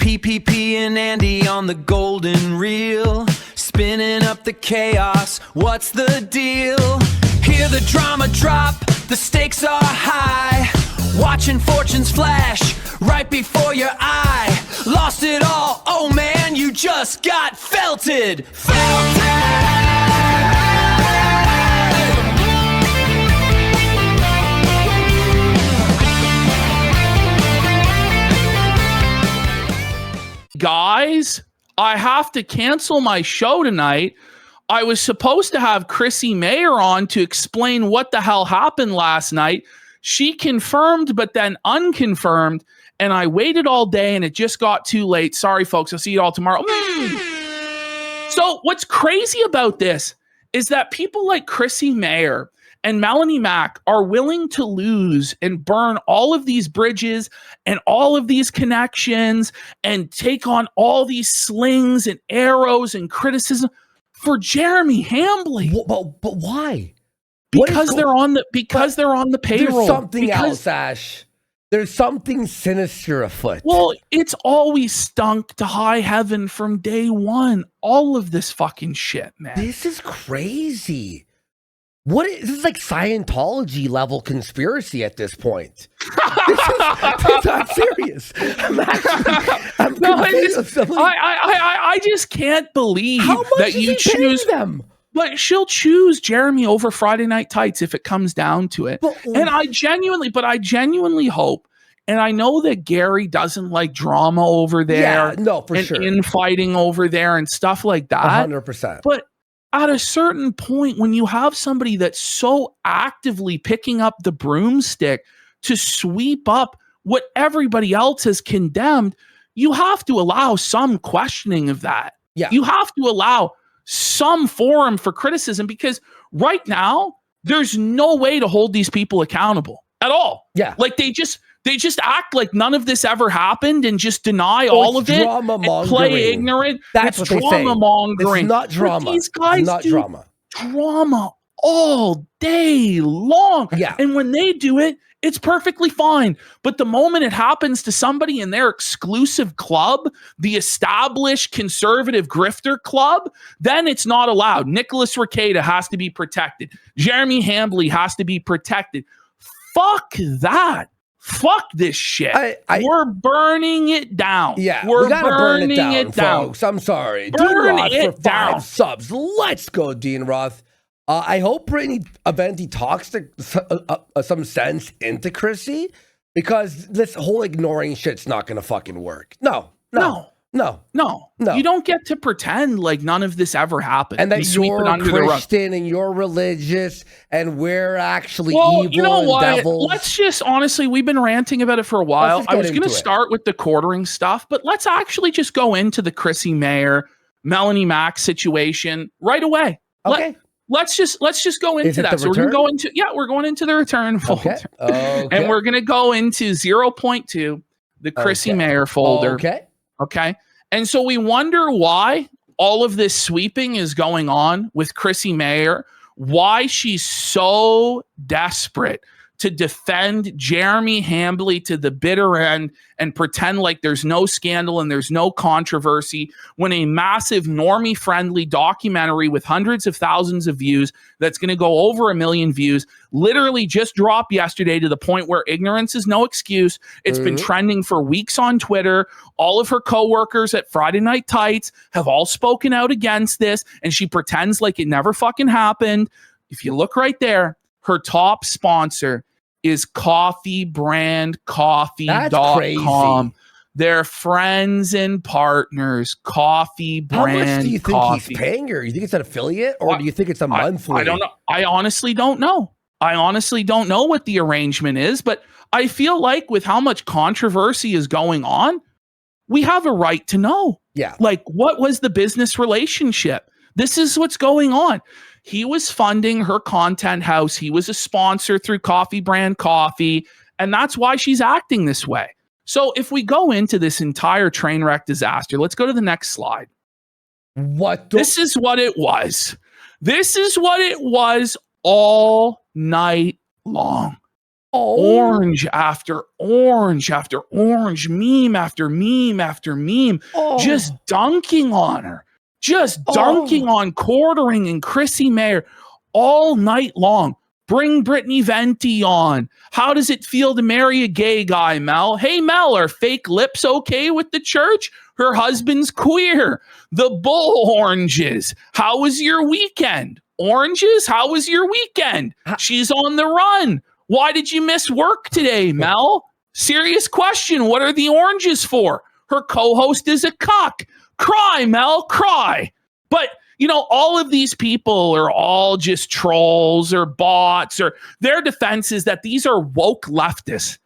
PPP and Andy on the golden reel, spinning up the chaos. What's the deal? Hear the drama drop, the stakes are high. Watching fortunes flash right before your eye. Lost it all, oh man, you just got felted. Guys, I have to cancel my show tonight. I was supposed to have Chrissie Mayr on to explain what the hell happened last night. She confirmed, but then unconfirmed, and I waited all day, and it just got too late. Sorry, folks. I'll see you all tomorrow. So what's crazy about this is that people like Chrissie Mayr and Melonie are willing to lose and burn all of these bridges and all of these connections and take on all these slings and arrows and criticism for Jeremy Hambly. But why? Because they're on the payroll. There's something else, Ash. There's something sinister afoot. Well, it's always stunk to high heaven from day one. All of this fucking shit, man. This is crazy. This is like Scientology level conspiracy at this point. This is not serious. I just can't believe that you choose them. But she'll choose Jeremy over Friday Night Tights if it comes down to it. And I genuinely hope, and I know that Gary doesn't like drama over there. Yeah, no, for sure. Infighting over there and stuff like that. 100%. But at a certain point, when you have somebody that's so actively picking up the broomstick to sweep up what everybody else has condemned, you have to allow some questioning of that. Yeah. You have to allow some forum for criticism, because right now there's no way to hold these people accountable at all. Yeah. Like they just act like none of this ever happened and just deny all of it and play ignorant. That's what drama mongering. It's not drama. But these guys not do drama all day long. Yeah. And when they do it, it's perfectly fine. But the moment it happens to somebody in their exclusive club, the established conservative grifter club, then it's not allowed. Nicholas Rekieta has to be protected. Jeremy Hambly has to be protected. Fuck that. Fuck this shit. We're burning it down. Yeah, we're we gotta burn it down, folks. I'm sorry. Burn Dean Roth it for 5 down. subs. Let's go, Dean Roth. I hope Brittany Aventi talks to some sense into Chrissie, because this whole ignoring shit's not going to fucking work. No. You don't get to pretend like none of this ever happened. And that you're Christian and you're religious and we're actually evil you know what? and devils. Let's just, honestly, we've been ranting about it for a while. I was going to start with the quartering stuff, but let's actually just go into the Chrissie Mayr, Melonie Mack situation right away. Okay. Let's just go into that. So we're going into the return folder. Okay. And we're going to go into 0.2, the Chrissie Mayr folder. Okay. And so we wonder why all of this sweeping is going on with Chrissie Mayr, why she's so desperate to defend Jeremy Hambly to the bitter end and pretend like there's no scandal and there's no controversy, when a massive normie-friendly documentary with hundreds of thousands of views that's going to go over 1 million views literally just dropped yesterday, to the point where ignorance is no excuse. It's been trending for weeks on Twitter. All of her coworkers at Friday Night Tights have all spoken out against this, and she pretends like it never fucking happened. If you look right there, her top sponsor is coffeebrandcoffee.com. They're friends and partners. Coffee Brand Coffee. How much do you think he's paying her? You think it's an affiliate, or do you think it's a monthly? I don't know. I honestly don't know. I honestly don't know what the arrangement is, but I feel like with how much controversy is going on, we have a right to know. Yeah. Like, what was the business relationship? This is what's going on. He was funding her content house. He was a sponsor through Coffee Brand Coffee, and that's why she's acting this way. So if we go into this entire train wreck disaster, let's go to the next slide. This is what it was. This is what it was all night long. orange after orange after orange, meme after meme after meme, just dunking on her, just dunking on Quartering and Chrissie Mayr all night long. Bring Brittany Venti on. How does it feel to marry a gay guy, Mel? Hey, Mel, are fake lips okay with the church? Her husband's queer. The bull oranges. How was your weekend? Oranges? How was your weekend? She's on the run. Why did you miss work today, Mel? Serious question. What are the oranges for? Her co-host is a cuck. Cry, Mel, cry. But you know, all of these people are all just trolls or bots, or their defense is that these are woke leftists.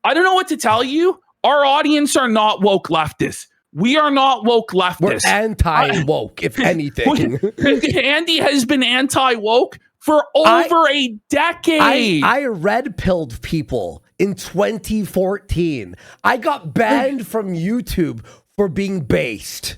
I don't know what to tell you. Our audience are not woke leftists. We are not woke leftists. We're anti-woke, if anything. Andy has been anti-woke for over a decade. I red-pilled people in 2014. I got banned from YouTube for being based.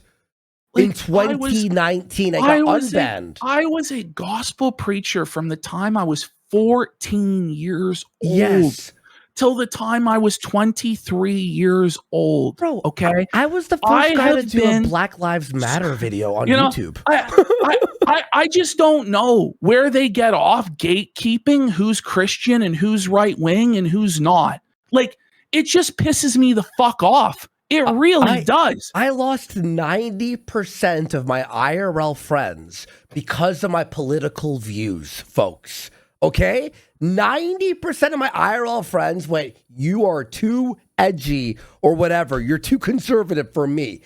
In 2019, I got unbanned. I was a gospel preacher from the time I was 14 years old. Yes. Till the time I was 23 years old. Bro, okay? I was the first guy to do a Black Lives Matter video on YouTube. I just don't know where they get off gatekeeping who's Christian and who's right-wing and who's not. Like, it just pisses me the fuck off. It really does. I lost 90% of my IRL friends because of my political views, folks. Okay? 90% of my IRL friends went, you are too edgy or whatever. You're too conservative for me.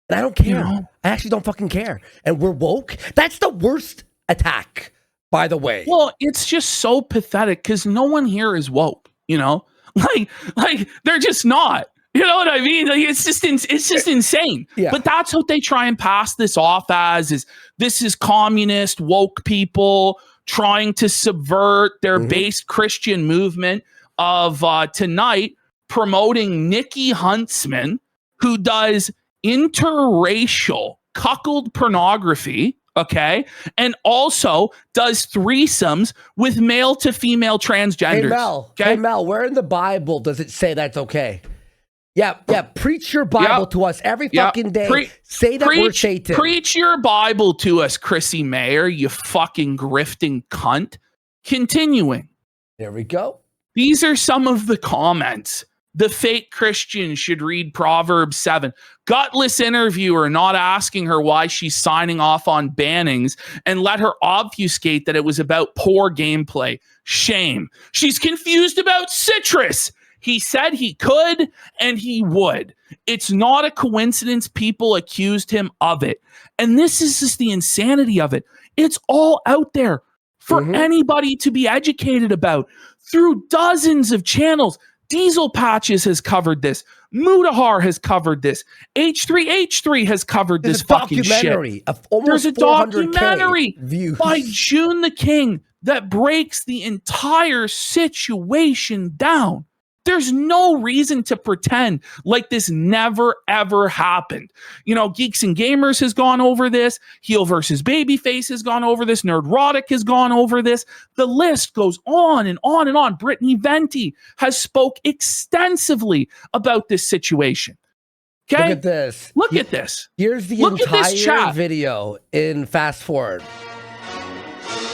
And I don't care. You know, I actually don't fucking care. And we're woke. That's the worst attack, by the way. Well, it's just so pathetic because no one here is woke, you know? Like they're just not. You know what I mean? Like, it's just insane. Yeah. But that's what they try and pass this off as, is this is communist woke people trying to subvert their base Christian movement of tonight, promoting Nikki Huntsman, who does interracial cuckold pornography, okay, and also does threesomes with male to female transgenders. Hey Mel, where in the Bible does it say that's okay? Yeah, preach your Bible to us every fucking day. Say that we're Satan. Preach your Bible to us, Chrissie Mayr, you fucking grifting cunt. Continuing. There we go. These are some of the comments. The fake Christian should read Proverbs 7. Gutless interviewer not asking her why she's signing off on bannings and let her obfuscate that it was about poor gameplay. Shame. She's confused about citrus. He said he could and he would. It's not a coincidence people accused him of it. And this is just the insanity of it. It's all out there for anybody to be educated about through dozens of channels. Diesel Patches has covered this. Mudahar has covered this. H3H3 has covered this fucking shit. There's a documentary by June the King that breaks the entire situation down. There's no reason to pretend like this never, ever happened. You know, Geeks and Gamers has gone over this. Heel versus Babyface has gone over this. Nerdrotic has gone over this. The list goes on and on and on. Brittany Venti has spoke extensivly about this situation. Okay? Look at this. Look at this. Here's the entire video in fast forward.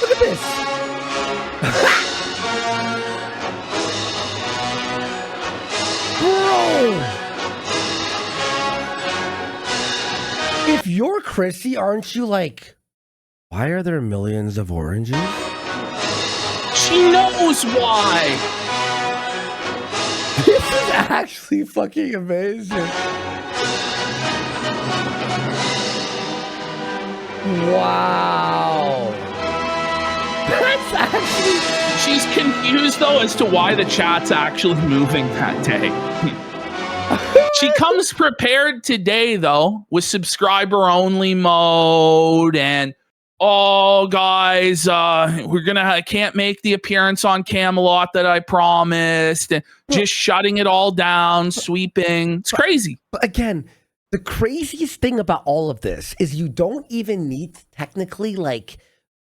Look at this. If you're Chrissie, aren't you like, why are there millions of oranges? She knows why. This is actually fucking amazing. Wow. That's actually... She's confused, though, as to why the chat's actually moving that day. She comes prepared today, though, with subscriber-only mode and, oh, guys, I can't make the appearance on Camelot that I promised, and just shutting it all down, sweeping. It's crazy. But again, the craziest thing about all of this is you don't even need to technically, like,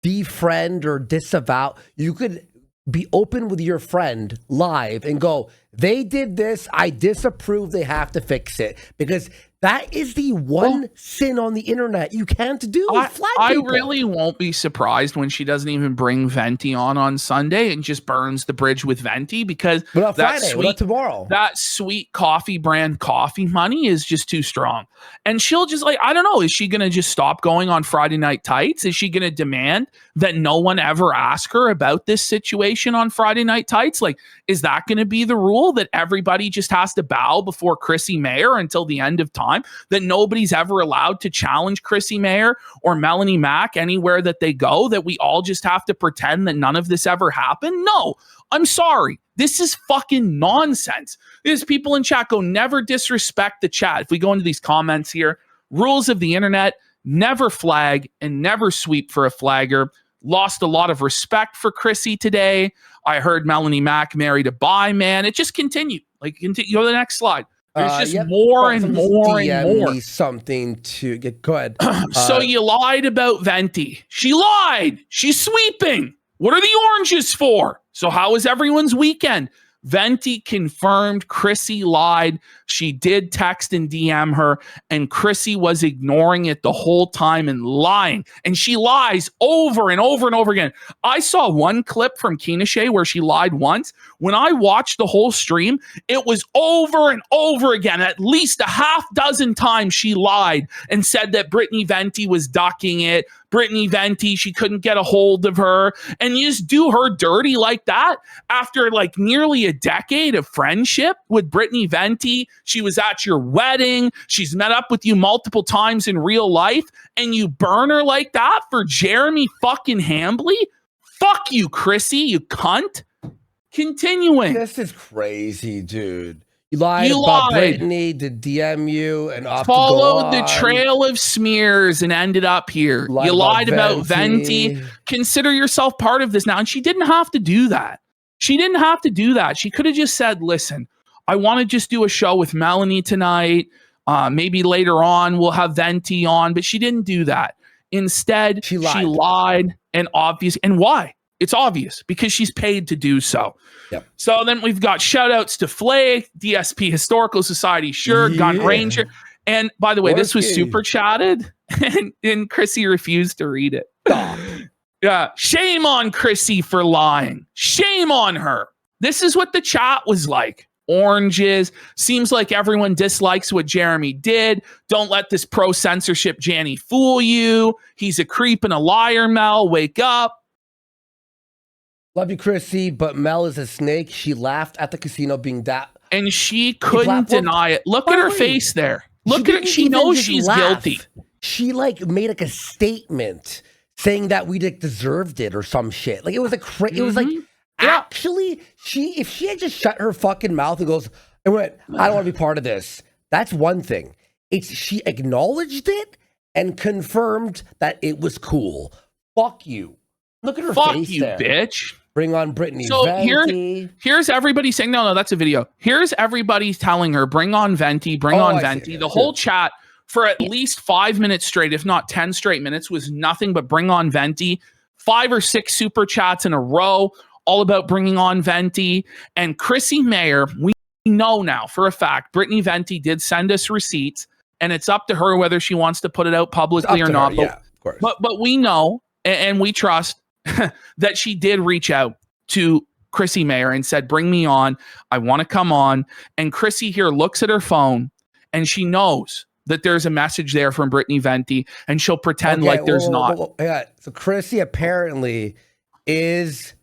defriend or disavow. You could be open with your friend live and go, they did this, I disapprove, they have to fix it. Because that is the one sin on the internet you can't do. I really won't be surprised when she doesn't even bring Venti on Sunday and just burns the bridge with Venti, because tomorrow? That sweet coffee brand coffee money is just too strong. And she'll just like, I don't know, is she going to just stop going on Friday Night Tights? Is she going to demand that no one ever ask her about this situation on Friday Night Tights? Like, is that going to be the rule, that everybody just has to bow before Chrissie Mayr until the end of time? That nobody's ever allowed to challenge Chrissie Mayr or Melonie Mack anywhere that they go, that we all just have to pretend that none of this ever happened? No, I'm sorry. This is fucking nonsense. There's people in chat go, never disrespect the chat. If we go into these comments here, rules of the internet, never flag and never sweep for a flagger. Lost a lot of respect for Chrissie today. I heard Melonie Mack married a bi man. It just continued. Like, go to the next slide. There's just more and more and more. Something to get. Go ahead. So you lied about Venti. She lied. She's sweeping. What are the oranges for? So how was everyone's weekend? Venti confirmed Chrissie lied. She did text and DM her, and Chrissie was ignoring it the whole time and lying. And she lies over and over and over again. I saw one clip from Keenashay where she lied once. When I watched the whole stream, it was over and over again. At least a half dozen times she lied and said that Brittany Venti was ducking it. Brittany Venti, she couldn't get a hold of her. And you just do her dirty like that after like nearly a decade of friendship with Brittany Venti. She was at your wedding. She's met up with you multiple times in real life, and you burn her like that for Jeremy fucking Hambly? Fuck you, Chrissie, you cunt. Continuing. This is crazy, dude. You lied about Brittany to DM you and followed the trail of smears and ended up here. You lied about Venti. Consider yourself part of this now. And she didn't have to do that. She didn't have to do that. She could have just said, listen, I want to just do a show with Melonie tonight. Maybe later on we'll have Venti on, but she didn't do that. Instead, she lied and obvious. And why? It's obvious, because she's paid to do so. Yep. So then we've got shout outs to Flay, DSP Historical Society, Gun Ranger. And by the way, this was super chatted, and Chrissie refused to read it. Yeah. Shame on Chrissie for lying. Shame on her. This is what the chat was like. Oranges. Seems like everyone dislikes what Jeremy did. Don't let this pro censorship Janny fool you. He's a creep and a liar, Mel. Wake up. Love you, Chrissie, but Mel is a snake. She laughed at the casino being that. And she couldn't deny it. Look at her face there. Look at her. She knows she's guilty. She like made like a statement saying that we deserved it or some shit. Like it was it was like, actually, if she had just shut her fucking mouth and went, I don't want to be part of this. That's one thing. She acknowledged it and confirmed that it was cool. Fuck you. Look at her face. Fuck you, bitch. Bring on Brittany. So Venti. Here's everybody saying, no, that's a video. Here's everybody telling her, bring on Venti, bring on Venti. The whole chat for at least 5 minutes straight, if not 10 straight minutes, was nothing but bring on Venti. 5 or 6 super chats in a row, all about bringing on Venti. And Chrissie Mayr, we know now for a fact, Brittany Venti did send us receipts, and it's up to her whether she wants to put it out publicly or not. Yeah, of course. But we know and we trust that she did reach out to Chrissie Mayr and said, bring me on. I want to come on. And Chrissie here looks at her phone and she knows that there's a message there from Brittany Venti, and she'll pretend like there's not. Yeah. So Chrissie apparently is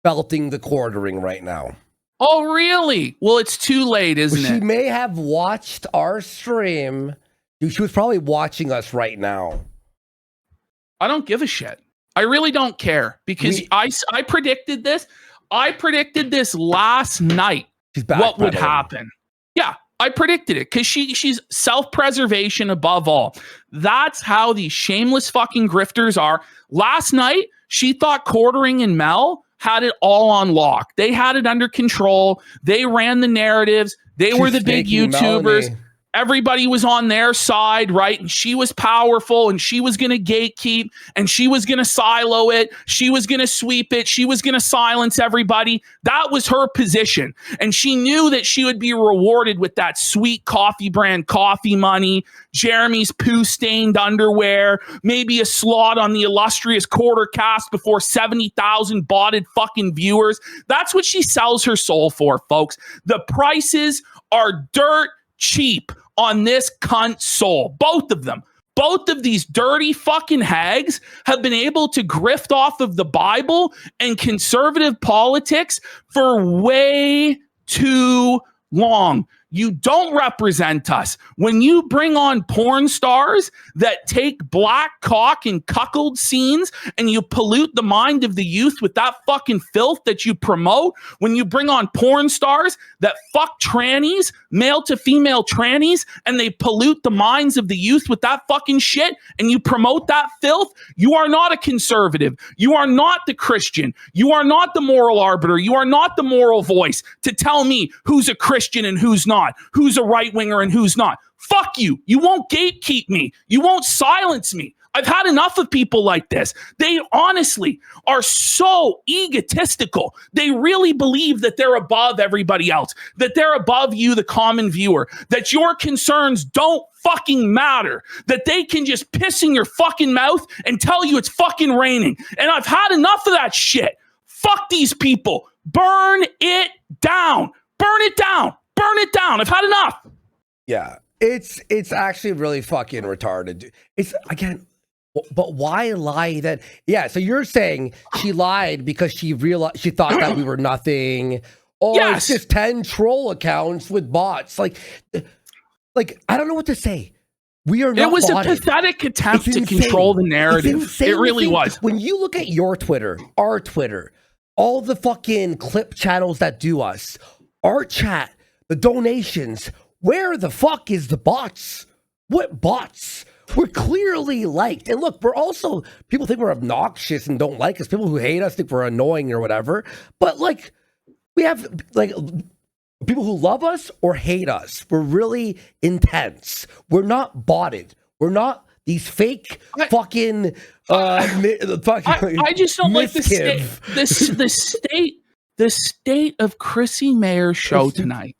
belting the quartering right now. Oh, really? Well, it's too late, isn't it? She may have watched our stream. She was probably watching us right now. I don't give a shit. I really don't care, because I predicted this. I predicted this last night. What would happen? Yeah, I predicted it, because she's self-preservation above all. That's how these shameless fucking grifters are. Last night, she thought Quartering and Mel had it all on lock. They had it under control. They ran the narratives. They were the big YouTubers. Melonie. everybody was on their side, right? And she was powerful and she was going to gatekeep and she was going to silo it. She was going to sweep it. She was going to silence everybody. That was her position. And she knew that she would be rewarded with that sweet coffee brand coffee money, Jeremy's poo-stained underwear, maybe a slot on the illustrious quarter cast before 70,000 botted fucking viewers. That's what she sells her soul for, folks. The prices are dirt cheap on this cunt soul. Both of them. Both of these dirty fucking hags have been able to grift off of the Bible and conservative politics for way too long. You don't represent us. When you bring on porn stars that take black cock and cuckold scenes and you pollute the mind of the youth with that fucking filth that you promote, when you bring on porn stars that fuck trannies, male to female trannies, and they pollute the minds of the youth with that fucking shit and you promote that filth, you are not a conservative. You are not the Christian. You are not the moral arbiter. You are not the moral voice to tell me who's a Christian and who's not. Who's a right winger and who's not. Fuck you. You won't gatekeep me. You won't silence me. I've had enough of people like this. They honestly are so egotistical. They really believe that they're above everybody else, that they're above you, the common viewer, that your concerns don't fucking matter, that they can just piss in your fucking mouth and tell you it's fucking raining. And I've had enough of that shit. Fuck these people. Burn it down. Burn it down. Burn it down. I've had enough. Yeah, it's actually really fucking retarded. It's again, but why lie that? Yeah, so you're saying she lied because she realized she thought that we were nothing. Or yes. It's just 10 troll accounts with bots. Like I don't know what to say. We are not. It was botted. a pathetic attempt to control the narrative. It really was. When you look at your Twitter, our Twitter, all the fucking clip channels that do us, our chat, the donations, where the fuck is the bots? What bots? We're clearly liked. And look, we're also, people think we're obnoxious and don't like us. People who hate us think we're annoying or whatever. But like, we have like people who love us or hate us. We're really intense. We're not botted. We're not these fake fucking I just don't like the state of Chrissie Mayer's show tonight.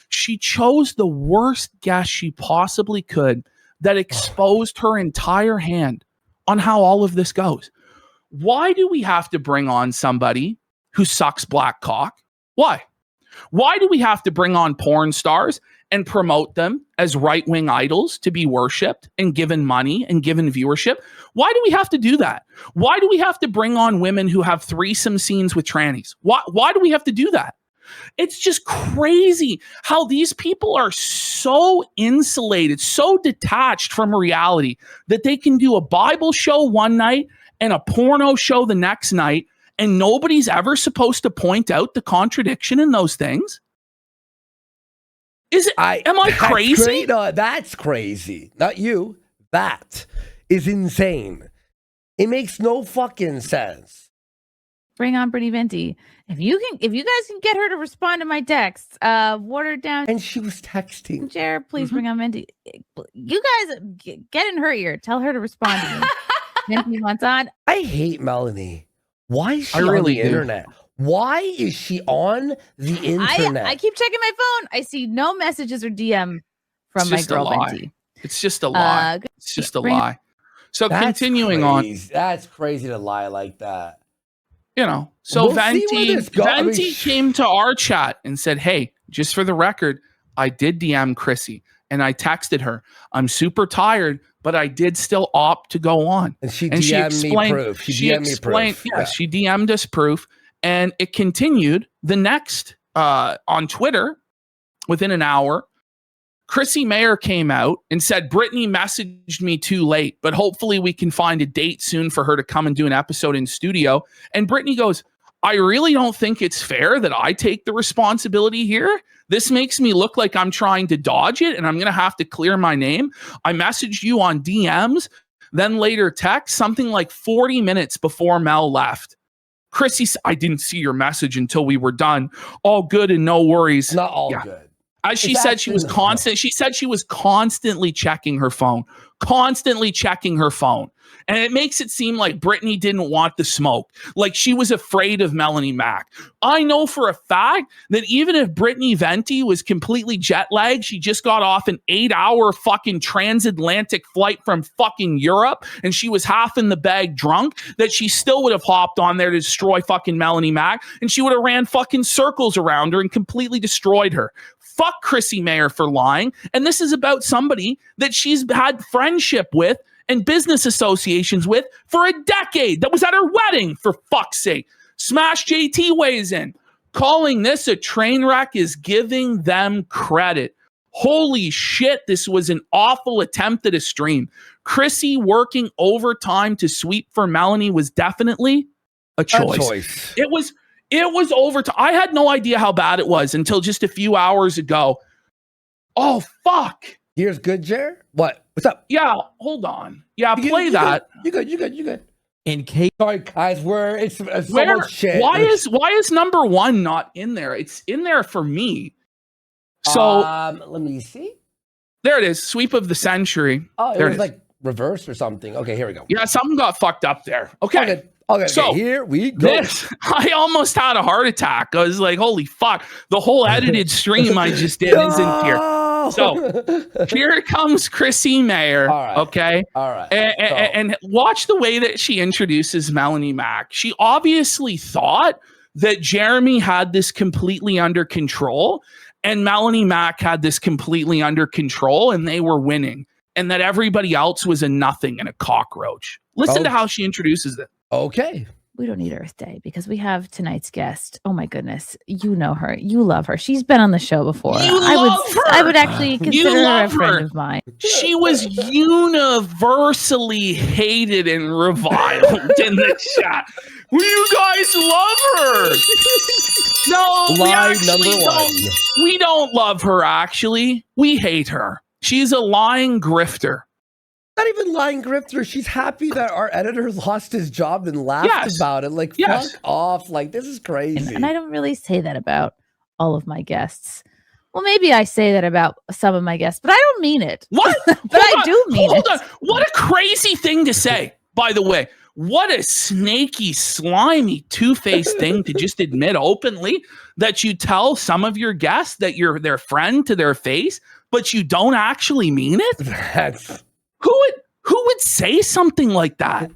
She chose the worst guest she possibly could that exposed her entire hand on how all of this goes. Why do we have to bring on somebody who sucks black cock? Why? Why do we have to bring on porn stars and promote them as right-wing idols to be worshipped and given money and given viewership? Why do we have to do that? Why do we have to bring on women who have threesome scenes with trannies? Why do we have to do that? It's just crazy how these people are so insulated, so detached from reality that they can do a Bible show one night and a porno show the next night, and nobody's ever supposed to point out the contradiction in those things. Am I crazy? No, that's crazy. Not you. That is insane. It makes no fucking sense. Bring on Brittany Venti. If you guys can get her to respond to my texts, watered down. And she was texting. Jared, please bring on Venti. You guys get in her ear. Tell her to respond to me. Venti wants on. I hate Melonie. Why is she on the internet? Why is she on the internet? I keep checking my phone. I see no messages or DM from my girl Venti. It's just a lie. It's just a lie. So continuing on. That's crazy to lie like that. You know, so Venti came to our chat and said, hey, just for the record, I did DM Chrissie and I texted her. I'm super tired, but I did still opt to go on. And she DM'd me proof. She DM'd us proof. And it continued the next on Twitter within an hour. Chrissie Mayr came out and said, Brittany messaged me too late, but hopefully we can find a date soon for her to come and do an episode in studio. And Brittany goes, I really don't think it's fair that I take the responsibility here. This makes me look like I'm trying to dodge it and I'm going to have to clear my name. I messaged you on DMs, then later text something like 40 minutes before Mel left. Chrissie, I didn't see your message until we were done. All good and no worries. Not all good. As she said, she was constant. She said she was constantly checking her phone. And it makes it seem like Brittany didn't want the smoke, like she was afraid of Melonie Mac. I know for a fact that even if Brittany Venti was completely jet lagged, she just got off an 8-hour fucking transatlantic flight from fucking Europe, and she was half in the bag drunk, that she still would have hopped on there to destroy fucking Melonie Mac, and she would have ran fucking circles around her and completely destroyed her. Fuck Chrissie Mayr for lying. And this is about somebody that she's had friendship with and business associations with for a decade. That was at her wedding, for fuck's sake. Smash JT weighs in. Calling this a train wreck is giving them credit. Holy shit, this was an awful attempt at a stream. Chrissie working overtime to sweep for Melonie was definitely a choice. It was overtime. I had no idea how bad it was until just a few hours ago. Oh, fuck. Here's good, Jer. What's up? Yeah, hold on. Yeah, play that. You good. In case, sorry, guys, it's so much shit. Why is number one not in there? It's in there for me. So let me see. There it is. Sweep of the century. Oh, there it was like reversed or something. Okay, here we go. Yeah, something got fucked up there. Okay. So here we go. I almost had a heart attack. I was like, holy fuck. The whole edited stream I just did isn't here. So here comes Chrissie Mayr. All right. Okay. All right. And watch the way that she introduces Melonie Mac. She obviously thought that Jeremy had this completely under control and Melonie Mac had this completely under control and they were winning, and that everybody else was a nothing and a cockroach. Listen to how she introduces it. Okay. We don't need Earth Day because we have tonight's guest. Oh my goodness. You know her. You love her. She's been on the show before. I would actually consider her a friend of mine. She was universally hated and reviled in the chat. You guys love her. No, we don't love her, actually. We hate her. She's a lying grifter. Not even lying grifter. She's happy that our editor lost his job and laughed about it. Like, fuck off. Like, this is crazy. And I don't really say that about all of my guests. Well, maybe I say that about some of my guests, but I don't mean it. What? But I do mean it. Hold on. What a crazy thing to say, by the way. What a snaky, slimy, two-faced thing to just admit openly that you tell some of your guests that you're their friend to their face, but you don't actually mean it? Who would say something like that?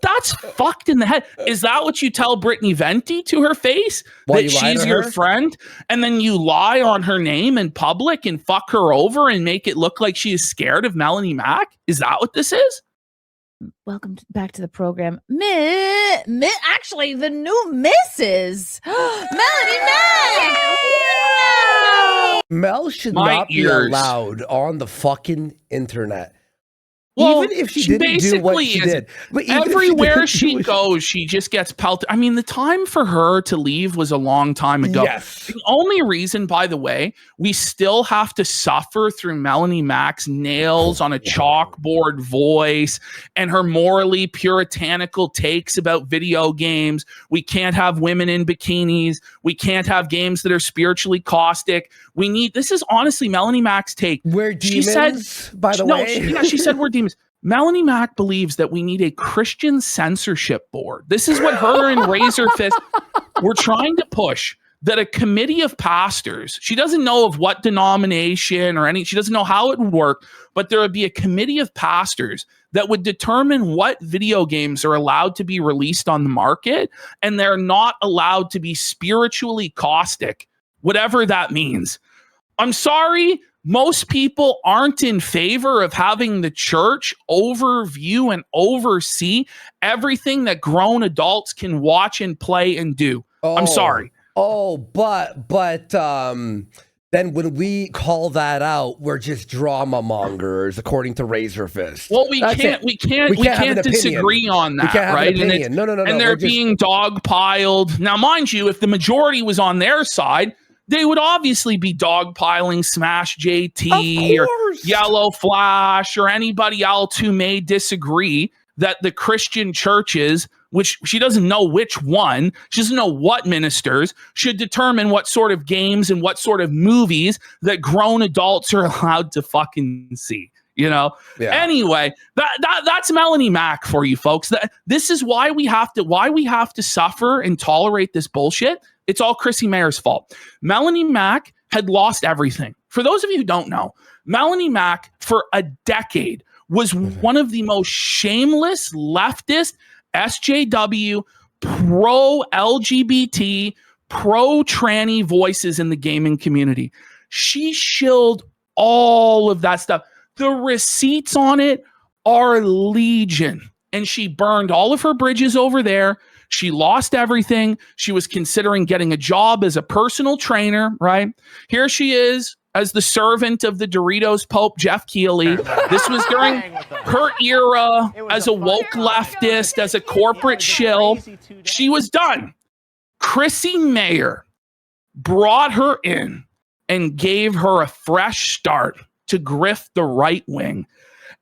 That's fucked in the head. Is that what you tell Brittany Venti to her face? That she's your friend, and then you lie on her name in public and fuck her over and make it look like she is scared of Melonie Mac? Is that what this is? Welcome back to the program. Actually, the new Mrs. Melonie Mac! Mel should not be allowed on the fucking internet. Well, even if she didn't do what she did. But everywhere she goes, she just gets pelted. I mean, the time for her to leave was a long time ago. Yes. The only reason, by the way, we still have to suffer through Melonie Mac's nails on a chalkboard voice and her morally puritanical takes about video games. We can't have women in bikinis. We can't have games that are spiritually caustic. This is honestly Melonie Mac's take. We're demons, by the way. She said we're demons. Melonie Mac believes that we need a Christian censorship board. This is what her and Razor Fist were trying to push, that a committee of pastors, she doesn't know of what denomination or she doesn't know how it would work, but there would be a committee of pastors that would determine what video games are allowed to be released on the market, and they're not allowed to be spiritually caustic, whatever that means. I'm sorry, most people aren't in favor of having the church overview and oversee everything that grown adults can watch and play and do. I'm sorry. But then when we call that out, we're just drama mongers, according to Razor Fist. Well, we can't disagree on that, right? No. And they're being dogpiled. Now, mind you, if the majority was on their side, they would obviously be dogpiling Smash JT or Yellow Flash or anybody else who may disagree that the Christian churches which she doesn't know which one, she doesn't know what ministers should determine what sort of games and what sort of movies that grown adults are allowed to fucking see. Yeah. Anyway, that's Melonie Mack for you folks. This is why we have to suffer and tolerate this bullshit. It's all Chrissie Mayr's fault. Melonie Mack had lost everything. For those of you who don't know, Melonie Mack for a decade was one of the most shameless leftist SJW pro LGBT pro tranny voices in the gaming community. She shilled all of that stuff. The receipts on it are legion. And she burned all of her bridges over there. She lost everything. She was considering getting a job as a personal trainer, right? Here she is as the servant of the Doritos Pope, Jeff Keighley. This was during her era as a woke leftist, as a corporate shill. She was done. Chrissie Mayr brought her in and gave her a fresh start to grift the right wing.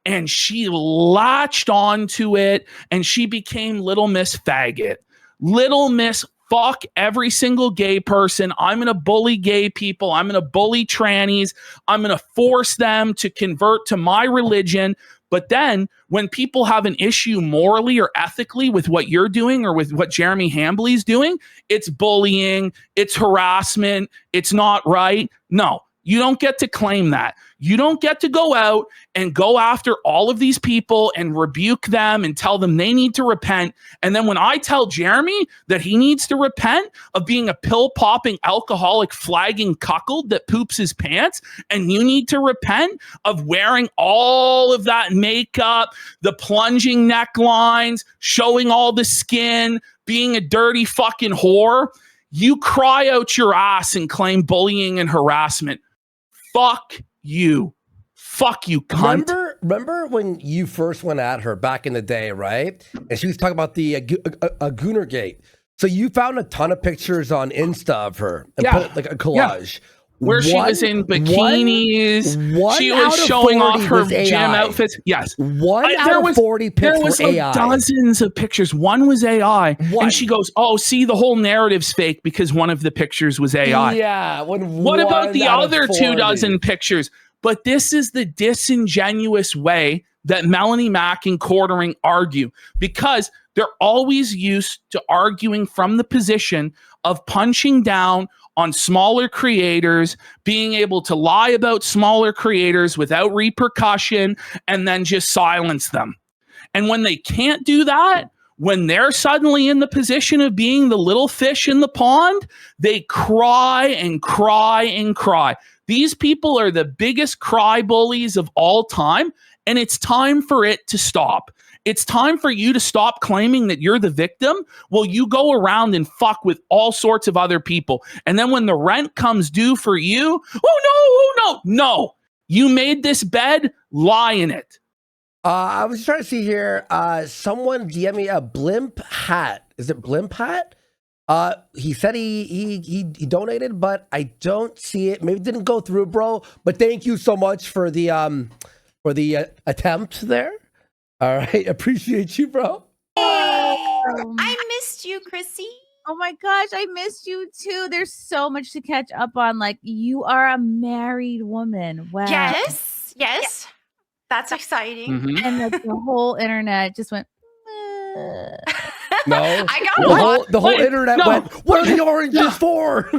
And she latched onto it and she became Little Miss Faggot. Little Miss fuck every single gay person. I'm going to bully gay people. I'm going to bully trannies. I'm going to force them to convert to my religion. But then when people have an issue morally or ethically with what you're doing or with what Jeremy Hambly's doing, it's bullying, it's harassment, it's not right. No. You don't get to claim that. You don't get to go out and go after all of these people and rebuke them and tell them they need to repent. And then when I tell Jeremy that he needs to repent of being a pill-popping, alcoholic, flagging cuckold that poops his pants, and you need to repent of wearing all of that makeup, the plunging necklines, showing all the skin, being a dirty fucking whore, you cry out your ass and claim bullying and harassment. Fuck you. Fuck you, cunt. Remember when you first went at her back in the day, right? And she was talking about the Goonergate. So you found a ton of pictures on Insta of her and put like a collage. Yeah. Where she was in bikinis. She was showing off her gym outfits. Yes. One out of 40 pics were AI. Dozens of pictures. One was AI. And she goes, oh, see, the whole narrative's fake because one of the pictures was AI. Yeah. What about the other 24 pictures? But this is the disingenuous way that Melonie Mack and Quartering argue, because they're always used to arguing from the position of punching down on smaller creators, being able to lie about smaller creators without repercussion, and then just silence them. And when they can't do that, when they're suddenly in the position of being the little fish in the pond, they cry and cry and cry. These people are the biggest cry bullies of all time, and it's time for it to stop. It's time for you to stop claiming that you're the victim. Well, you go around and fuck with all sorts of other people. And then when the rent comes due for you, no. You made this bed, lie in it. I was trying to see here. Someone DM me a blimp hat. Is it blimp hat? He said he donated, but I don't see it. Maybe it didn't go through, bro. But thank you so much for the attempt there. All right, appreciate you, bro. I missed you, Chrissie. Oh my gosh, I missed you too. There's so much to catch up on. Like, you are a married woman. Wow. Yes. That's exciting. Mm-hmm. And like, the whole internet just went. No, I got the whole internet went, what are the oranges for?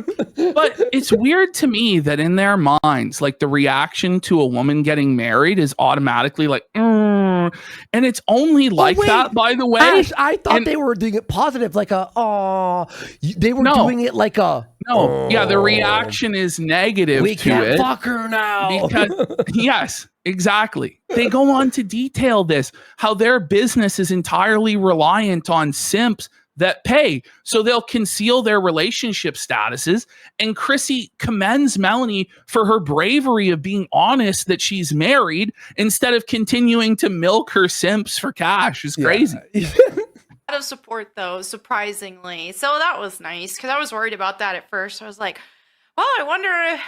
But it's weird to me that in their minds, like, the reaction to a woman getting married is automatically like, and it's only like that, by the way. Ash, I thought they were doing it positive, like they were doing it like a. No, yeah, the reaction is negative. We to can't it fuck her now. Because, yes, exactly. They go on to detail this, how their business is entirely reliant on simps that pay. So they'll conceal their relationship statuses. And Chrissie commends Melonie for her bravery of being honest that she's married instead of continuing to milk her simps for cash. It's crazy. Yeah. A lot of support, though, surprisingly. So that was nice, because I was worried about that at first. I was like, well, I wonder.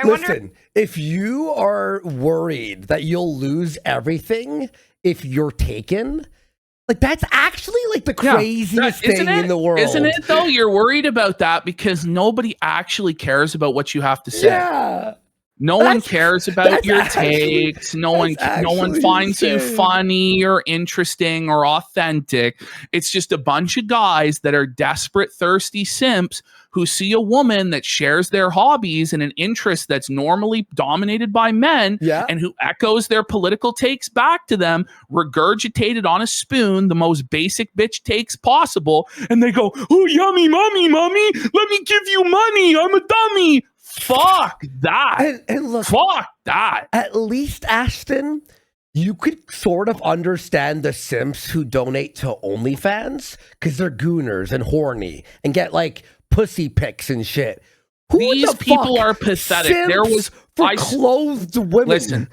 Listen, if you are worried that you'll lose everything if you're taken, Like that's actually like the craziest thing in the world. Isn't it though? You're worried about that because nobody actually cares about what you have to say. Yeah. No one cares about your takes. No one finds you funny or interesting or authentic. It's just a bunch of guys that are desperate, thirsty simps who see a woman that shares their hobbies and an interest that's normally dominated by men and who echoes their political takes back to them, regurgitated on a spoon, the most basic bitch takes possible. And they go, oh, yummy, mommy, let me give you money. I'm a dummy. Fuck that. And look, fuck that. At least, Ashton, you could sort of understand the simps who donate to OnlyFans because they're gooners and horny and get like pussy pics and shit. These people are pathetic. There was clothed women. Listen,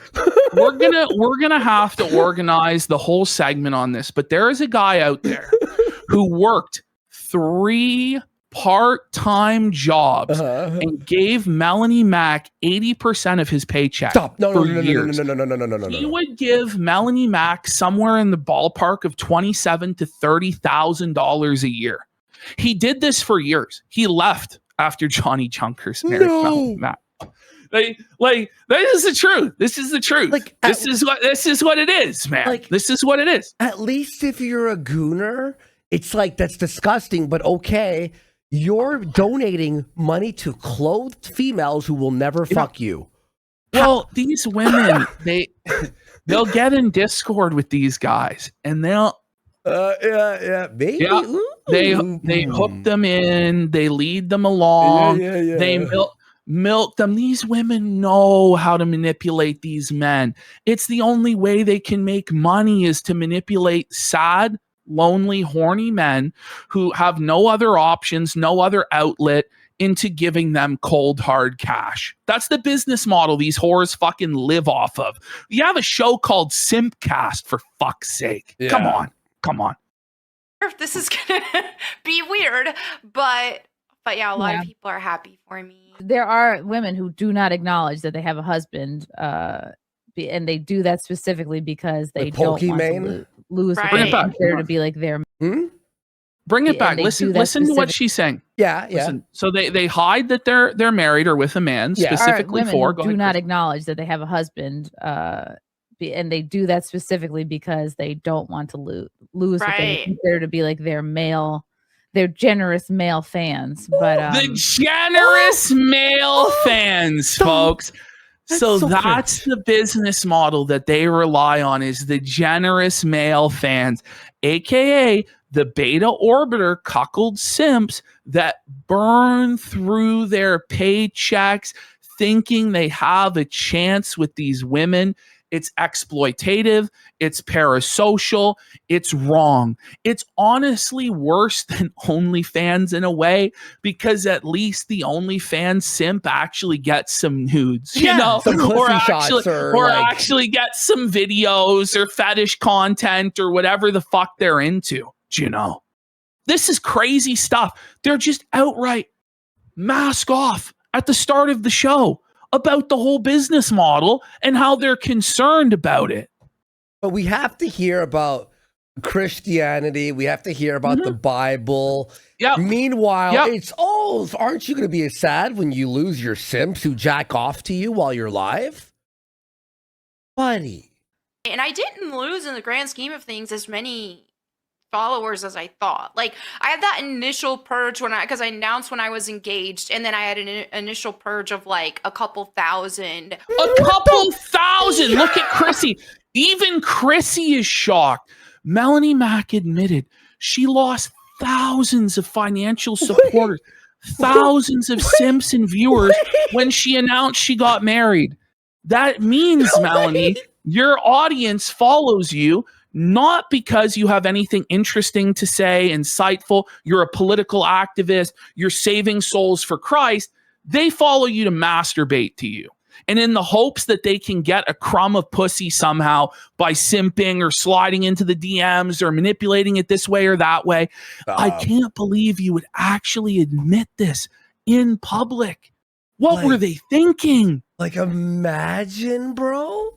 we're gonna have to organize the whole segment on this, but there is a guy out there who worked 3 part-time jobs and gave Melonie Mac 80% of his paycheck. Stop. No. He would give Melonie Mac somewhere in the ballpark of $27,000 to $30,000 a year. He did this for years. He left after Johnny Junkers married Melonie Mac. Like this is the truth. This is the truth. Like, this is what it is, man. Like, this is what it is. At least if you're a gooner, it's like that's disgusting, but okay. You're donating money to clothed females who will never fuck you. Well, these women, they'll get in Discord with these guys, and they'll maybe they hook them in, they lead them along, they milk them. These women know how to manipulate these men. It's the only way they can make money is to manipulate sad, lonely, horny men who have no other options, no other outlet into giving them cold, hard cash. That's the business model these whores fucking live off of. You have a show called Simpcast, for fuck's sake. Yeah. Come on. If this is gonna be weird, but yeah, a lot of people are happy for me. There are women who do not acknowledge that they have a husband, and they do that specifically because they don't want to lose Bring it back. To be like their Bring it back. Listen to what she's saying. Yeah. Listen, so they hide that they're married or with a man specifically for. Do not acknowledge that they have a husband, and they do that specifically because they don't want to lose what they consider to be like their generous male fans. But the generous male fans, folks. So that's the business model that they rely on, is the generous male fans, aka the beta orbiter cuckold simps that burn through their paychecks thinking they have a chance with these women. It's exploitative. It's parasocial. It's wrong. It's honestly worse than OnlyFans in a way, because at least the OnlyFans simp actually gets some nudes, you know, or actually gets some videos or fetish content or whatever the fuck they're into. You know, this is crazy stuff. They're just outright mask off at the start of the show about the whole business model and how they're concerned about it. But we have to hear about Christianity. We have to hear about the Bible. Meanwhile, it's, aren't you going to be sad when you lose your simps who jack off to you while you're live? Buddy. And I didn't lose in the grand scheme of things as many followers as I thought. Like, I had that initial purge because I announced when I was engaged, and then I had an initial purge of like a couple thousand. A couple thousand. Look at Chrissie. Even Chrissie is shocked. Melonie Mac admitted she lost thousands of financial supporters, thousands of simps and viewers when she announced she got married. That means, Melonie, your audience follows you not because you have anything interesting to say, insightful, you're a political activist, you're saving souls for Christ. They follow you to masturbate to you. And in the hopes that they can get a crumb of pussy somehow by simping or sliding into the DMs or manipulating it this way or that way. I can't believe you would actually admit this in public. What were they thinking? Like, imagine, bro.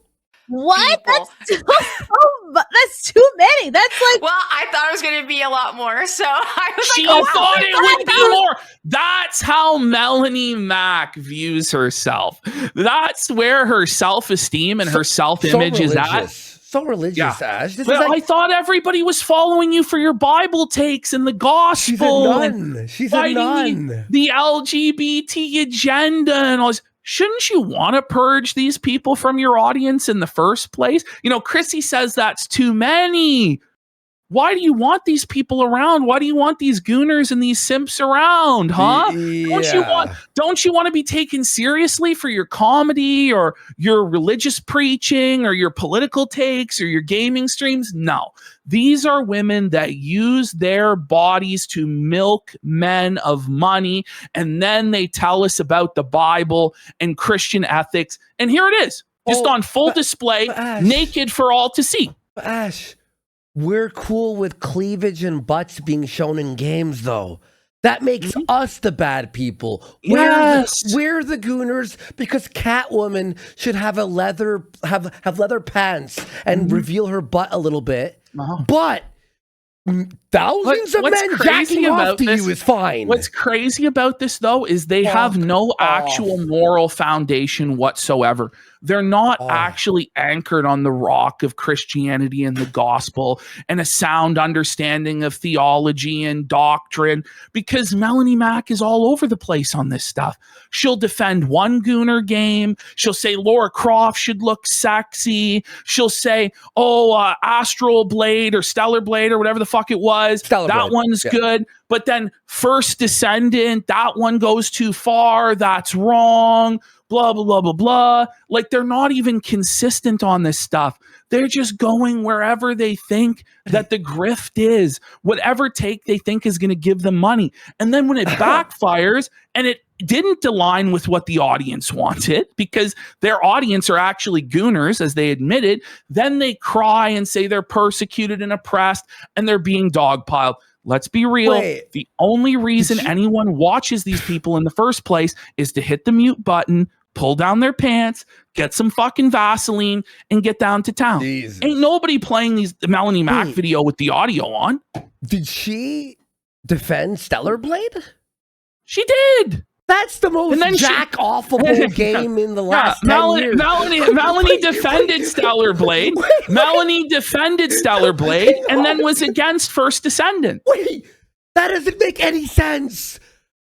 What? That's too many. That's like Well, I thought it was going to be a lot more, so I was She like, oh, thought wow, it would be more. That's how Melonie Mac views herself. That's where her self-esteem and her self-image is at. So religious, Ash. This Well, is like, I thought everybody was following you for your Bible takes and the gospel. she's a nun. She's a nun. The LGBT agenda and all this. Shouldn't you want to purge these people from your audience in the first place? You know, Chrissie says that's too many. Why do you want these people around? Why do you want these gooners and these simps around, huh? Yeah. Don't you want to be taken seriously for your comedy or your religious preaching or your political takes or your gaming streams? No. These are women that use their bodies to milk men of money, and then they tell us about the Bible and Christian ethics. And here it is, just on full display, Ash, naked for all to see. Ash, we're cool with cleavage and butts being shown in games, though. That makes us the bad people. Yes. We're the gooners because Catwoman should have leather pants and reveal her butt a little bit. But thousands of men jacking off to you is fine. What's crazy about this, though, is they have no actual moral foundation whatsoever. They're not actually anchored on the rock of Christianity and the gospel and a sound understanding of theology and doctrine, because Melonie Mac is all over the place on this stuff. She'll defend one gooner game. She'll say Laura Croft should look sexy. She'll say, Astral Blade or Stellar Blade or whatever the fuck it was. That one's good. But then First Descendant, that one goes too far. That's wrong. Blah, blah, blah, blah, blah. Like, they're not even consistent on this stuff. They're just going wherever they think that the grift is, whatever take they think is going to give them money. And then when it backfires and it didn't align with what the audience wanted, because their audience are actually gooners, as they admitted, then they cry and say they're persecuted and oppressed and they're being dogpiled. Let's be real. The only reason anyone watches these people in the first place is to hit the mute button, pull down their pants, get some fucking Vaseline, and get down to town. Jesus. Ain't nobody playing the Melonie Mac video with the audio on. Did she defend Stellar Blade? She did. That's the most jack-offable game in the last 10 years. Melonie defended Stellar Blade. Melonie defended Stellar Blade and then was against First Descendant. Wait, that doesn't make any sense.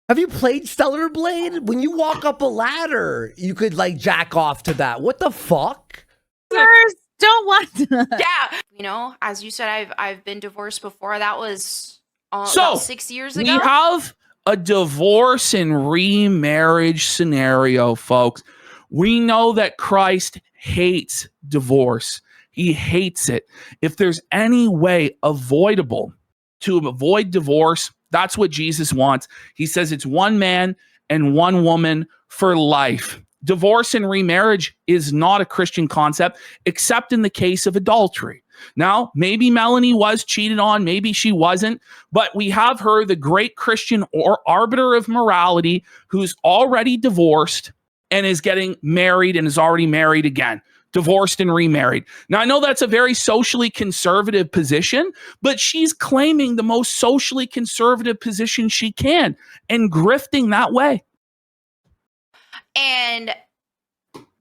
Have you played Stellar Blade? When you walk up a ladder, you could like jack off to that. What the fuck? Don't want to. Yeah. You know, as you said, I've been divorced before. That was about 6 years ago. We have a divorce and remarriage scenario, folks. We know that Christ hates divorce. He hates it. If there's any way avoidable to avoid divorce, that's what Jesus wants. He says it's one man and one woman for life. Divorce and remarriage is not a Christian concept, except in the case of adultery. Now, maybe Melonie was cheated on, maybe she wasn't, but we have her, the great Christian or arbiter of morality, who's already divorced and is getting married and is already married again. Divorced and remarried. Now, I know that's a very socially conservative position, but she's claiming the most socially conservative position she can and grifting that way.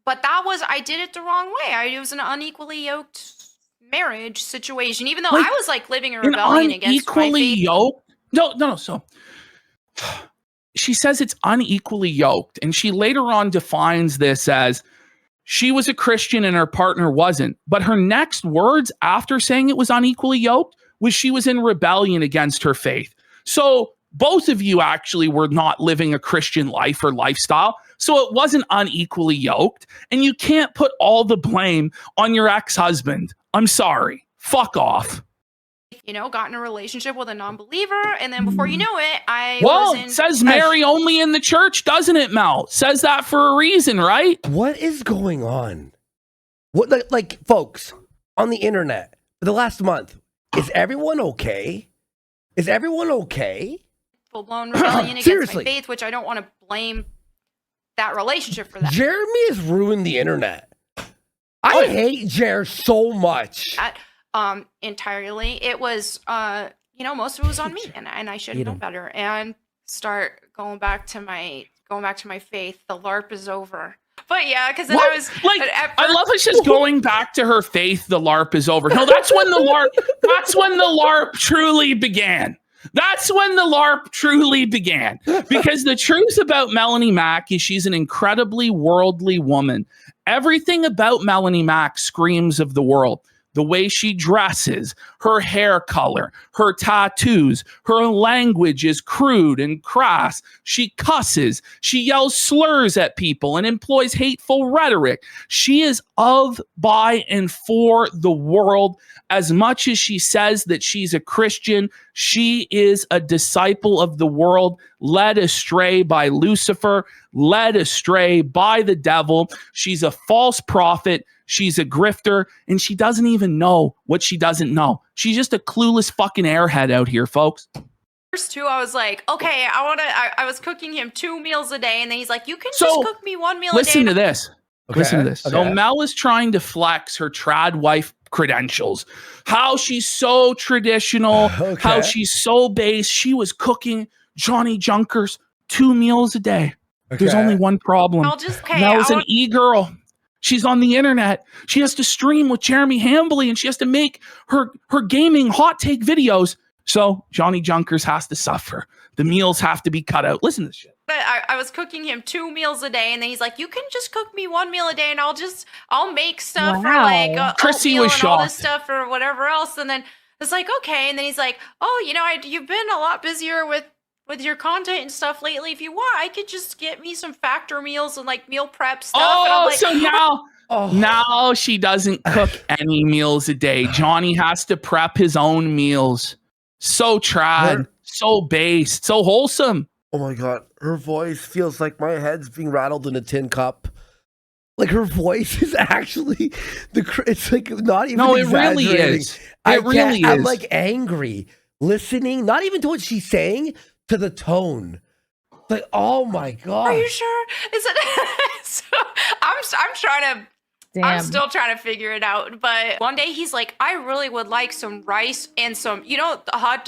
But I did it the wrong way. It was an unequally yoked marriage situation, even though I was like living in rebellion against my faith. Yoked? No. So she says it's unequally yoked, and she later on defines this as she was a Christian and her partner wasn't. But her next words after saying it was unequally yoked was she was in rebellion against her faith. So both of you actually were not living a Christian life or lifestyle. So it wasn't unequally yoked. And you can't put all the blame on your ex-husband. I'm sorry. Fuck off. You know, got in a relationship with a non-believer, and then before you know it, it says marry only in the church, doesn't it, Mel? Says that for a reason, right? What is going on? What, like, folks, on the internet, for the last month, is everyone okay? Is everyone okay? Full-blown rebellion against my faith, which I don't want to blame that relationship for that. Jeremy has ruined the internet. I hate Jer so much. entirely. It was most of it was on me, and I should have known better and start going back to my faith. The LARP is over. But yeah, because then I was like, I love it's just going back to her faith. The LARP is over. No, that's when the LARP truly began. That's when the LARP truly began. Because the truth about Melonie Mac is she's an incredibly worldly woman. Everything about Melonie Mac screams of the world. The way she dresses, her hair color, her tattoos, her language is crude and crass. She cusses, she yells slurs at people and employs hateful rhetoric. She is of, by, and for the world. As much as she says that she's a Christian, she is a disciple of the world, led astray by Lucifer, led astray by the devil. She's a false prophet. She's a grifter, and she doesn't even know what she doesn't know. She's just a clueless fucking airhead out here, folks. First two, I was like, okay, I was cooking him 2 meals a day, and then he's like, you can just cook me 1 meal a day. Listen to this. Okay. Listen to this. Okay. So Mel is trying to flex her trad wife credentials. How she's so traditional, how she's so base. She was cooking Johnny Junkers 2 meals a day. Okay. There's only one problem. Mel's an e-girl. She's on the internet. She has to stream with Jeremy Hambley, and she has to make her gaming hot take videos. So Johnny Junkers has to suffer. The meals have to be cut out. Listen to this shit. But I was cooking him 2 meals a day, and then he's like, you can just cook me 1 meal a day, and I'll make stuff for like Chrissy was shocked. All this stuff or whatever else. And then it's like, okay. And then he's like, oh, you've been a lot busier with your content and stuff lately. If you want, I could just get me some factor meals and like meal prep stuff. And I'm like, so now she doesn't cook any meals a day. Johnny has to prep his own meals. So trad, so based, so wholesome. Oh my God. Her voice feels like my head's being rattled in a tin cup. Like her voice is actually it's like not even No, it really is. It really is. I'm like angry listening, not even to what she's saying, to the tone. Like, oh my God. Are you sure? Is it? So, I'm trying to. Damn. I'm still trying to figure it out. But one day he's like, I really would like some rice and some, the hot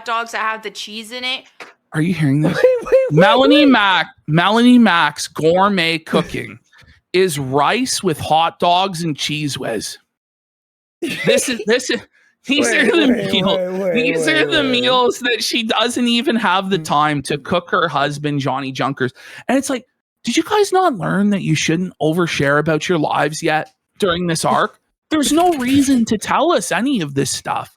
dogs that have the cheese in it. Are you hearing this? Melonie Mac's gourmet cooking is rice with hot dogs and cheese whiz. These are the meals that she doesn't even have the time to cook her husband, Johnny Junkers. And it's like, did you guys not learn that you shouldn't overshare about your lives yet during this arc? There's no reason to tell us any of this stuff.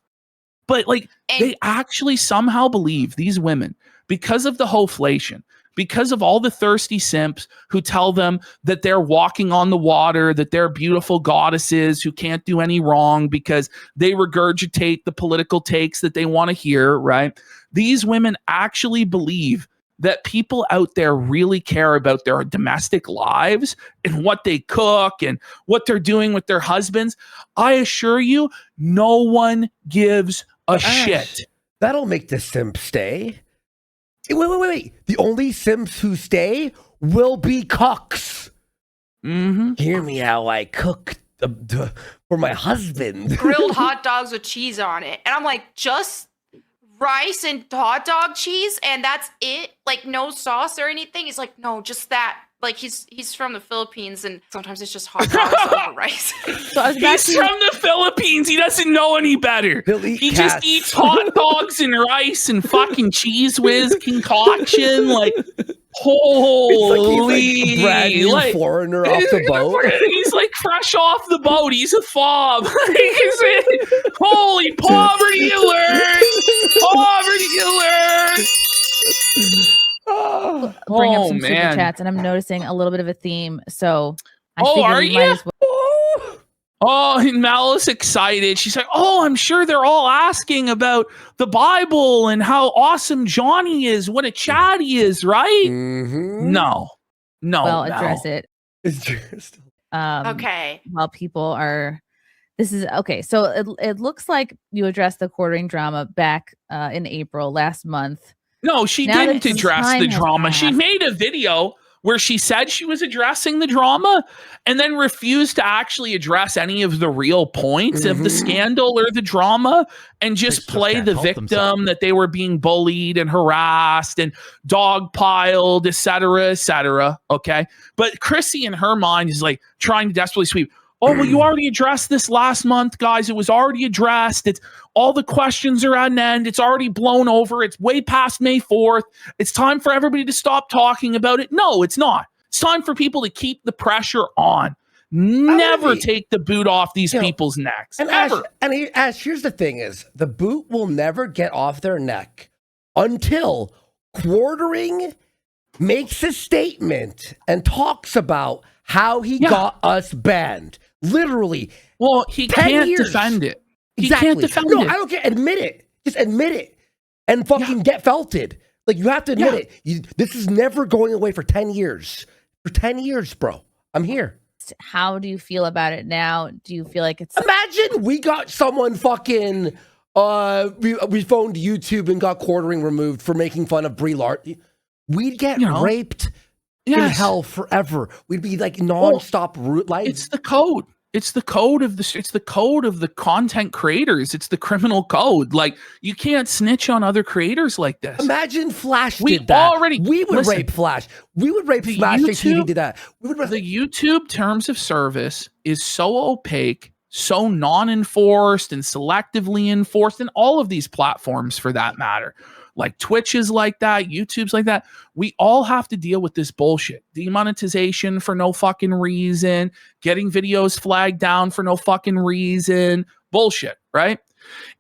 But they actually somehow believe, these women, because of the hoflation, because of all the thirsty simps who tell them that they're walking on the water, that they're beautiful goddesses who can't do any wrong because they regurgitate the political takes that they want to hear, right? These women actually believe that people out there really care about their domestic lives and what they cook and what they're doing with their husbands. I assure you, no one gives a shit. That'll make the simp stay. Wait. The only simps who stay will be cooks. Mm-hmm. Hear me how I cook for my husband. Grilled hot dogs with cheese on it. And I'm like, just rice and hot dog cheese, and that's it? Like, no sauce or anything? He's like, no, just that. Like, he's from the Philippines, and sometimes it's just hot dogs on rice. He's from the Philippines. He doesn't know any better. He just eats hot dogs and rice and fucking cheese whiz concoction. Like, holy, he's like a brand new foreigner off the boat. He's like fresh off the boat. He's a fob. Holy poverty alert! Poverty alert! Bring up some super chats, and I'm noticing a little bit of a theme. So, are you? Oh, and Mal is excited. She's like, "Oh, I'm sure they're all asking about the Bible and how awesome Johnny is, what a Chad he is, right?" Mm-hmm. No. Well, address it. Okay. While people are, this is okay. So it looks like you addressed the quartering drama back in April last month. No, she didn't address the drama. She made a video where she said she was addressing the drama and then refused to actually address any of the real points of the scandal or the drama and just play the victim that they were being bullied and harassed and dogpiled, et cetera. Okay. But Chrissie in her mind is like trying to desperately sweep. Oh, well, you already addressed this last month, guys. It was already addressed. It's all the questions are at an end. It's already blown over. It's way past May 4th. It's time for everybody to stop talking about it. No, it's not. It's time for people to keep the pressure on. Never take the boot off these people's necks. And ever. Ash, here's the thing is, the boot will never get off their neck until Quartering makes a statement and talks about how he got us banned. Literally. Well, he can't defend it. He can't defend it. No, I don't care. Admit it. Just admit it. And fucking get felted. Like, you have to admit it. This is never going away for 10 years. For 10 years, bro. I'm here. How do you feel about it now? Do you feel like it's... Imagine we got someone fucking... we phoned YouTube and got Quartering removed for making fun of Brie Larson. We'd get raped in hell forever. We'd be like nonstop life. It's the code. It's the code of the content creators. It's the criminal code. Like, you can't snitch on other creators like this. Imagine Flash did that. We would rape Flash. We would rape Smash TV did that. The YouTube terms of service is so opaque, so non-enforced and selectively enforced, and all of these platforms for that matter. Like Twitch is like that, YouTube's like that. We all have to deal with this bullshit. Demonetization for no fucking reason, getting videos flagged down for no fucking reason. Bullshit, right?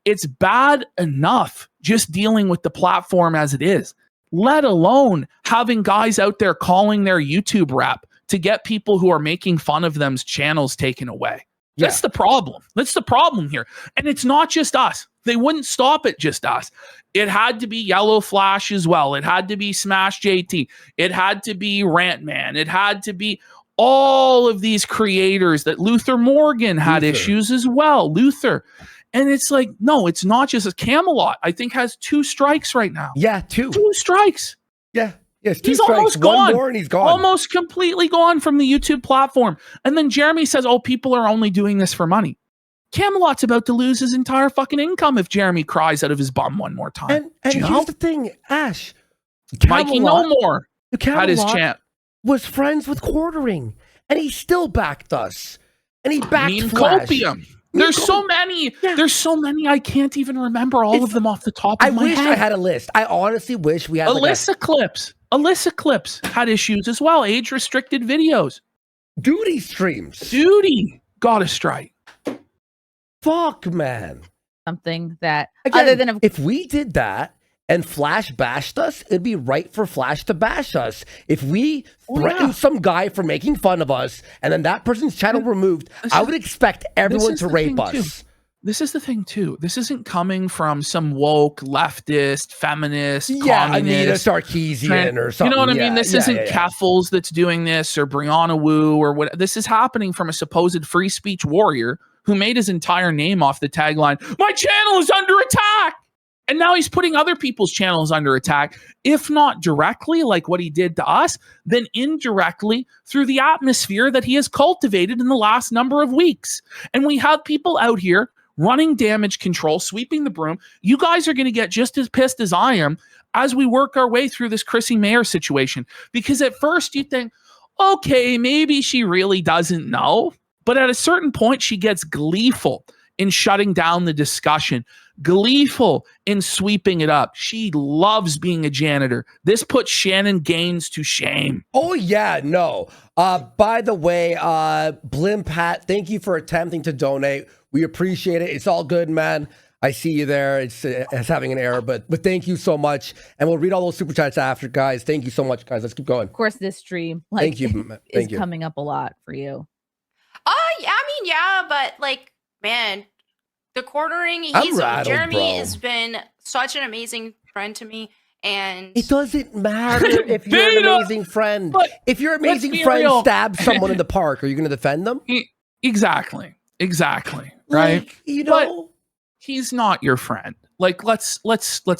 It's bad enough just dealing with the platform as it is, let alone having guys out there calling their YouTube rap to get people who are making fun of them's channels taken away. That's the problem. That's the problem here. And it's not just us. They wouldn't stop at just us. It had to be Yellow Flash as well. It had to be Smash JT. It had to be Rant Man. It had to be all of these creators that Luther Morgan had issues as well. Luther. And it's like, no, it's not just a Camelot. I think has 2 strikes right now. Yeah, 2. 2 strikes. Yeah. Yes, he's almost gone. One more and he's gone. Almost completely gone from the YouTube platform. And then Jeremy says, oh, people are only doing this for money. Camelot's about to lose his entire fucking income if Jeremy cries out of his bum one more time. And here's the thing, Ash. Mikey No More had his chant. Was friends with Quartering. And he still backed us. And he backed Flash. Copium. There's so many. Yeah. There's so many. I can't even remember all of them off the top of my head. I wish I had a list. I honestly wish we had Alyssa Clips. Alyssa Clips had issues as well. Age-restricted videos. Duty streams. Duty got a strike. Fuck, man. Something that, again, other than... if we did that and Flash bashed us, it'd be right for Flash to bash us. If we threatened some guy for making fun of us and then that person's channel removed, I would expect everyone to rape us. This is the thing, too. This isn't coming from some woke, leftist, feminist, Anita Sarkeesian or something. You know what I mean? This isn't Keffels that's doing this or Brianna Wu or what. This is happening from a supposed free speech warrior who made his entire name off the tagline, "My channel is under attack." And now he's putting other people's channels under attack, if not directly, like what he did to us, then indirectly through the atmosphere that he has cultivated in the last number of weeks. And we have people out here running damage control, sweeping the broom. You guys are going to get just as pissed as I am as we work our way through this Chrissie Mayr situation. Because at first you think, okay, maybe she really doesn't know. But at a certain point, she gets gleeful in shutting down the discussion, gleeful in sweeping it up. She loves being a janitor. This puts Shannon Gaines to shame. Oh, yeah, no. By the way, Blimpat, thank you for attempting to donate. We appreciate it. It's all good, man. I see you there. It's having an error, but thank you so much. And we'll read all those super chats after, guys. Thank you so much, guys. Let's keep going. Of course, this stream thank you. is coming up a lot for you. Yeah, I mean, yeah, but like, man, the Quartering, Jeremy has been such an amazing friend to me. And it doesn't matter if you're an amazing friend. If your amazing friend stabs someone in the park, are you going to defend them? Exactly. Right? Like, you know, but he's not your friend. Like, let's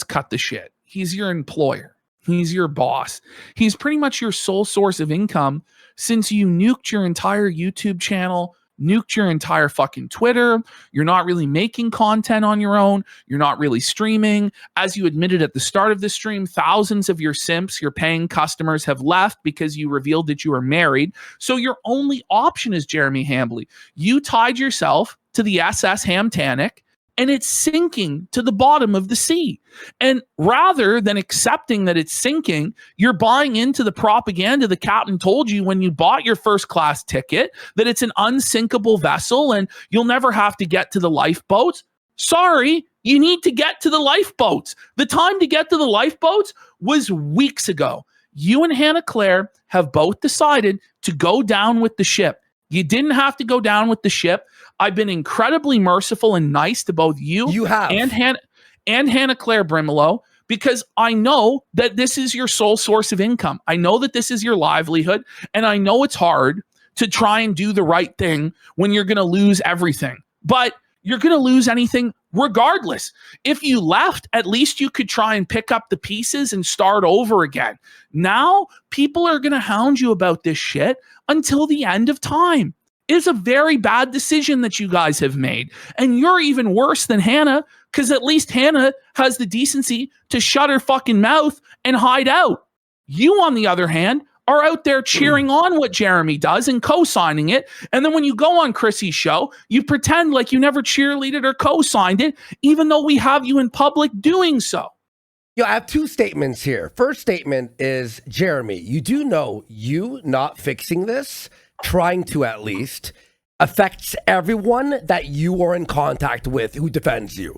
cut the shit. He's your employer. He's your boss. He's pretty much your sole source of income since you nuked your entire YouTube channel, nuked your entire fucking Twitter. You're not really making content on your own. You're not really streaming. As you admitted at the start of the stream, thousands of your simps, your paying customers have left because you revealed that you are married. So your only option is Jeremy Hambly. You tied yourself to the SS Hamtanic, and it's sinking to the bottom of the sea. And rather than accepting that it's sinking, you're buying into the propaganda the captain told you when you bought your first class ticket, that it's an unsinkable vessel and you'll never have to get to the lifeboats. Sorry, you need to get to the lifeboats. The time to get to the lifeboats was weeks ago. You and Hannah Claire have both decided to go down with the ship. You didn't have to go down with the ship. I've been incredibly merciful and nice to both you and Hannah Claire Brimelow, because I know that this is your sole source of income. I know that this is your livelihood, and I know it's hard to try and do the right thing when you're going to lose everything. But you're going to lose anything regardless. If you left, at least you could try and pick up the pieces and start over again. Now, people are going to hound you about this shit until the end of time. It is a very bad decision that you guys have made. And you're even worse than Hannah, because at least Hannah has the decency to shut her fucking mouth and hide out. You, on the other hand, are out there cheering on what Jeremy does and co-signing it. And then when you go on Chrissie's show, you pretend like you never cheerleaded or co-signed it, even though we have you in public doing so. I have two statements here. First statement is, Jeremy, you do know you not fixing this, trying to at least, affects everyone that you are in contact with who defends you.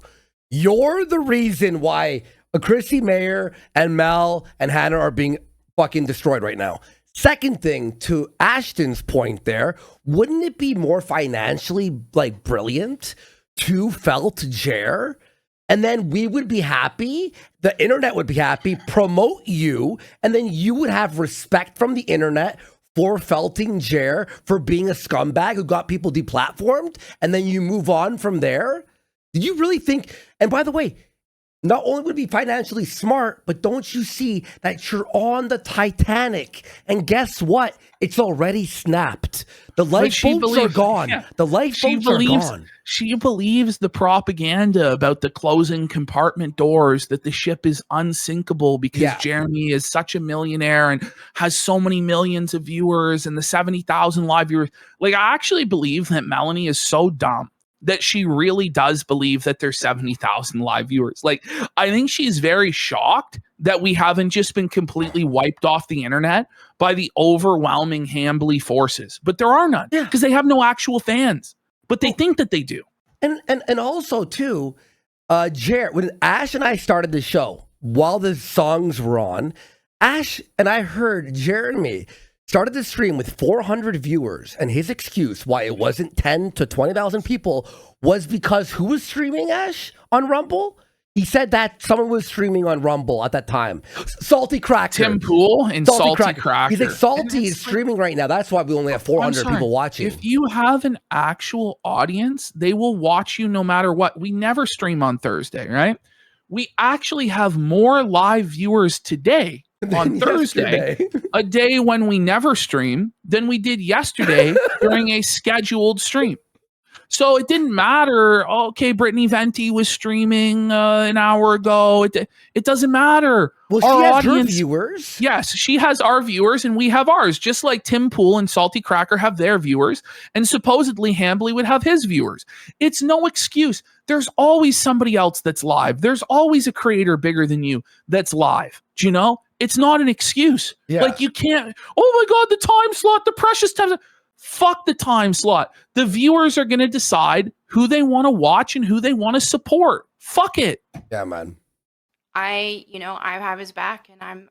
You're the reason why Chrissie Mayr and Mel and Hannah are being fucking destroyed right now. Second thing, to Ashton's point there, wouldn't it be more financially brilliant to felt Jer? And then we would be happy, the internet would be happy, promote you, and then you would have respect from the internet for felting Jer for being a scumbag who got people deplatformed, and then you move on from there? Did you really think, and by the way, not only would it be financially smart, but don't you see that you're on the Titanic? And guess what? It's already snapped. The lifeboats are gone. Yeah. The lifeboats are gone. She believes the propaganda about the closing compartment doors, that the ship is unsinkable because Jeremy is such a millionaire and has so many millions of viewers and the 70,000 live viewers. I actually believe that Melonie is so dumb that she really does believe that there's 70,000 live viewers. I think she's very shocked that we haven't just been completely wiped off the internet by the overwhelming Hambly forces. But there are none, because they have no actual fans. But they think that they do. And also, too, when Ash and I started the show, while the songs were on, Ash and I heard Jeremy started the stream with 400 viewers, and his excuse why it wasn't 10 to 20,000 people was because who was streaming, Ash, on Rumble? He said that someone was streaming on Rumble at that time. Salty Cracker. Tim Pool and Salty Cracker. He's like, Salty is streaming right now. That's why we only have 400 people watching. If you have an actual audience, they will watch you no matter what. We never stream on Thursday, right? We actually have more live viewers today on Thursday, a day when we never stream, than we did yesterday during a scheduled stream. So it didn't matter. Okay, Brittany Venti was streaming an hour ago. It doesn't matter. Well, she has her viewers. Yes, she has our viewers and we have ours. Just like Tim Pool and Salty Cracker have their viewers, and supposedly Hambly would have his viewers. It's no excuse. There's always somebody else that's live. There's always a creator bigger than you that's live. Do you know? It's not an excuse. Yeah. You can't, oh my God, the time slot, the precious time. Fuck the time slot. The viewers are going to decide who they want to watch and who they want to support. Fuck it. Yeah, man. I have his back, and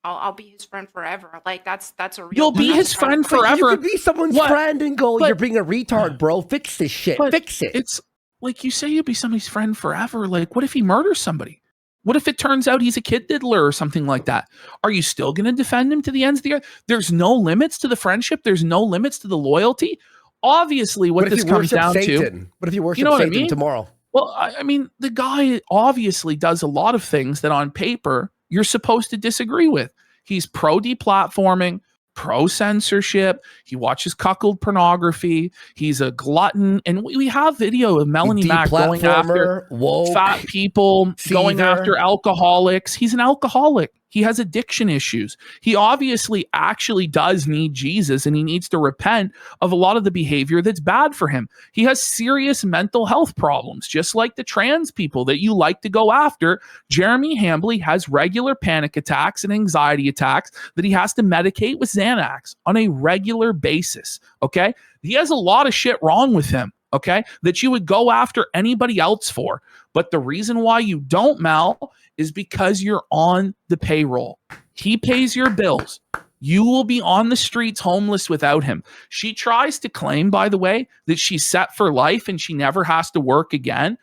I'll be his friend forever. That's a real. You'll be his friend forever. You could be someone's friend and go, you're being a retard, bro. Fix this shit. Fix it. It's like you say you'll be somebody's friend forever. What if he murders somebody? What if it turns out he's a kid diddler or something like that? Are you still going to defend him to the ends of the earth? There's no limits to the friendship. There's no limits to the loyalty. Obviously, what this comes down to. What if you worship Satan tomorrow? Well, I mean, the guy obviously does a lot of things that on paper, you're supposed to disagree with. He's pro deplatforming, pro censorship. He watches cuckold pornography. He's a glutton. And we have video of Melonie Mac going after woke, fat people, going after alcoholics. He's an alcoholic. He has addiction issues. He obviously actually does need Jesus, and he needs to repent of a lot of the behavior that's bad for him. He has serious mental health problems, just like the trans people that you like to go after. Jeremy Hambley has regular panic attacks and anxiety attacks that he has to medicate with Xanax on a regular basis, okay? He has a lot of shit wrong with him, okay, that you would go after anybody else for. But the reason why you don't, Mel, is because you're on the payroll. He pays your bills. You will be on the streets homeless without him. She tries to claim, by the way, that she's set for life and she never has to work again.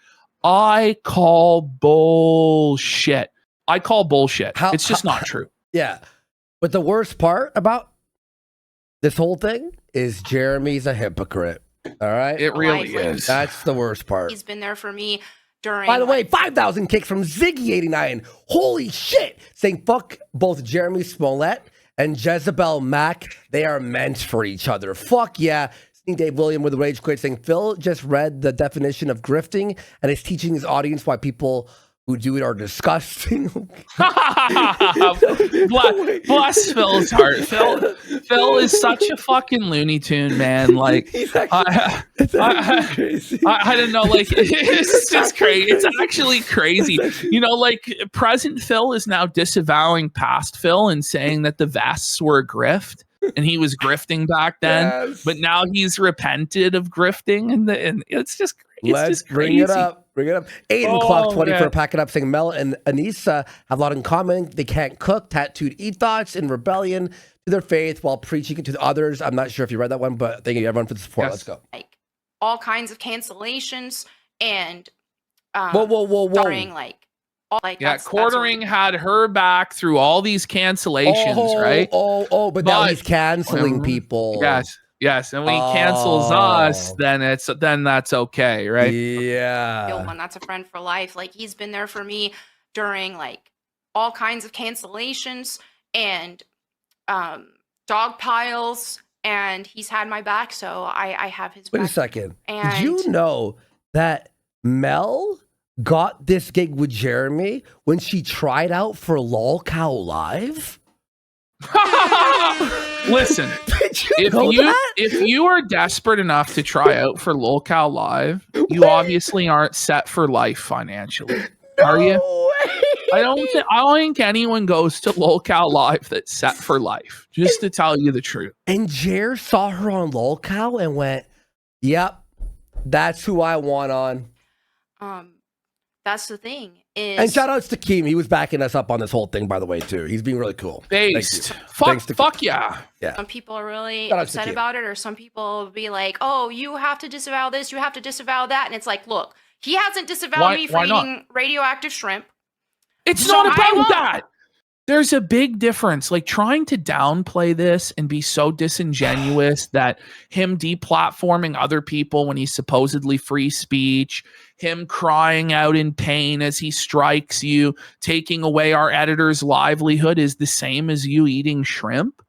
I call bullshit. It's just not true. Yeah. But the worst part about this whole thing is Jeremy's a hypocrite. All right? It really is. That's the worst part. He's been there for me during... By the way, 5,000 kicks from Ziggy89. Holy shit. Saying fuck both Jeremy Smollett and Jezebel Mack. They are meant for each other. Fuck yeah. Seeing Dave William with the rage quit saying Phil just read the definition of grifting and is teaching his audience why people who do it are disgusting. Bless Phil's heart. Phil is such a fucking Looney Tune, man. Like, I don't know. Like, it's just crazy. It's actually crazy. You know, like, present Phil is now disavowing past Phil and saying that the vests were a grift. And he was grifting back then, yes. But now he's repented of grifting, and it's just crazy. Let's bring it up. Aiden Clock 20 for packing up saying Mel and Anissa have a lot in common. They can't cook, tattooed ethos in rebellion to their faith while preaching it to the others. I'm not sure if you read that one, but thank you everyone for the support. Yes. Let's go. Like all kinds of cancellations and whoa. During Quartering had her back through all these cancellations, right? But now he's canceling people. Yes, and when he cancels us, then that's okay, right? Yeah. One that's a friend for life. Like he's been there for me during like all kinds of cancellations and dog piles, and he's had my back, so I have his back. Wait a second. Did you know that Mel got this gig with Jeremy when she tried out for LolCow Live? Listen, if you are desperate enough to try out for LolCow Live, you obviously aren't set for life financially, are you? I don't think anyone goes to LolCow Live that's set for life, just to tell you the truth. And Jer saw her on LolCow and went, yep, that's who I want on. That's the thing. And shout outs to Keem. He was backing us up on this whole thing, by the way, too. He's being really cool. Based. Fuck yeah. Some people are really upset about it, or some people will be like, oh, you have to disavow this, you have to disavow that. And it's like, look, he hasn't disavowed me for eating radioactive shrimp. It's not about that. There's a big difference. Like trying to downplay this and be so disingenuous that him deplatforming other people when he's supposedly free speech, him crying out in pain as he strikes you, taking away our editor's livelihood is the same as you eating shrimp.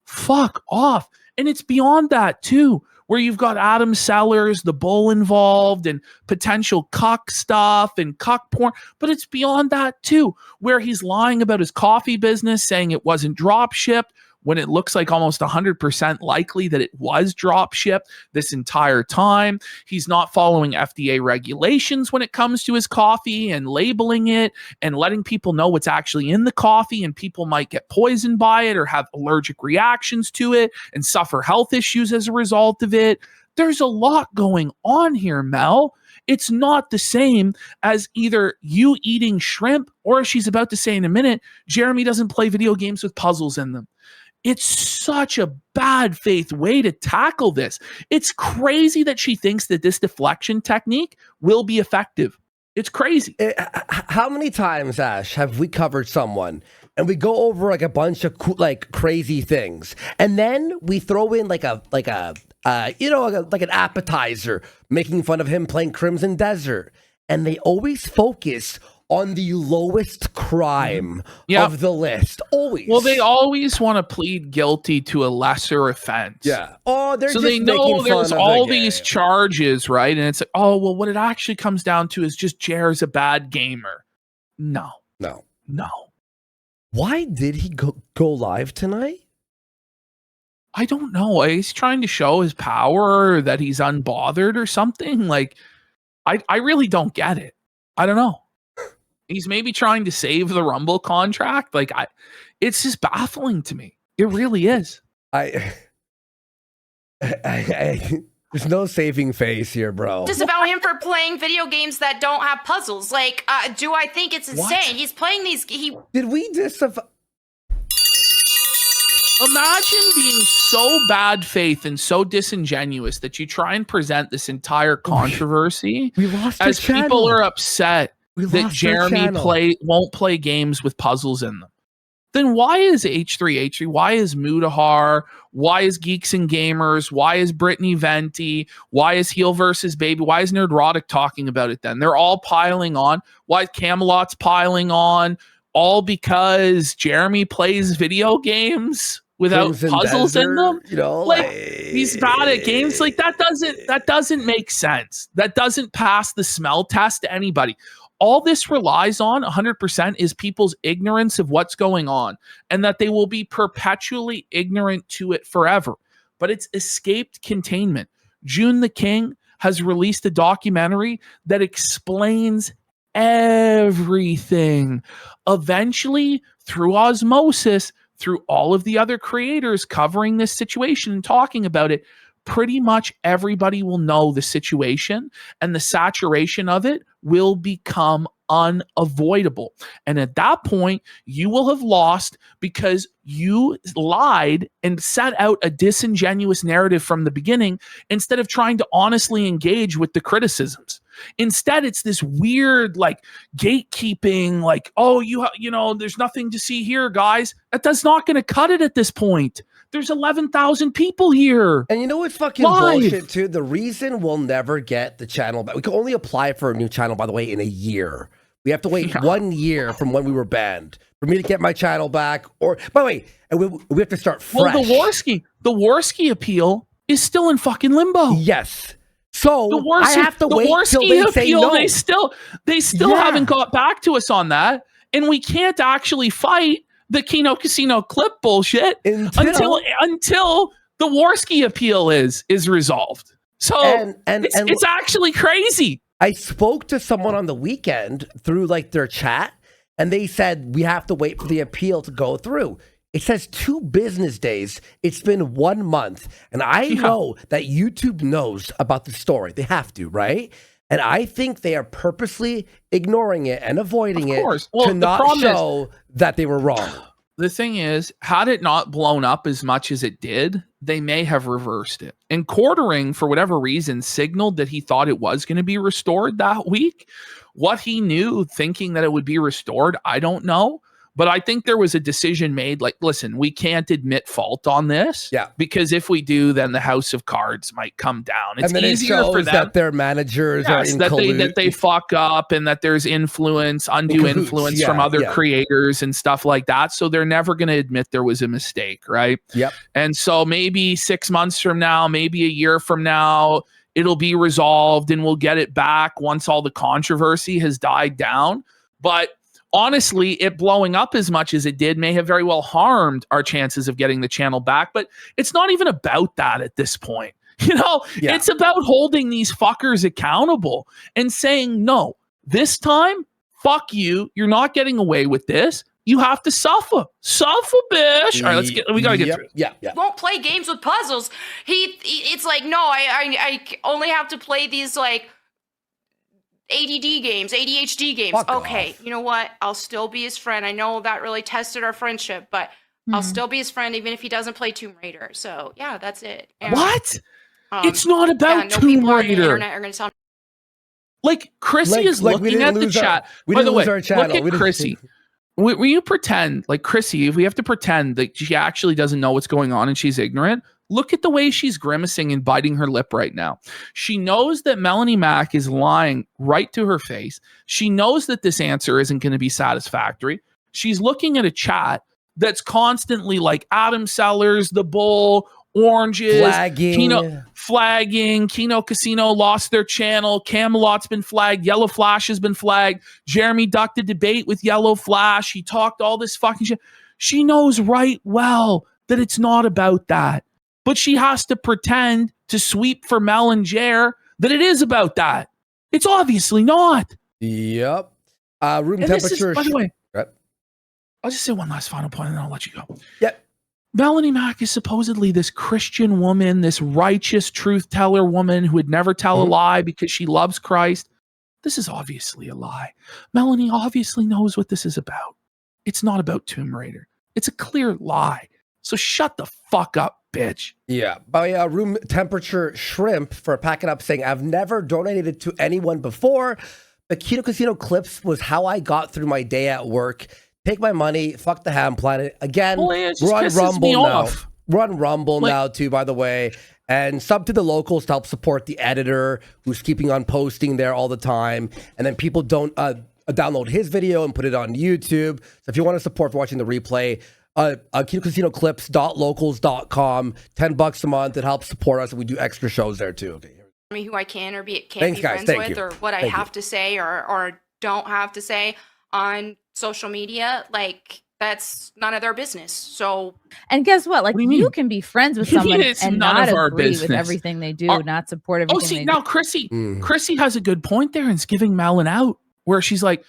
Fuck off. And it's beyond that too, where you've got Adam Sellers, the bull involved, and potential cuck stuff and cuck porn. But it's beyond that too, where he's lying about his coffee business, saying it wasn't drop shipped, when it looks like almost 100% likely that it was drop shipped this entire time. He's not following FDA regulations when it comes to his coffee and labeling it and letting people know what's actually in the coffee, and people might get poisoned by it or have allergic reactions to it and suffer health issues as a result of it. There's a lot going on here, Mel. It's not the same as either you eating shrimp, or as she's about to say in a minute, Jeremy doesn't play video games with puzzles in them. It's such a bad faith way to tackle this. It's crazy that she thinks that this deflection technique will be effective. It's crazy. How many times, Ash, have we covered someone and we go over like a bunch of crazy things, and then we throw in like an appetizer, making fun of him playing Crimson Desert, and they always focus on the lowest crime of the list. Always. Well, they always want to plead guilty to a lesser offense. Yeah. Oh, they're so just they know there's fun all these charges, right? And it's like, oh, well, what it actually comes down to is just Jer's a bad gamer. No. Why did he go live tonight? I don't know. He's trying to show his power, that he's unbothered or something. Like, I really don't get it. I don't know. He's maybe trying to save the Rumble contract. Like, it's just baffling to me. It really is. There's no saving face here, bro. Just about him for playing video games that don't have puzzles. Like, do I think it's insane? What? He's playing these. Did we Imagine being so bad faith and so disingenuous that you try and present this entire controversy we lost as channel. People are upset that Jeremy won't play games with puzzles in them. Then why is H3, why is Mudahar, why is Geeks and Gamers, why is Brittany Venti, why is Heel versus Baby, why is Nerdrotic talking about it then? They're all piling on. Why Camelot's piling on? All because Jeremy plays video games without puzzles in them. You know, like he's bad at games. Like that doesn't make sense. That doesn't pass the smell test to anybody. All this relies on 100% is people's ignorance of what's going on, and that they will be perpetually ignorant to it forever. But it's escaped containment. June the King has released a documentary that explains everything. Eventually, through osmosis, through all of the other creators covering this situation and talking about it, pretty much everybody will know the situation, and the saturation of it will become unavoidable. And at that point, you will have lost because you lied and set out a disingenuous narrative from the beginning instead of trying to honestly engage with the criticisms. Instead, it's this weird, like, gatekeeping, like, oh, you know, there's nothing to see here, guys. That's not going to cut it at this point. There's 11,000 people here. And you know what's fucking bullshit, too? The reason we'll never get the channel back, we can only apply for a new channel, by the way, in a year. We have to wait 1 year from when we were banned for me to get my channel back. Or, by the way, and we have to start fresh. Well, the Worski appeal is still in fucking limbo. Yes. So I have to wait till they say no. They still haven't got back to us on that, and we can't actually fight the Kino Casino clip bullshit until the Worski appeal is resolved. So it's actually crazy. I spoke to someone on the weekend through like their chat, and they said we have to wait for the appeal to go through. It says 2 business days. It's been 1 month. And I know that YouTube knows about the story. They have to, right? And I think they are purposely ignoring it and avoiding it to not show that they were wrong. The thing is, had it not blown up as much as it did, they may have reversed it. And Quartering, for whatever reason, signaled that he thought it was going to be restored that week. What he knew, thinking that it would be restored, I don't know. But I think there was a decision made, like, listen, we can't admit fault on this. Yeah. Because if we do, then the House of Cards might come down. It's and then easier for them that their managers are in that they fuck up, and that there's undue influence from other creators and stuff like that. So they're never going to admit there was a mistake, right? Yep. And so maybe 6 months from now, maybe a year from now, it'll be resolved and we'll get it back once all the controversy has died down. But honestly, it blowing up as much as it did may have very well harmed our chances of getting the channel back. But it's not even about that at this point. You know, it's about holding these fuckers accountable and saying, no, this time, fuck you. You're not getting away with this. You have to suffer. Suffer, bitch. All right, we got to get through it. Yeah. Won't play games with puzzles. It's like, no, I only have to play these, like, ADD games, ADHD games. Fuck okay, off. You know what? I'll still be his friend. I know that really tested our friendship, but I'll still be his friend even if he doesn't play Tomb Raider. So yeah, that's it. And, what? It's not about Tomb Raider. Are gonna tell me. Like Chrissie is looking at the chat. By the way, look at Chrissie. Will you pretend, like Chrissie, if we have to pretend that she actually doesn't know what's going on and she's ignorant, Look at the way she's grimacing and biting her lip right now. She knows that Melonie Mac is lying right to her face. She knows that this answer isn't going to be satisfactory. She's looking at a chat that's constantly like Adam Sellers, The Bull, Oranges, flagging. Keno Casino lost their channel. Camelot's been flagged. Yellow Flash has been flagged. Jeremy ducked a debate with Yellow Flash. He talked all this fucking shit. She knows right well that it's not about that. But she has to pretend to sweep for Mel and Jer that it is about that. It's obviously not. Yep. Room temperature. By the way, I'll just say one last final point and then I'll let you go. Yep. Melonie Mac is supposedly this Christian woman, this righteous truth teller woman who would never tell a lie because she loves Christ. This is obviously a lie. Melonie obviously knows what this is about. It's not about Tomb Raider. It's a clear lie. So shut the fuck up, bitch. Yeah. By room temperature shrimp for packing up saying, I've never donated to anyone before. The Keno Casino clips was how I got through my day at work. Take my money, fuck the Ham Planet. Again, we're on Rumble now. We're on Rumble now, too, by the way. And sub to the locals to help support the editor who's keeping on posting there all the time. And then people don't download his video and put it on YouTube. So if you want to support for watching the replay, KenoCasinoClips.locals.com, $10 a month. It helps support us, and we do extra shows there, too. Okay. Me who I can or can't be friends with, or what I have to say or don't have to say on social media, like that's none of their business. So, and guess what? Like you can be friends with someone and not agree with everything they do, not support everything. Oh, see, now Chrissie has a good point there and is giving Mel an out where she's like,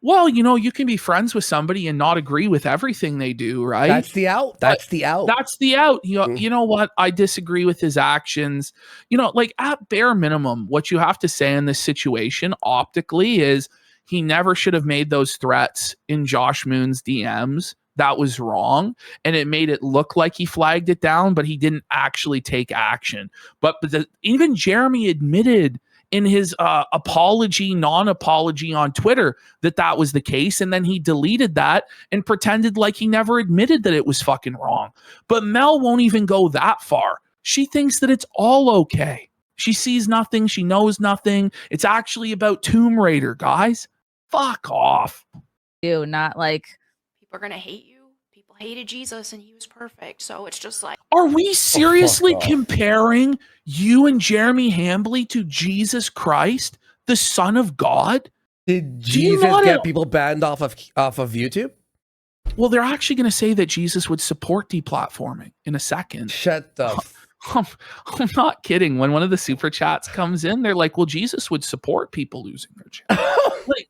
well, you know, you can be friends with somebody and not agree with everything they do, right? That's the out. That's the out. That's the out. You know what? I disagree with his actions. You know, like at bare minimum, what you have to say in this situation optically is he never should have made those threats in Josh Moon's DMs. That was wrong. And it made it look like he flagged it down, but he didn't actually take action. But even Jeremy admitted in his apology, non-apology on Twitter that was the case. And then he deleted that and pretended like he never admitted that it was fucking wrong. But Mel won't even go that far. She thinks that it's all okay. She sees nothing. She knows nothing. It's actually about Tomb Raider, guys. Fuck off. Not like people are going to hate you. People hated Jesus and he was perfect. So it's just like, are we seriously comparing you and Jeremy Hambly to Jesus Christ, the Son of God? Did Jesus get people banned off of YouTube? Well, they're actually going to say that Jesus would support deplatforming in a second. Shut the I'm not kidding. When one of the super chats comes in, they're like, well, Jesus would support people losing their channel. Like,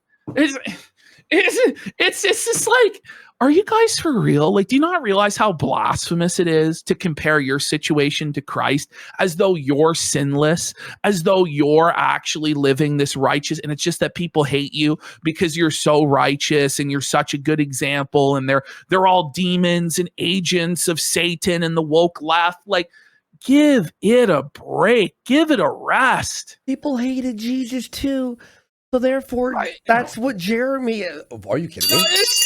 it's just like, are you guys for real? Like, do you not realize how blasphemous it is to compare your situation to Christ as though you're sinless, as though you're actually living this righteous, and it's just that people hate you because you're so righteous and you're such a good example, and they're all demons and agents of Satan and the woke left. Like, give it a break. Give it a rest. People hated Jesus too. So therefore, that's what Jeremy is. Are you kidding me? This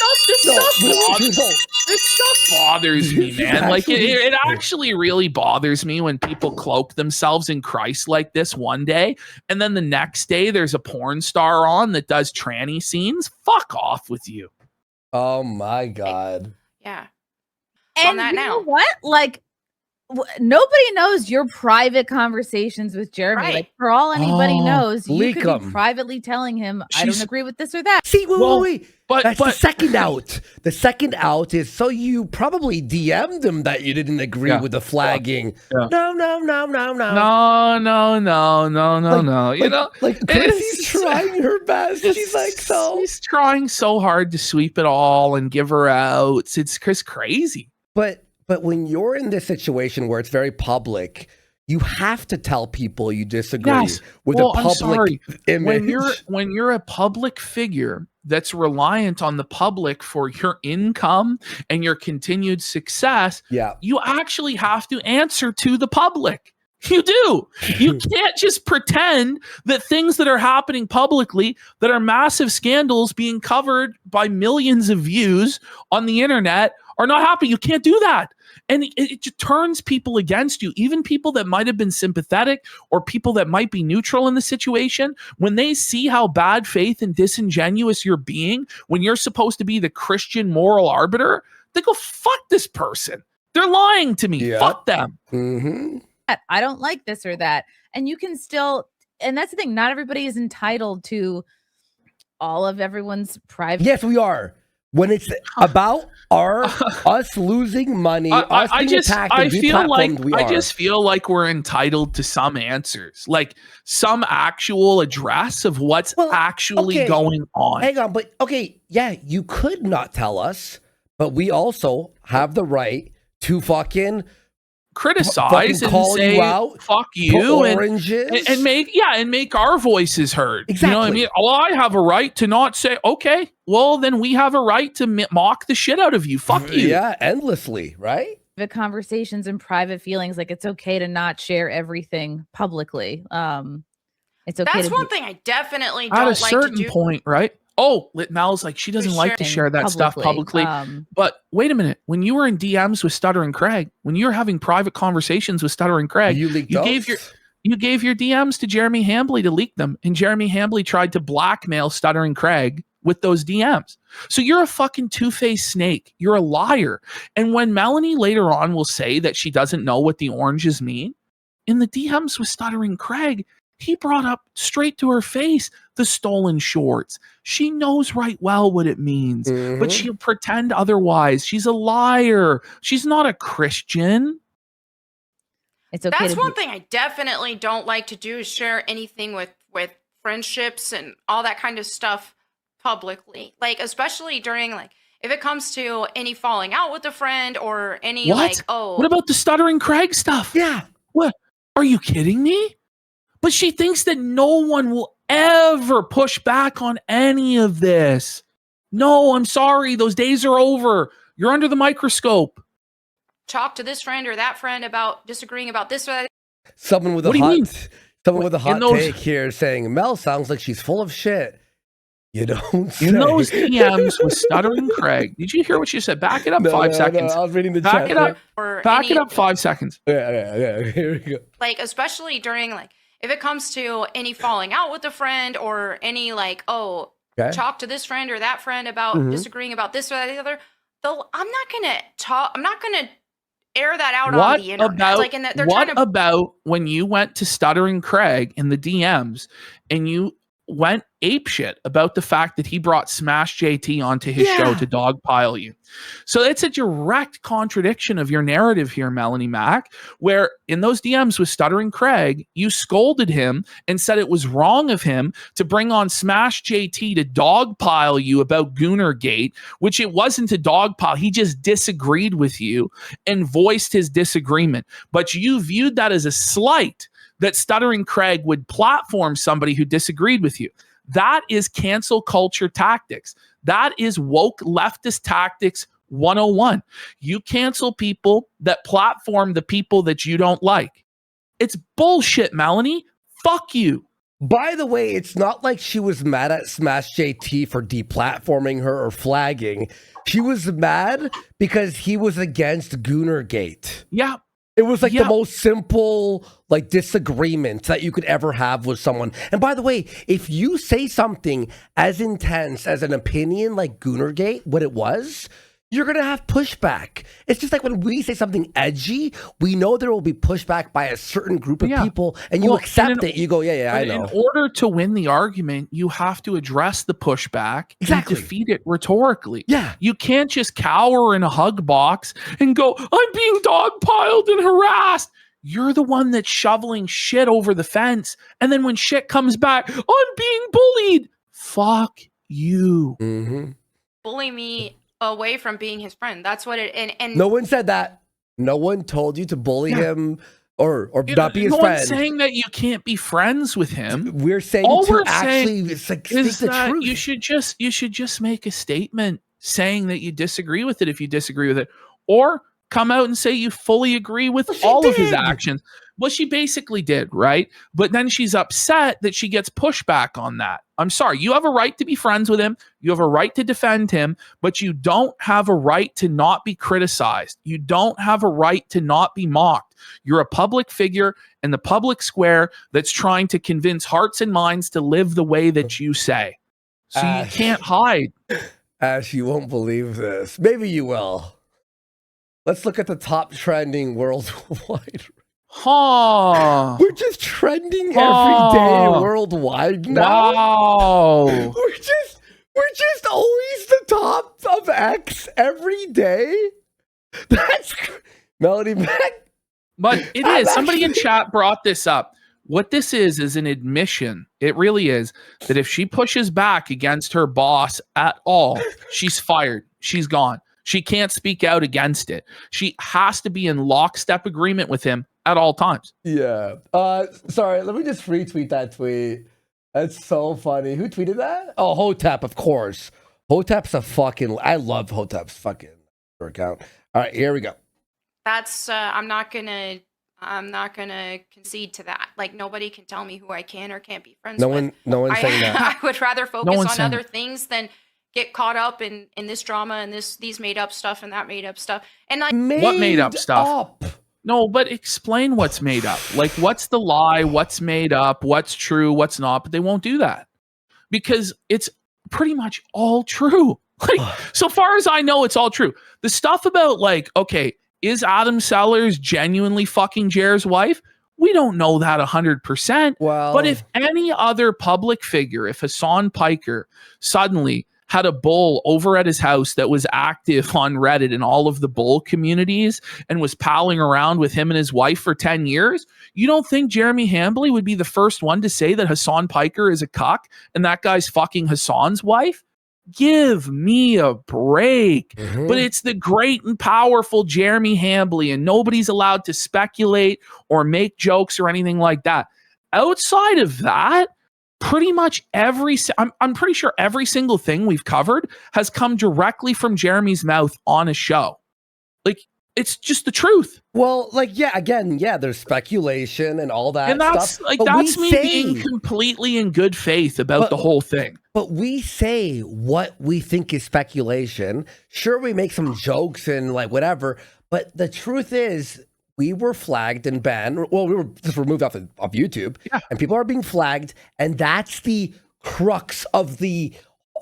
stuff bothers me, man. Like it actually really bothers me when people cloak themselves in Christ like this one day, and then the next day there's a porn star on that does tranny scenes. Fuck off with you. Oh my God. Yeah. And you know what? Like, nobody knows your private conversations with Jeremy. Right. Like, for all anybody knows, you could them. be privately telling him, I don't agree with this or that. See, wait. That's the second out. The second out is so you probably DM'd him that you didn't agree with the flagging. Yeah. No. No. You know, like Chrissie's trying her best. She's like, she's trying so hard to sweep it all and give her outs. It's crazy. But when you're in this situation where it's very public, you have to tell people you disagree with a public image. When you're a public figure that's reliant on the public for your income and your continued success, you actually have to answer to the public. You do. You can't just pretend that things that are happening publicly, that are massive scandals being covered by millions of views on the internet, are not happy. You can't do that. And it just turns people against you, even people that might have been sympathetic or people that might be neutral in the situation. When they see how bad faith and disingenuous you're being, when you're supposed to be the Christian moral arbiter, they go, fuck this person. They're lying to me. Yep. Fuck them. Mm-hmm. I don't like this or that. And you can still, and that's the thing, not everybody is entitled to all of everyone's private. Yes, we are. When it's about us losing money, us being attacked and deplatformed, we are. I just feel like we're entitled to some answers, like some actual address of what's actually going on. Hang on, but yeah, you could not tell us, but we also have the right to fucking criticize and call say you out, fuck you and make our voices heard. Exactly. You know what I mean? Well, I have a right to not say, okay, well then we have a right to mock the shit out of you. Fuck you. Yeah, endlessly, right? The conversations and private feelings, like it's okay to not share everything publicly. It's okay. That's one thing I definitely at don't a like certain to do. point, right? Oh, Mal's like, she doesn't like to share that stuff publicly. But wait a minute. When you were in DMs with Stuttering Craig, when you were having private conversations with Stuttering Craig, you gave your DMs to Jeremy Hambley to leak them. And Jeremy Hambley tried to blackmail Stuttering Craig with those DMs. So you're a fucking two-faced snake. You're a liar. And when Melonie later on will say that she doesn't know what the oranges mean, in the DMs with Stuttering Craig, he brought up straight to her face the stolen shorts. She knows right well what it means, but she'll pretend otherwise. She's a liar. She's not a Christian. It's okay. That's one thing I definitely don't like to do, is share anything with friendships and all that kind of stuff publicly. Like, especially during, like, if it comes to any falling out with a friend or any what about the Stuttering Craig stuff? Yeah. What? Are you kidding me? But she thinks that no one will ever push back on any of this. No, I'm sorry. Those days are over. You're under the microscope. Talk to this friend or that friend about disagreeing about this or that. Someone with a hot take here saying, Mel sounds like she's full of shit. You don't say. In those DMs with Stuttering Craig, did you hear what she said? Back it up 5 seconds. I was reading the Back chat. it up. Back it up 5 seconds. Yeah. Here we go. Like, especially during, like, if it comes to any falling out with a friend or any, like, talk to this friend or that friend about disagreeing about this or that or the other, though, I'm not gonna air that out on the internet. What about when you went to Stuttering Craig in the DMs and you went apeshit about the fact that he brought Smash JT onto his show to dogpile you? So it's a direct contradiction of your narrative here, Melonie Mac, where in those DMs with Stuttering Craig, you scolded him and said it was wrong of him to bring on Smash JT to dogpile you about Goonergate, which it wasn't a dogpile. He just disagreed with you and voiced his disagreement. But you viewed that as a slight that Stuttering Craig would platform somebody who disagreed with you. That is cancel culture tactics. That is woke leftist tactics 101. You cancel people that platform the people that you don't like. It's bullshit, Melonie. Fuck you. By the way, it's not like she was mad at Smash JT for deplatforming her or flagging. She was mad because he was against Goonergate. Yeah. It was like the most simple like disagreement that you could ever have with someone. And by the way, if you say something as intense as an opinion like Goonergate, what it was, you're going to have pushback. It's just like when we say something edgy, we know there will be pushback by a certain group of people, and you accept it. You go, yeah, I know. In order to win the argument, you have to address the pushback and defeat it rhetorically. Yeah. You can't just cower in a hug box and go, I'm being dogpiled and harassed. You're the one that's shoveling shit over the fence. And then when shit comes back, I'm being bullied. Fuck you. Mm-hmm. Bully me away from being his friend. That's what it and no one said that. No one told you to bully him or not be his friend. No one's saying that you can't be friends with him. We're saying speak the truth. You should just make a statement saying that you disagree with it if you disagree with it, or come out and say you fully agree with all of his actions. Well, she basically did, right? But then she's upset that she gets pushback on that. I'm sorry. You have a right to be friends with him. You have a right to defend him, but you don't have a right to not be criticized. You don't have a right to not be mocked. You're a public figure in the public square that's trying to convince hearts and minds to live the way that you say. So you can't hide. Ash, you won't believe this. Maybe you will. Let's look at the top trending worldwide. Huh. We're just trending every day worldwide now. Wow. We're just always the top of X every day. That's Melody back. But it is. Somebody in chat brought this up. What this is an admission. It really is that if she pushes back against her boss at all, she's fired. She's gone. She can't speak out against it. She has to be in lockstep agreement with him at all times. Yeah. Sorry, let me just retweet that tweet. That's so funny. Who tweeted that? Oh, Hotep, of course. Hotep's a fucking... I love Hotep's fucking account. All right, here we go. That's I'm not gonna concede to that. Like, nobody can tell me who I can or can't be friends with. No one's saying that. I would rather focus on other things than get caught up in this drama and these made up stuff and that made up stuff. And like, what made up stuff? No, but explain what's made up. Like, what's the lie? What's made up? What's true? What's not? But they won't do that because it's pretty much all true. Like, so far as I know, it's all true. The stuff about like, okay, is Adam Sellers genuinely fucking Jer's wife? We don't know that 100%. Well, but if any other public figure, if Hassan Piker suddenly had a bull over at his house that was active on Reddit and all of the bull communities and was palling around with him and his wife for 10 years, you don't think Jeremy Hambly would be the first one to say that Hassan Piker is a cuck and that guy's fucking Hassan's wife? Give me a break. Mm-hmm. But it's the great and powerful Jeremy Hambly, and nobody's allowed to speculate or make jokes or anything like that. Outside of that, pretty much I'm pretty sure every single thing we've covered has come directly from Jeremy's mouth on a show. Like, it's just the truth. Well, like, yeah, again, yeah, there's speculation and all that and that's stuff. like, that's me being completely in good faith about the whole thing. But we say what we think is speculation. Sure, we make some jokes and like whatever, but the truth is we were flagged and banned. Well, we were just removed off YouTube, and people are being flagged, and that's the crux of the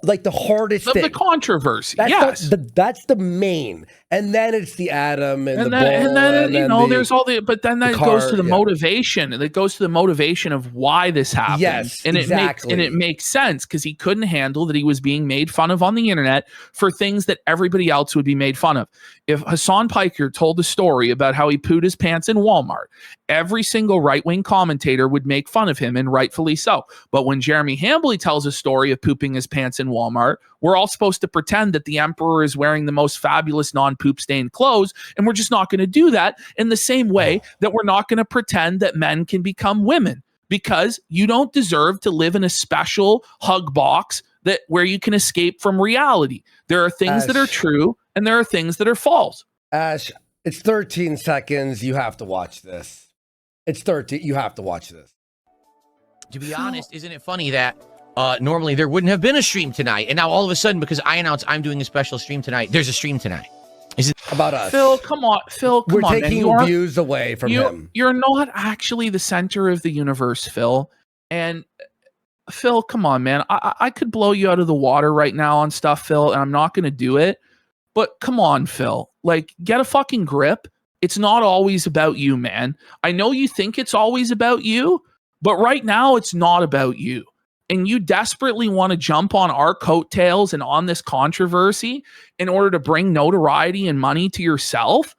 hardest thing. The controversy. That's the main. And then it's the Adam and the bull. And then you know, there's all the, but then that goes to the motivation. And it goes to the motivation of why this happened. Yes, and exactly. It makes sense because he couldn't handle that he was being made fun of on the internet for things that everybody else would be made fun of. If Hassan Piker told a story about how he pooed his pants in Walmart, every single right-wing commentator would make fun of him, and rightfully so. But when Jeremy Hambly tells a story of pooping his pants in Walmart, we're all supposed to pretend that the emperor is wearing the most fabulous non-poop stained clothes, and we're just not going to do that in the same way that we're not going to pretend that men can become women, because you don't deserve to live in a special hug box where you can escape from reality. There are things that are true and there are things that are false. Ash, it's 13 seconds. You have to watch this. It's 13. You have to watch this. To be honest, isn't it funny that normally there wouldn't have been a stream tonight, and now all of a sudden, because I announced I'm doing a special stream tonight, there's a stream tonight. Is it about us? Phil, come on. We're taking views away from him. You're not actually the center of the universe, Phil. And Phil, come on, man. I could blow you out of the water right now on stuff, Phil, and I'm not going to do it. But come on, Phil. Like, get a fucking grip. It's not always about you, man. I know you think it's always about you, but right now it's not about you. And you desperately want to jump on our coattails and on this controversy in order to bring notoriety and money to yourself.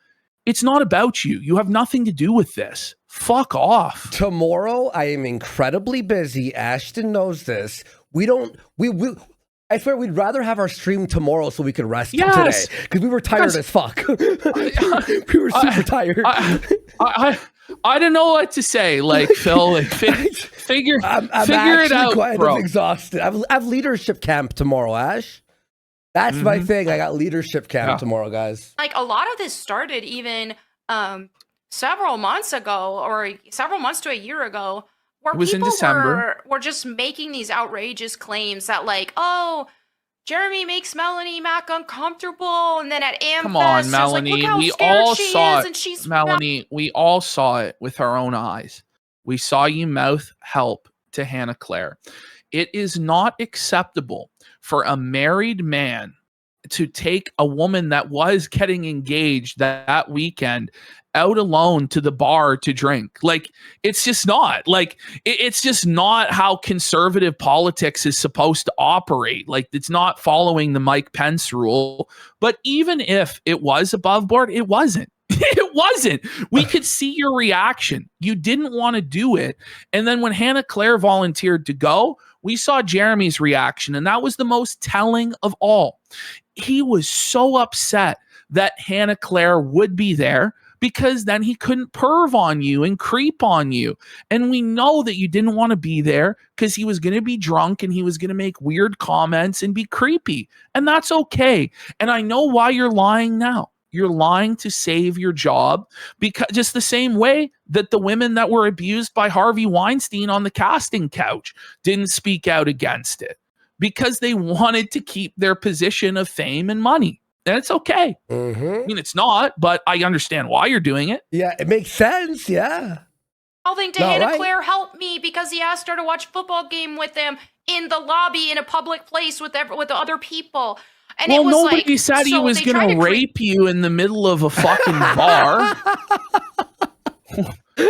It's not about you. You have nothing to do with this. Fuck off. Tomorrow, I am incredibly busy. Ashton knows this. I swear we'd rather have our stream tomorrow so we could rest today. Because we were tired as fuck. We were super tired. I don't know what to say. Like, Phil, like, figure it out, bro. I'm exhausted. I have leadership camp tomorrow, Ash. That's my thing. I got leadership camp tomorrow, guys. Like, a lot of this started even several months ago, or several months to a year ago, where It was in people December. were just making these outrageous claims that like, oh, Jeremy makes Melonie Mac uncomfortable, and then at Amfest, Come on, just like, look Melonie. how We scared all she saw is, it. and she's Melonie, we all saw it with our own eyes. We saw you mouth help to Hannah Claire. It is not acceptable for a married man to take a woman that was getting engaged that weekend out alone to the bar to drink. Like, it's just not. Like, it's just not how conservative politics is supposed to operate. Like, it's not following the Mike Pence rule. But even if it was above board, it wasn't. It wasn't. We could see your reaction. You didn't want to do it. And then when Hannah Claire volunteered to go, we saw Jeremy's reaction, and that was the most telling of all. He was so upset that Hannah Claire would be there because then he couldn't perv on you and creep on you. And we know that you didn't want to be there because he was going to be drunk and he was going to make weird comments and be creepy. And that's okay. And I know why you're lying now. You're lying to save your job, because just the same way that the women that were abused by Harvey Weinstein on the casting couch didn't speak out against it because they wanted to keep their position of fame and money. And it's okay. I mean, it's not, but I understand why you're doing it. Yeah, it makes sense. Yeah. mouthing to Hannah Claire, help me, because he asked her to watch a football game with him in the lobby in a public place with the other people. And well, it was nobody like, said he so was going to rape you in the middle of a fucking bar.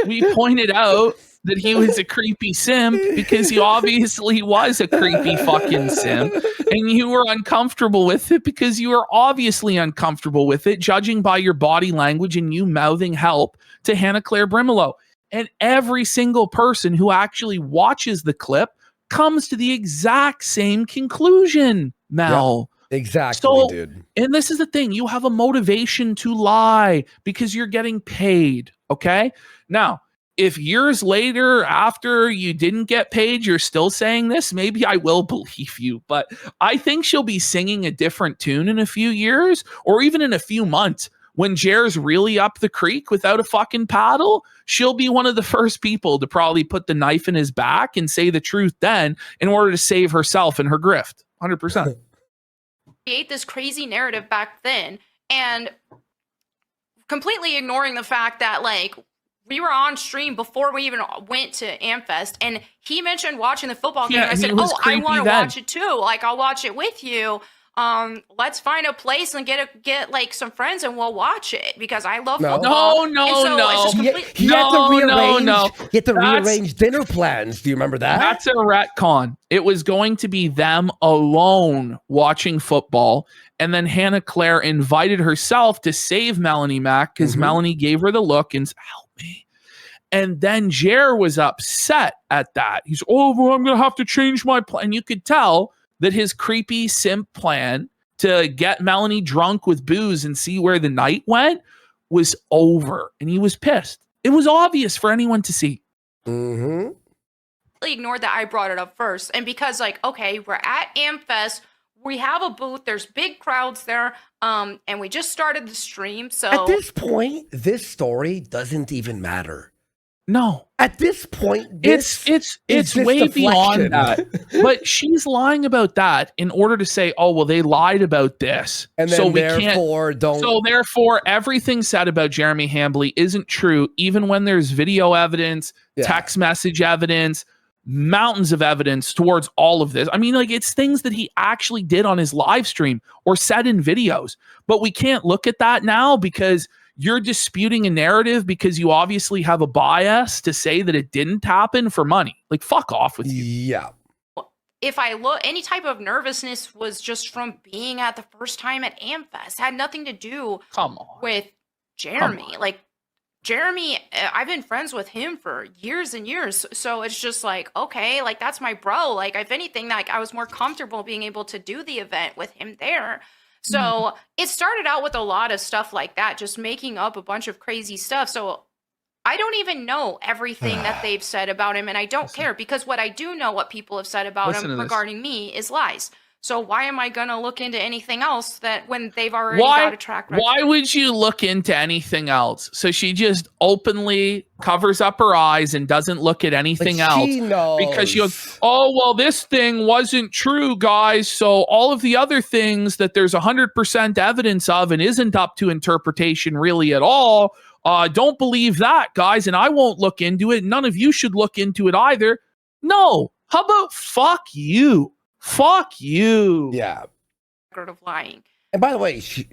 We pointed out that he was a creepy simp because he obviously was a creepy fucking simp. And you were uncomfortable with it because you were obviously uncomfortable with it, judging by your body language and you mouthing help to Hannah Claire Brimelow. And every single person who actually watches the clip comes to the exact same conclusion, Mel. Yep. Exactly, so, dude. And this is the thing. You have a motivation to lie because you're getting paid, okay? Now, if years later, after you didn't get paid, you're still saying this, maybe I will believe you. But I think she'll be singing a different tune in a few years or even in a few months. When Jer's really up the creek without a fucking paddle, she'll be one of the first people to probably put the knife in his back and say the truth then in order to save herself and her grift. 100%. Create this crazy narrative back then and completely ignoring the fact that like we were on stream before we even went to Amfest, and he mentioned watching the football game. I said, "Oh, I want to watch it too. Like, I'll watch it with you. Let's find a place and get like some friends, and we'll watch it because I love football." No. He had to rearrange dinner plans. Do you remember that? That's a retcon. It was going to be them alone watching football, and then Hannah Claire invited herself to save Melonie Mac because Melonie gave her the look and help me. And then Jer was upset at that. He's, well, I'm going to have to change my plan. And you could tell that his creepy simp plan to get Melonie drunk with booze and see where the night went was over. And he was pissed. It was obvious for anyone to see. Ignored that I brought it up first. And because like, okay, we're at Amfest, we have a booth, there's big crowds there, and we just started the stream. So at this point, this story doesn't even matter. No. At this point, it's way beyond that. But she's lying about that in order to say, oh, well, they lied about this. And then so we therefore don't. So therefore, everything said about Jeremy Hambley isn't true, even when there's video evidence, text message evidence, mountains of evidence towards all of this. I mean, like, it's things that he actually did on his live stream or said in videos. But we can't look at that now because you're disputing a narrative because you obviously have a bias to say that it didn't happen for money. Like, fuck off with you. Yeah. If I look, any type of nervousness was just from being at the first time at Amfest. Had nothing to do with Jeremy. Like, Jeremy, I've been friends with him for years and years. So it's just like, okay, like, that's my bro. Like, if anything, like, I was more comfortable being able to do the event with him there. So it started out with a lot of stuff like that, just making up a bunch of crazy stuff. So I don't even know everything that they've said about him, and I don't care because what I do know what people have said about him regarding me is lies. So why am I gonna look into anything else that when they've already got a track record? Why would you look into anything else? So she just openly covers up her eyes and doesn't look at anything else. She knows. Because she goes, oh, well, this thing wasn't true, guys. So all of the other things that there's 100% evidence of and isn't up to interpretation really at all, don't believe that, guys. And I won't look into it. None of you should look into it either. No. How about fuck you? Fuck you. Yeah. Of lying. And by the way, she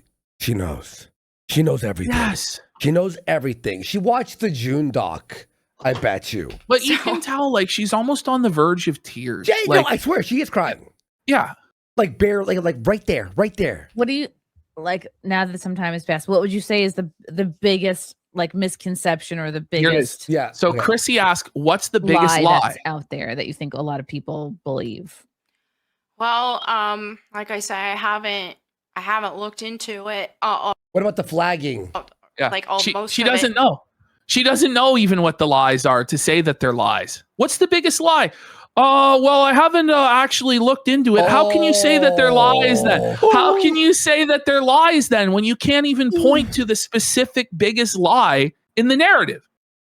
knows. She knows everything. Yes. She knows everything. She watched the June doc. I bet you. But you can tell, like, she's almost on the verge of tears. Yeah, like, no, I swear, she is crying. Yeah. Like barely, like right there, right there. What do you like now that some time has passed? What would you say is the biggest like misconception or the biggest Yeah. So okay. Chrissie asked, what's the biggest lie? that's out there that you think a lot of people believe? Well, like I said, I haven't looked into it. What about the flagging? Yeah. Like all she most she of doesn't it. know. She doesn't know even what the lies are to say that they're lies. What's the biggest lie? Well, I haven't actually looked into it. How can you say that they're lies then? How can you say that they're lies then when you can't even point to the specific biggest lie in the narrative?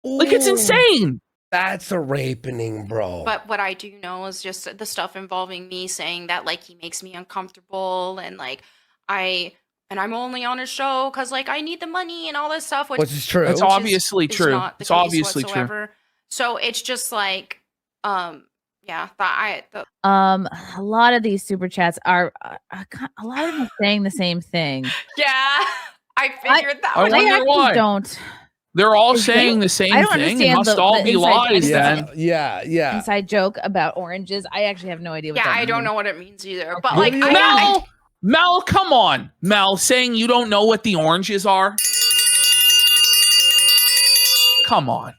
Like, it's insane. That's a rapening, bro. But what I do know is just the stuff involving me saying that like he makes me uncomfortable and like I'm only on his show because like I need the money and all this stuff. Which is true. It's obviously is true. not the It's case obviously true. whatsoever. So it's just like yeah, A lot of these super chats are a lot of them are saying the same thing. yeah, I figured that I was wonder actually why. don't. They're all Is saying it- the same I don't thing. It understand must the all be inside lies joke. then. Yeah. Inside joke about oranges. I actually have no idea what yeah, that I don't means. know what it means either. But What like do you I Mel, come on. Mel, saying you don't know what the oranges are? Come on.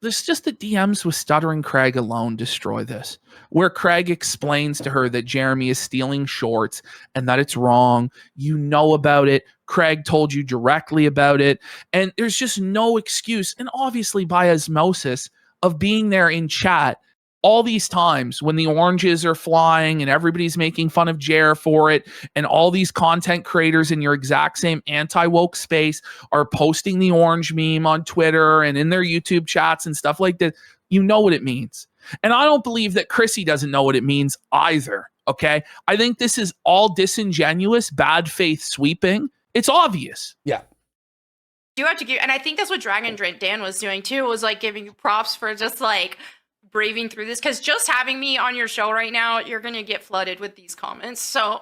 There's just the DMs with Stuttering Craig alone destroy this, where Craig explains to her that Jeremy is stealing shorts and that it's wrong. You know about it. Craig told you directly about it. And there's just no excuse. And obviously by osmosis of being there in chat all these times when the oranges are flying and everybody's making fun of Jer for it, and all these content creators in your exact same anti-woke space are posting the orange meme on Twitter and in their YouTube chats and stuff like that, you know what it means. And I don't believe that Chrissie doesn't know what it means either, okay? I think this is all disingenuous, bad faith sweeping. It's obvious. Yeah. do have to give, and I think that's what Dragon Dan was doing too, was like giving you props for just like braving through this, because just having me on your show right now, you're gonna get flooded with these comments. So,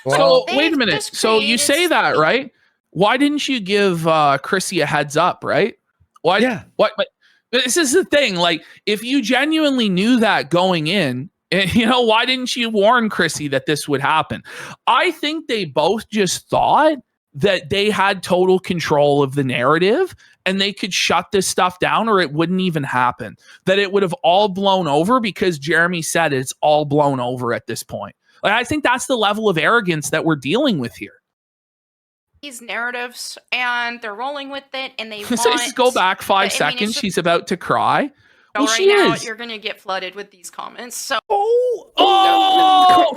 so wait a minute. So you say that, right? Why didn't you give Chrissie a heads up, right? Why? Yeah. What? But this is the thing. Like, if you genuinely knew that going in, you know, why didn't you warn Chrissie that this would happen? I think they both just thought that they had total control of the narrative and they could shut this stuff down, or it wouldn't even happen. That it would have all blown over because Jeremy said it's all blown over at this point. Like, I think that's the level of arrogance that we're dealing with here. These narratives, and they're rolling with it, and they So want just go back 5 I mean, seconds. it's She's about to cry. Well, right she now, is. you're gonna get flooded with these comments. So Well,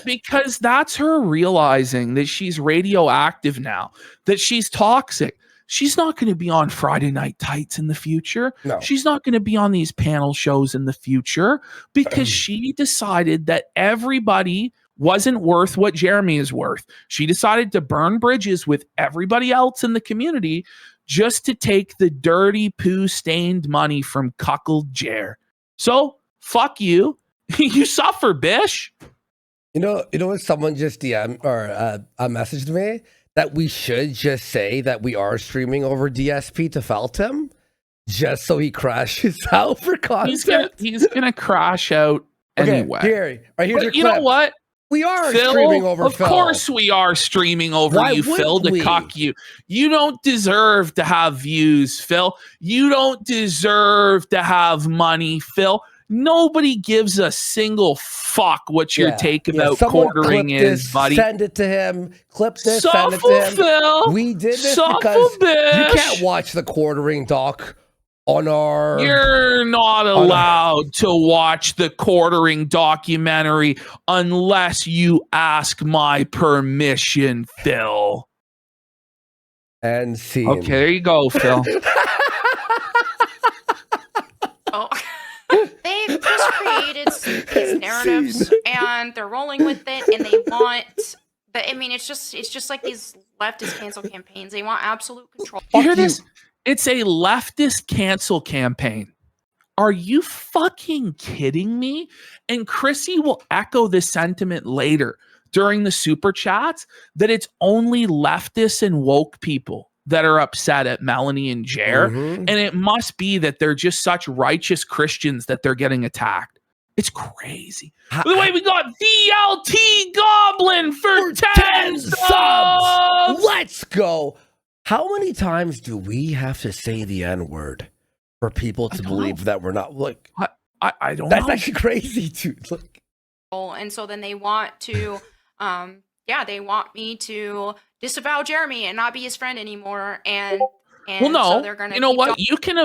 because that's her realizing that she's radioactive now, that she's toxic. She's not going to be on Friday Night Tights in the future. No. She's not going to be on these panel shows in the future because she decided that everybody wasn't worth what Jeremy is worth. She decided to burn bridges with everybody else in the community just to take the dirty poo-stained money from cuckold Jer. So, fuck you. You suffer, bish. You know what? Someone just DM or messaged me that we should just say that we are streaming over DSP to Feltham, just so he crashes out for content. He's gonna crash out anyway. Here's But your you clip. know what? We are Phil, streaming over of Phil. course we are streaming over Why you, Phil, wouldn't to we? cuck you. You don't deserve to have views, Phil. You don't deserve to have money, Phil. Nobody gives a single fuck what your take about Someone quartering clip is, this, buddy. Send it to him. Clip this, send it Suffer, to him. Phil. We did this Suffer, because bitch. you can't watch the quartering doc on our. You're not allowed to watch the quartering documentary unless you ask my permission, Phil. And scene. Okay, there you go, Phil. Oh. They've just created these narratives and they're rolling with it, and they want. I mean, it's just like these leftist cancel campaigns. They want absolute control. You hear this? It's a leftist cancel campaign. Are you fucking kidding me? And Chrissie will echo this sentiment later during the super chats that it's only leftists and woke people that are upset at Melonie and Jer. And it must be that they're just such righteous Christians that they're getting attacked. It's crazy. By the way, we got VLT Goblin for 10 subs. Let's go. How many times do we have to say the N-word for people to believe that we're not? Look, I don't know. That's actually crazy, dude. Look. And so then they want to, they want me to disavow Jeremy and not be his friend anymore. And well, no, so they're gonna, you know what? You can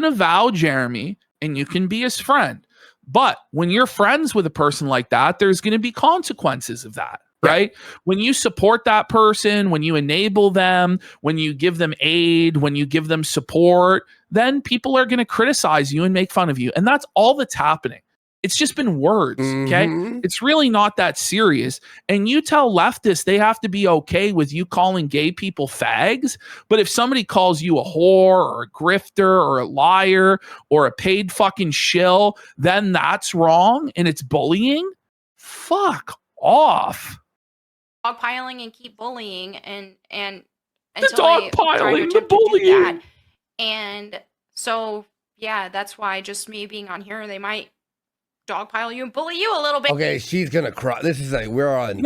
avow Jeremy and you can be his friend. But when you're friends with a person like that, there's going to be consequences of that. Right? When you support that person, when you enable them, when you give them aid, when you give them support, then people are going to criticize you and make fun of you. And that's all that's happening. It's just been words. Okay. It's really not that serious. And you tell leftists they have to be okay with you calling gay people fags. But if somebody calls you a whore or a grifter or a liar or a paid fucking shill, then that's wrong and it's bullying. Fuck off. Dogpiling and keep bullying and the dogpiling, the bullying. And so that's why just me being on here, they might dogpile you and bully you a little bit. Okay, she's gonna cry. This is like we're on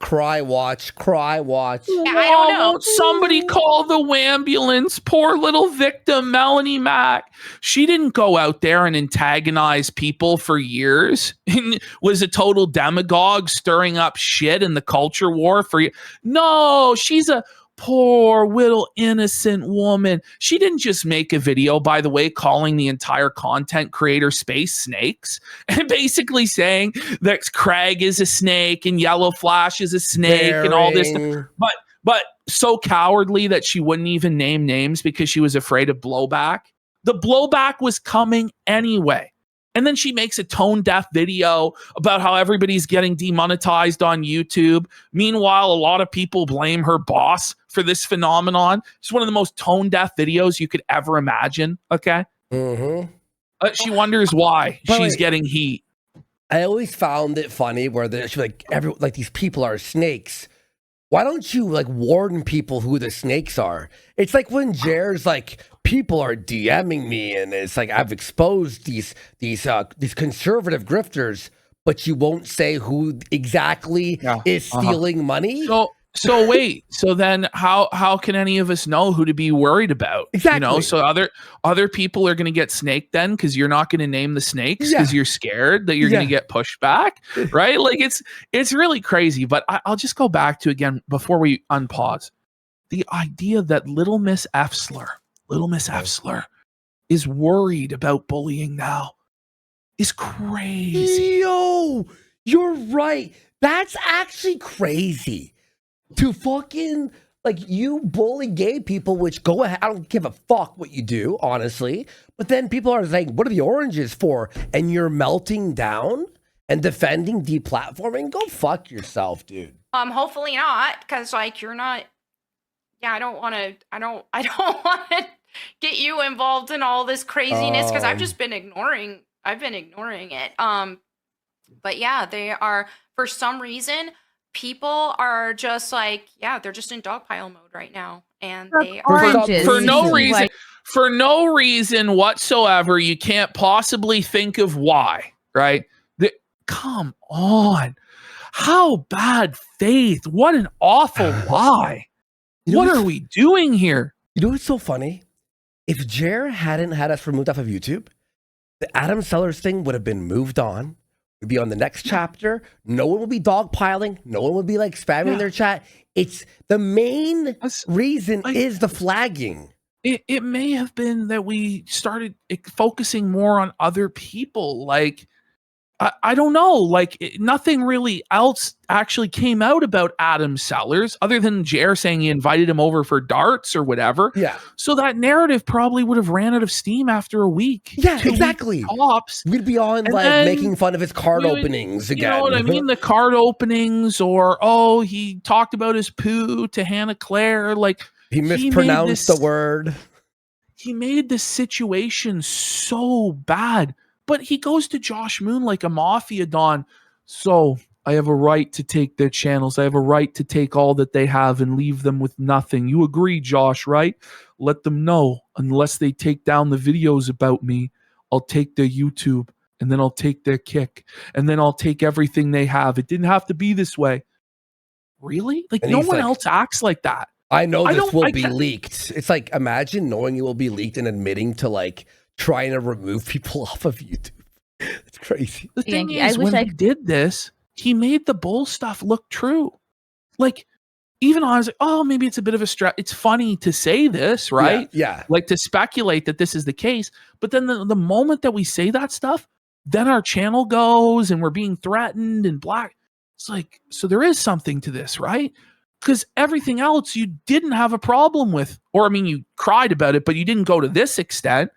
cry watch. Yeah, I don't know. Won't somebody call the wambulance? Poor little victim, Melonie Mac. She didn't go out there and antagonize people for years. Was a total demagogue, stirring up shit in the culture war for you. No, she's a poor little innocent woman. She didn't just make a video, by the way, calling the entire content creator space snakes and basically saying that Craig is a snake and Yellow Flash is a snake and all this. But so cowardly that she wouldn't even name names because she was afraid of blowback. The blowback was coming anyway. And then she makes a tone-deaf video about how everybody's getting demonetized on YouTube. Meanwhile, a lot of people blame her boss for this phenomenon. It's one of the most tone-deaf videos you could ever imagine, okay? She wonders why she's getting heat. I always found it funny where she's like, these people are snakes. Why don't you warn people who the snakes are? It's like when Jer's like, people are DMing me and it's like I've exposed these conservative grifters, but you won't say who exactly is stealing money. So wait. So then how can any of us know who to be worried about? Exactly. So other people are going to get snaked then because you're not going to name the snakes because you're scared that you're going to get pushed back, right? Like it's really crazy. But I'll just go back to again before we unpause the idea that Little Miss Efsler is worried about bullying now is crazy. Yo, you're right. That's actually crazy. To fucking, you bully gay people, which go ahead. I don't give a fuck what you do, honestly. But then people are saying, what are the oranges for? And you're melting down and defending deplatforming? Go fuck yourself, dude. Hopefully not, because, you're not... Yeah, I don't want to get you involved in all this craziness because I've just been ignoring it. But yeah, they are, for some reason, people are just they're just in dogpile mode right now. And they are for no reason whatsoever. You can't possibly think of why, right? Come on. How bad faith. What an awful lie. What are we doing here? You know what's so funny? If Jer hadn't had us removed off of YouTube, the Adam Sellers thing would have been moved on. We'd be on the next chapter. No one would be dogpiling. No one would be spamming their chat. It's the main reason is the flagging. it may have been that we started focusing more on other people. Like, I don't know. Like, nothing really else actually came out about Adam Sellers other than Jer saying he invited him over for darts or whatever. Yeah. So that narrative probably would have ran out of steam after a week. Yeah, 2 exactly. weeks tops. We'd be on And like then making fun of his card openings again. You know what I mean? The card openings, or oh, he talked about his poo to Hannah Claire. Like, he mispronounced the word. He made the situation so bad. But he goes to Josh Moon like a mafia don. So I have a right to take their channels. I have a right to take all that they have and leave them with nothing. You agree, Josh, right? Let them know. Unless they take down the videos about me, I'll take their YouTube, and then I'll take their Kick, and then I'll take everything they have. It didn't have to be this way. Really? Like, And no he's one like, else acts like that. I know this will be leaked. It's like, imagine knowing it will be leaked and admitting to like trying to remove people off of YouTube. It's crazy. The thing is, when he did this, he made the bull stuff look true. Like, even I was like, oh, maybe it's a bit of a stretch. It's funny to say this, right? Yeah. Like, to speculate that this is the case. But then the moment that we say that stuff, then our channel goes and we're being threatened and black. It's like, so there is something to this, right? Because everything else you didn't have a problem with. Or, I mean, you cried about it, but you didn't go to this extent.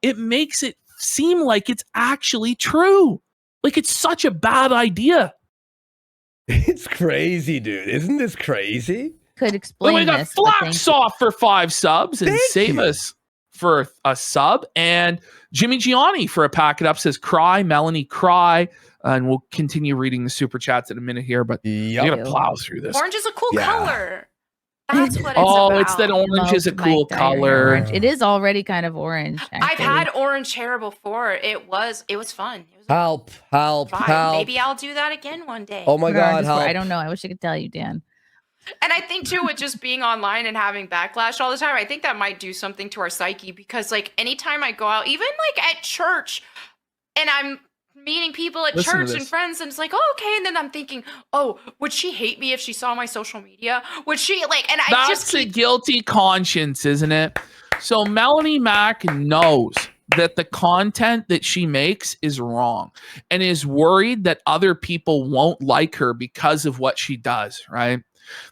It makes it seem like it's actually true. Like, it's such a bad idea. It's crazy, dude. Isn't this crazy? Could explain we got this. Flaxoff for 5 subs and Save Us for a sub. And Jimmy Gianni for a packet up says, cry, Melonie, cry. And we'll continue reading the super chats in a minute here, but we're going to plow through this. Orange is a cool color. That's what it's about. Oh, it's that orange is a cool color. Orange. It is already kind of orange. Actually. I've had orange hair before. It was fun. It was help. Maybe I'll do that again one day. Oh my God, help. I don't know. I wish I could tell you, Dan. And I think too, with just being online and having backlash all the time, I think that might do something to our psyche, because like anytime I go out, even like at church, and I'm meeting people at church and friends, and it's like, oh, okay, and then I'm thinking, oh, would she hate me if she saw my social media? Would she like? And that's a guilty conscience, isn't it? So Melonie Mac knows that the content that she makes is wrong and is worried that other people won't like her because of what she does, right?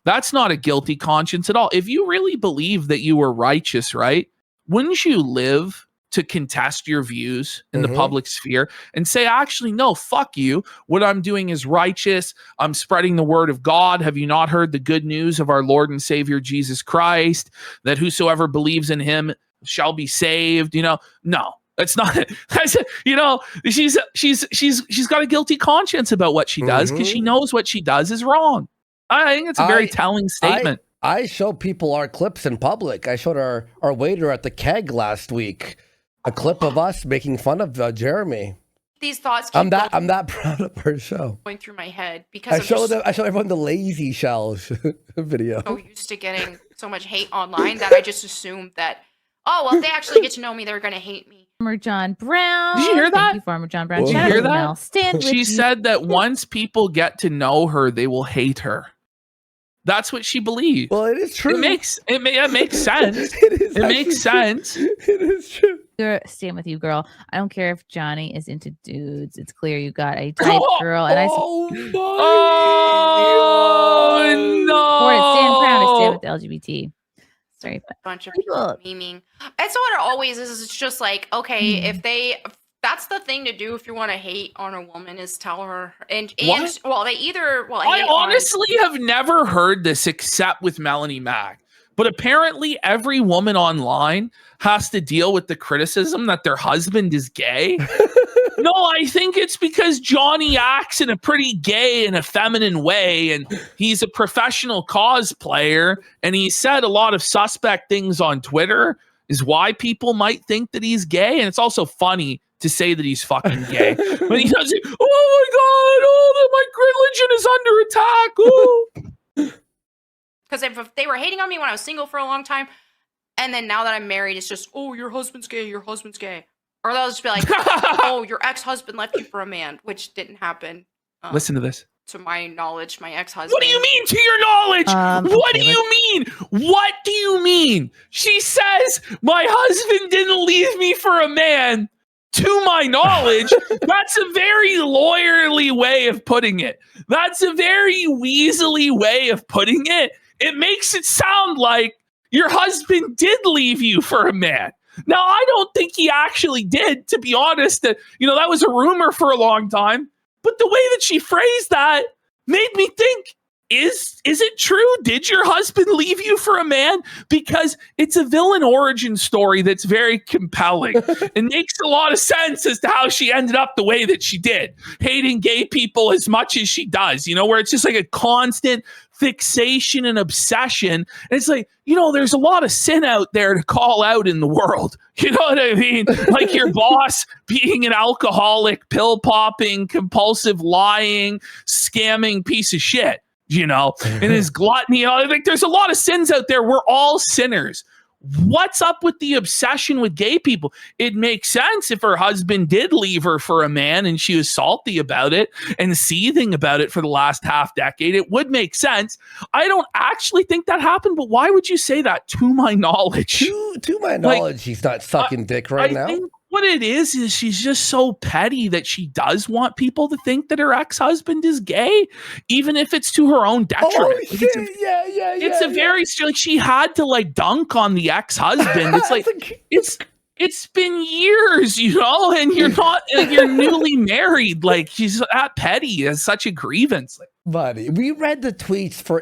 That's not a guilty conscience at all. If you really believe that you were righteous, right, wouldn't you live to contest your views in the public sphere and say, actually, no, fuck you. What I'm doing is righteous. I'm spreading the word of God. Have you not heard the good news of our Lord and Savior Jesus Christ, that whosoever believes in him shall be saved? You know, no, that's not it. You know, she's got a guilty conscience about what she does because she knows what she does is wrong. I think it's a very telling statement. I show people our clips in public. I showed our waiter at the keg last week a clip of us making fun of Jeremy. These thoughts keep I'm that proud of our show. Going through my head because I show everyone the lazy shells video. So used to getting so much hate online that I just assumed that, oh, well, if they actually get to know me, they're going to hate me. Farmer John Brown. Did you hear that? Thank you, Farmer John Brown. Did you hear that? Stand with she you. said that once people get to know her, they will hate her. That's what she believes. Well, it is true. It makes sense. It makes sense. It is true. Stand with you, girl. I don't care if Johnny is into dudes. It's clear you got a type, girl. And no! Stand proud. I stand with the LGBT. Sorry, but bunch of people memeing. That's what it always is. It's just like, okay, if that's the thing to do if you want to hate on a woman, is tell her. And I honestly have never heard this except with Melonie Mac. But apparently every woman online has to deal with the criticism that their husband is gay. No, I think it's because Johnny acts in a pretty gay and effeminate way, and he's a professional cosplayer, and he said a lot of suspect things on Twitter is why people might think that he's gay. And it's also funny to say that he's fucking gay. But he does it, oh my God, my religion is under attack. Because if they were hating on me when I was single for a long time, and then now that I'm married, it's just, oh, your husband's gay, your husband's gay. Or they'll just be like, oh, your ex-husband left you for a man, which didn't happen. Listen to this. to my knowledge, my ex-husband. What do you mean to your knowledge? What do you mean? What do you mean? She says my husband didn't leave me for a man. To my knowledge, that's a very lawyerly way of putting it. That's a very weaselly way of putting it. It makes it sound like your husband did leave you for a man. Now, I don't think he actually did, to be honest. That was a rumor for a long time. But the way that she phrased that made me think, is it true? Did your husband leave you for a man? Because it's a villain origin story that's very compelling. It makes a lot of sense as to how she ended up the way that she did, hating gay people as much as she does, where it's just like a constant fixation and obsession. And it's like, there's a lot of sin out there to call out in the world. You know what I mean? Like your boss being an alcoholic, pill popping, compulsive lying, scamming piece of shit. And his gluttony. Like there's a lot of sins out there. We're all sinners. What's up with the obsession with gay people? It makes sense if her husband did leave her for a man and she was salty about it and seething about it for the last half decade. It would make sense. I don't actually think that happened, but why would you say that? To my knowledge. To my knowledge, he's not sucking dick right now. Think what it is she's just so petty that she does want people to think that her ex-husband is gay, even if it's to her own detriment. Oh, shit. It's a very like she had to like dunk on the ex-husband. It's like it's been years, and you're not you're newly married. Like she's that petty as such a grievance. Like, buddy, we read the tweets for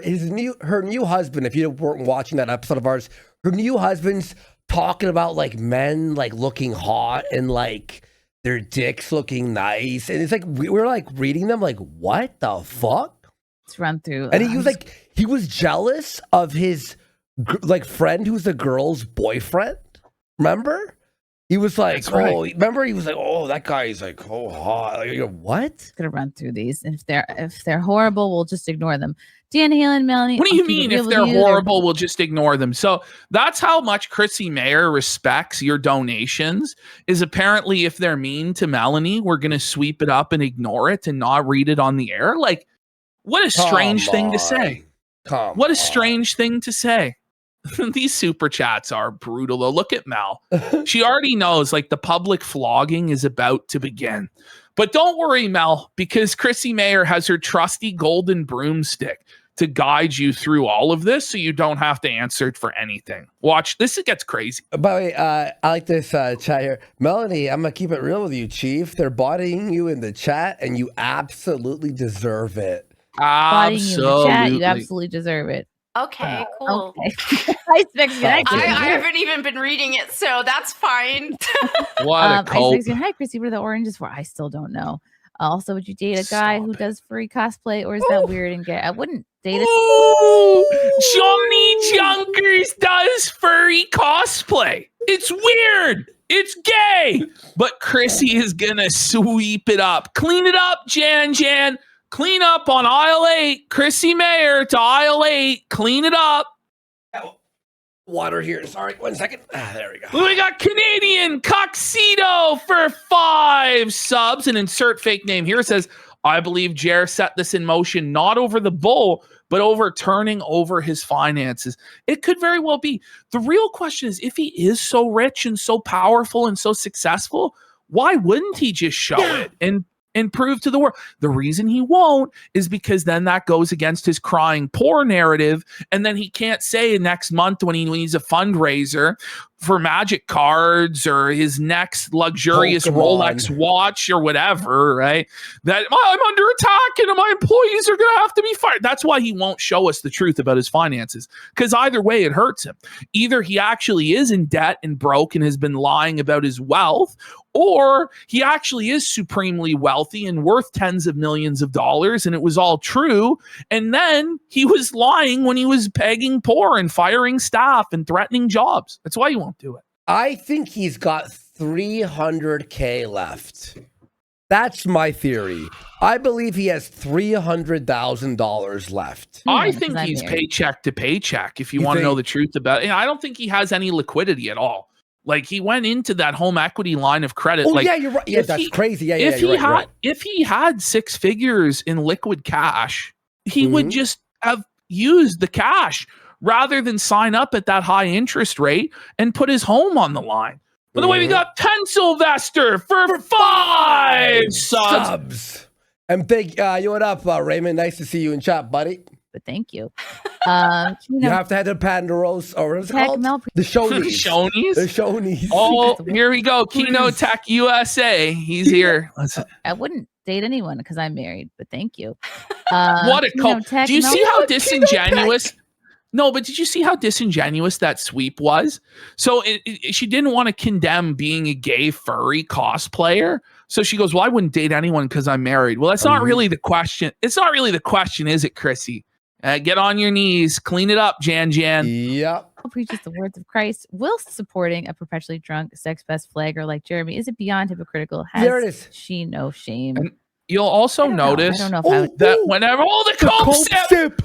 her new husband. If you weren't watching that episode of ours, her new husband's talking about like men like looking hot and like their dicks looking nice, and it's like we're like reading them like, what the fuck? Let's run through. And he was jealous of his like friend who's the girl's boyfriend. Remember? He was like, remember? He was like, oh, that guy is like, oh, hot. Like, what? Gonna run through these. If they're horrible, we'll just ignore them. Dan Halen, Melonie. What do you mean if they're horrible, we'll just ignore them? So that's how much Chrissie Mayr respects your donations, is apparently if they're mean to Melonie, we're going to sweep it up and ignore it and not read it on the air. Like, what a strange thing to say. What a strange thing to say. These super chats are brutal, though. Look at Mel. She already knows, like, the public flogging is about to begin. But don't worry, Mel, because Chrissie Mayr has her trusty golden broomstick to guide you through all of this so you don't have to answer it for anything. Watch this. It gets crazy. By the way, I like this chat here. Melonie, I'm going to keep it real with you, Chief. They're bodying you in the chat, and you absolutely deserve it. Bodying you in the chat, you absolutely deserve it. Okay, cool. Okay. I haven't even been reading it, so that's fine. What a cope. Hi, Chrissy. What are the oranges for? I still don't know. Also, would you date a guy who does furry cosplay, or is that weird and gay? I wouldn't date Johnny Junkers does furry cosplay. It's weird. It's gay. But Chrissy is gonna sweep it up. Clean it up, Jan. Clean up on aisle 8. Chrissie Mayr to aisle 8. Clean it up. Water here. Sorry, 1 second. There we go. We got Canadian Coxito for 5 subs. And insert fake name here. It says, I believe Jer set this in motion, not over the bull, but over turning over his finances. It could very well be. The real question is, if he is so rich and so powerful and so successful, why wouldn't he just show it and prove to the world? The reason he won't is because then that goes against his crying poor narrative. And then he can't say next month when he needs a fundraiser for magic cards or his next luxurious Rolex watch or whatever, right? That I'm under attack and my employees are going to have to be fired. That's why he won't show us the truth about his finances, because either way it hurts him. Either he actually is in debt and broke and has been lying about his wealth, or he actually is supremely wealthy and worth tens of millions of dollars and it was all true. And then he was lying when he was begging poor and firing staff and threatening jobs. That's why he won't do it. I think he's got $300K left. That's my theory. I believe he has $300,000 left. I think he's paycheck to paycheck, if you want to know the truth about it. I don't think he has any liquidity at all. Like he went into that home equity line of credit. Oh like, yeah, you're right. Yeah, that's crazy. Yeah, yeah. If he had 6 figures in liquid cash, he would just have used the cash rather than sign up at that high interest rate and put his home on the line. By the way, we got Pencilvester for 5 subs. And thank you. What up, Raymond? Nice to see you in chat, buddy. But thank you. You have to head to Pandaros, or what's it called? The Shonies. The Shonies. Oh, here we go. Keno Tech USA. He's here. I wouldn't date anyone because I'm married, but thank you. What a cult. Do you see how disingenuous? No, but did you see how disingenuous that sweep was? So she didn't want to condemn being a gay furry cosplayer. So she goes, well, I wouldn't date anyone because I'm married. Well, that's not really the question. It's not really the question, is it, Chrissy? Get on your knees. Clean it up, Jan. Yep. Preaches the words of Christ whilst supporting a perpetually drunk sex-fest flagger like Jeremy. Is it beyond hypocritical? There it is. She no shame. And you'll also notice that whenever the cope sip.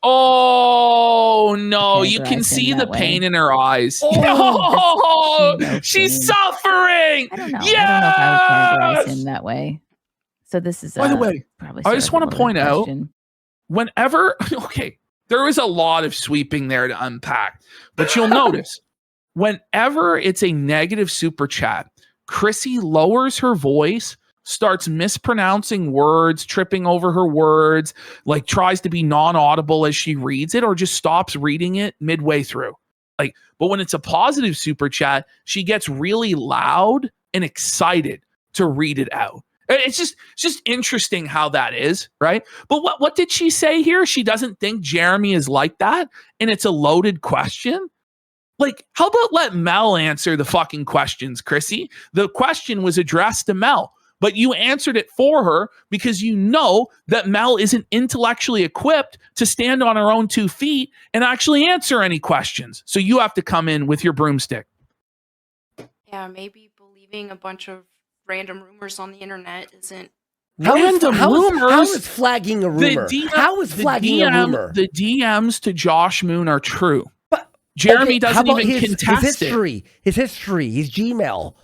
Oh no, you can see the pain in her eyes. Oh, she's suffering. I don't know. I don't know if I would categorize him that way. So this is, by the way, I just want to point out, whenever, there is a lot of sweeping there to unpack, but you'll notice whenever it's a negative super chat, Chrissy lowers her voice, starts mispronouncing words, tripping over her words, like tries to be non-audible as she reads it, or just stops reading it midway through. But when it's a positive super chat, she gets really loud and excited to read it out. It's just interesting how that is, right? But what did she say here? She doesn't think Jeremy is like that, and it's a loaded question. Like, how about let Mel answer the fucking questions, Chrissy? The question was addressed to Mel, but you answered it for her because you know that Mel isn't intellectually equipped to stand on her own 2 feet and actually answer any questions. So you have to come in with your broomstick. Yeah, maybe believing a bunch of random rumors on the internet isn't rumors. How is flagging a rumor? How is flagging a rumor? The DMs to Josh Moon are true. But Jeremy doesn't even contest his history, his Gmail.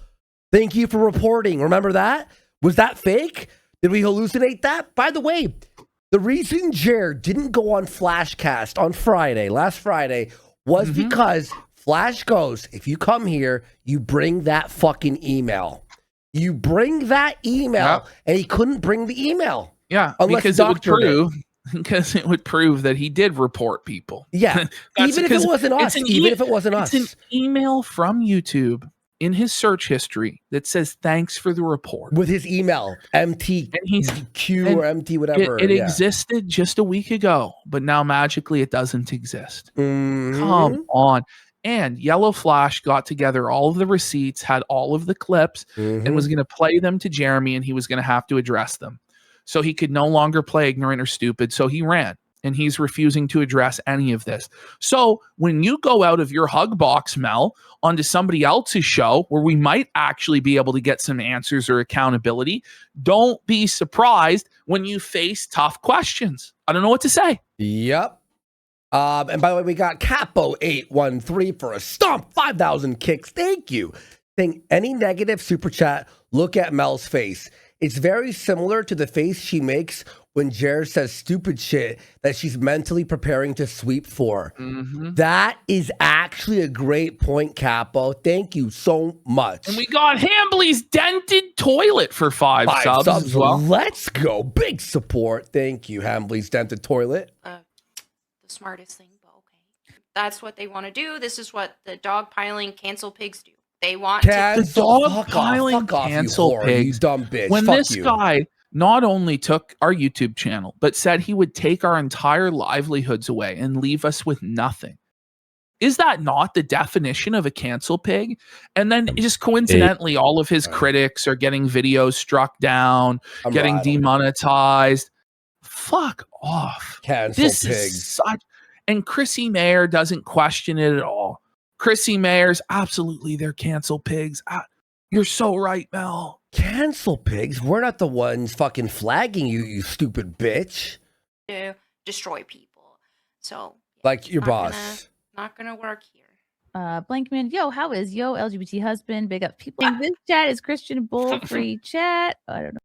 Thank you for reporting. Remember that? Was that fake? Did we hallucinate that? By the way, the reason Jared didn't go on Flashcast on last Friday, was because Flash goes, if you come here, you bring that fucking email. You bring that email, and he couldn't bring the email. Yeah, because it would prove that he did report people. Yeah, even if it wasn't us. It's an email from YouTube in his search history that says thanks for the report with his email MTQ or MT whatever. It existed just a week ago, but now magically it doesn't exist. Come on. And Yellow Flash got together all of the receipts, had all of the clips, and was going to play them to Jeremy, and he was going to have to address them. So he could no longer play ignorant or stupid, so he ran. And he's refusing to address any of this. So when you go out of your hug box, Mel, onto somebody else's show where we might actually be able to get some answers or accountability, don't be surprised when you face tough questions. I don't know what to say. Yep. And by the way, we got Capo813 for a stomp, 5,000 kicks. Thank you. Saying any negative super chat, look at Mel's face. It's very similar to the face she makes when Jared says stupid shit that she's mentally preparing to sweep for. That is actually a great point, Capo. Thank you so much. And we got Hambly's Dented Toilet for 5 subs as well. Let's go. Big support. Thank you, Hambly's Dented Toilet. The smartest thing, but okay. That's what they want to do. This is what the dog piling cancel pigs do. They want the dog piling cancel pigs. You dumb bitch. When this guy not only took our YouTube channel, but said he would take our entire livelihoods away and leave us with nothing. Is that not the definition of a cancel pig? And then just coincidentally, all of his critics are getting videos struck down, getting demonetized. Fuck off. Cancel pigs. And Chrissie Mayr doesn't question it at all. Chrissie Mayr's absolutely, they're cancel pigs. You're so right, Mel. Cancel pigs? We're not the ones fucking flagging you, you stupid bitch. To destroy people. So like your boss. Not gonna work here. Blankman, yo, how is yo LGBT husband? Big up people in this chat. Is Christian Bull free chat? I don't know.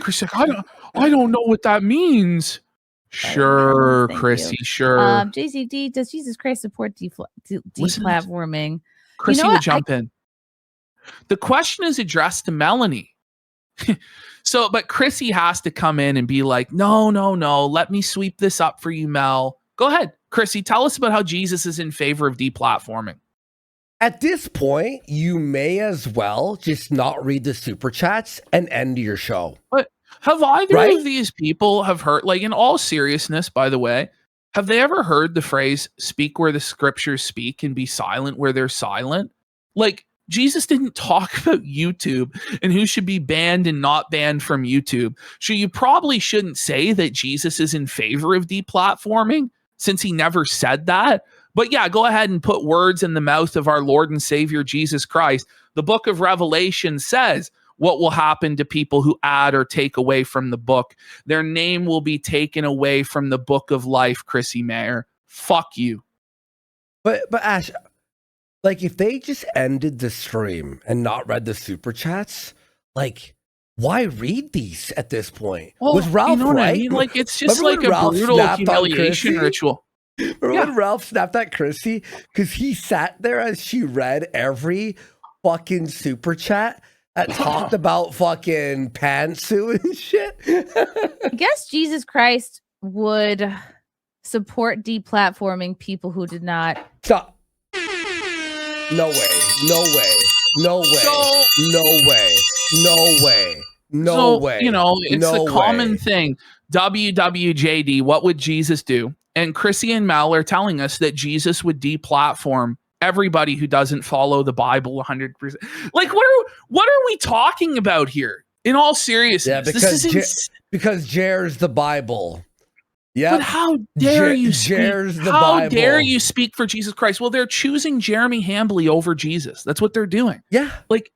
Chris, I don't know what that means. Sure, Thank Chrissy, you. sure. JCD, does Jesus Christ support deplatforming? Chrissy will jump in. The question is addressed to Melonie. But Chrissy has to come in and be like, no, let me sweep this up for you, Mel. Go ahead, Chrissy, tell us about how Jesus is in favor of deplatforming. At this point, you may as well just not read the super chats and end your show. But have either of these people have heard, like, in all seriousness, by the way, have they ever heard the phrase, speak where the scriptures speak and be silent where they're silent? Like, Jesus didn't talk about YouTube and who should be banned and not banned from YouTube. So you probably shouldn't say that Jesus is in favor of deplatforming, since he never said that. But yeah, go ahead and put words in the mouth of our Lord and Savior Jesus Christ. The book of Revelation says what will happen to people who add or take away from the book. Their name will be taken away from the book of life, Chrissie Mayr. Fuck you. But Ash, like, if they just ended the stream and not read the super chats, like, why read these at this point? Well, was Ralph what right? I mean? Like, it's just Remember like a Ralph brutal snapped on humiliation Chrissy? ritual. Remember when Ralph snapped at Chrissy? Because he sat there as she read every fucking super chat that talked about fucking pantsuit and shit. I guess Jesus Christ would support deplatforming people who did not. Stop. No way. No way. No way. So- no way. No way. No So, way. you know, it's No the common way. thing. WWJD, what would Jesus do? And Chrissy and Mel are telling us that Jesus would deplatform everybody who doesn't follow the Bible 100%. Like, what are we talking about here? In all seriousness, Yeah, because Jer's the Bible. Yeah. But how dare you speak? Jer's the How Bible. dare you speak for Jesus Christ? Well, they're choosing Jeremy Hambley over Jesus. That's what they're doing. Yeah. Like,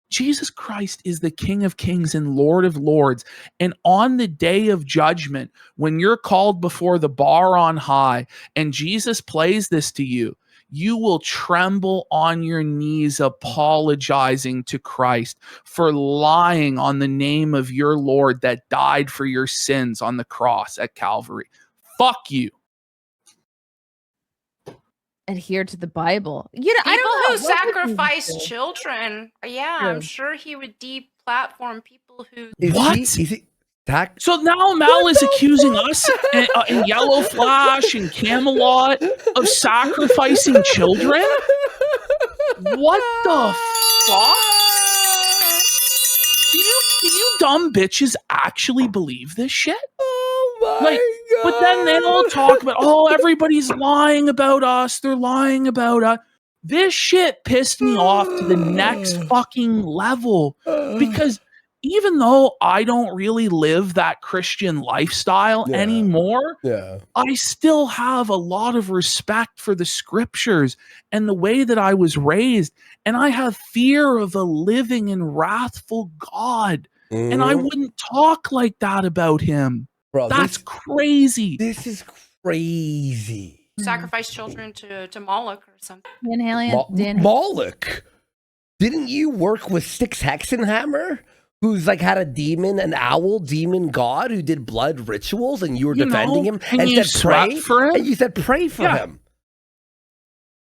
Jesus Christ is the King of Kings and Lord of Lords. And on the day of judgment, when you're called before the bar on high and Jesus plays this to you, you will tremble on your knees apologizing to Christ for lying on the name of your Lord that died for your sins on the cross at Calvary. Fuck you. Adhere to the Bible. You know, People I don't know. who sacrifice children. Yeah, I'm sure he would deplatform people who. So now Mal is accusing us in Yellow Flash and Camelot of sacrificing children? What the fuck? Do you dumb bitches actually believe this shit? Oh my God. But then they all talk about, oh, everybody's lying about us. They're lying about us. This shit pissed me off to the next fucking level, because even though I don't really live that Christian lifestyle anymore, I still have a lot of respect for the scriptures and the way that I was raised. And I have fear of a living and wrathful God. And I wouldn't talk like that about him. Bro, that's crazy. This is crazy. Sacrifice children to Moloch or something. Moloch? Didn't you work with Styx Hexenhammer? Who's like had a demon, an owl demon god who did blood rituals, and you were defending him and you said pray for him? And you said pray for him.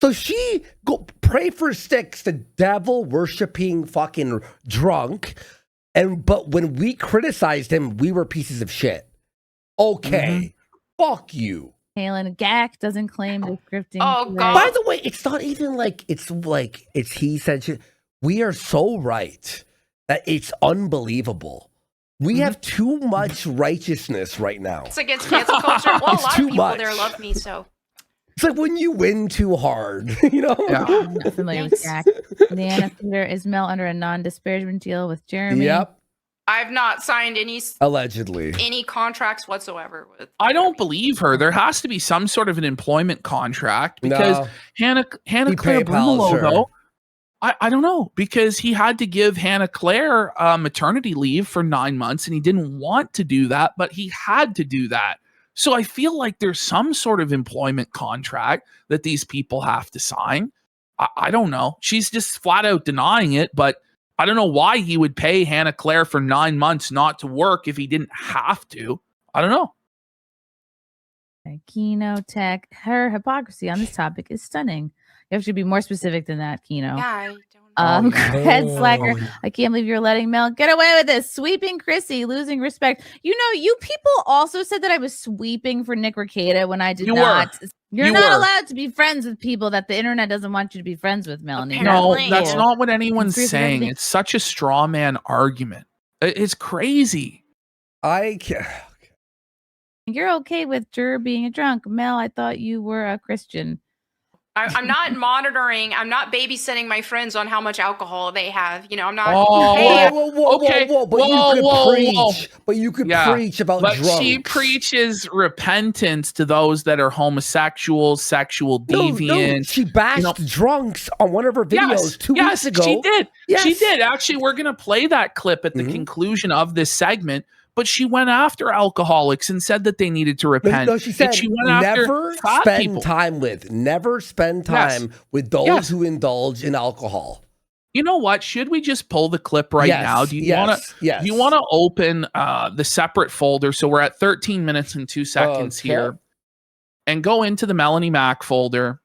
So she go pray for Styx, the devil worshipping fucking drunk, but when we criticized him, we were pieces of shit. Okay, fuck you. Halen Gack doesn't claim the scripting. Oh God! By the way, it's not even like it's he said shit. We are so right. That it's unbelievable. We have too much righteousness right now. It's against cancel culture. Well, a lot of people there love me, so. It's like when you win too hard, you know? Yeah. I'm not familiar with Jack. Leanna Theater is Mel under a non-disparagement deal with Jeremy. Yep. I've not signed allegedly any contracts whatsoever with. I don't believe her. There has to be some sort of an employment contract, because Hannah Claire Brumelo, though. I don't know, because he had to give Hannah Claire maternity leave for 9 months and he didn't want to do that, but he had to do that. So I feel like there's some sort of employment contract that these people have to sign. I don't know. She's just flat out denying it, but I don't know why he would pay Hannah Claire for 9 months not to work if he didn't have to. I don't know. Kino Tech, her hypocrisy on this topic is stunning. You have to be more specific than that, Kino. Yeah, I don't know. Head slacker. I can't believe you're letting Mel get away with this. Sweeping Chrissy, losing respect. You know, you people also said that I was sweeping for Nick Rekieta when I did not. You're not allowed to be friends with people that the internet doesn't want you to be friends with, Melonie. Apparently. No, that's not what anyone's saying. Everything. It's such a straw man argument. It's crazy. I can't. You're okay with Jer being a drunk. Mel, I thought you were a Christian. I'm not monitoring. I'm not babysitting my friends on how much alcohol they have. You know, I'm not. But you could preach about drunks. She preaches repentance to those that are homosexuals, sexual deviants. No, she bashed drunks on one of her videos 2 weeks ago. She did. Yes. She did. Actually, we're going to play that clip at the conclusion of this segment. But she went after alcoholics and said that they needed to repent. No, she said she went never after spend people. never spend time with those who indulge in alcohol. You know what? Should we just pull the clip right now? Do you want to? Yes. Do you want to open the separate folder? So we're at 13 minutes and 2 seconds here, and go into the Melonie Mac folder.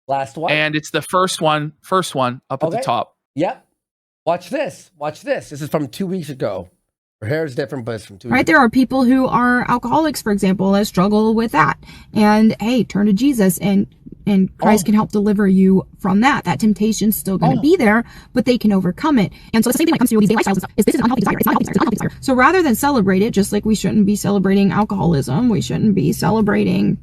Last one, and it's the first one up at the top. Yep. Watch this. This is from 2 weeks ago. Her hair is different, but it's from 2 weeks ago. There are people who are alcoholics, for example, that struggle with that. And hey, turn to Jesus and Christ can help deliver you from that. That temptation's still going to be there, but they can overcome it. And so it's the same thing when it comes to these daily lifestyles and stuff. This is an unhealthy desire. It's not a healthy desire. It's an unhealthy desire. So rather than celebrate it, just like we shouldn't be celebrating alcoholism, we shouldn't be celebrating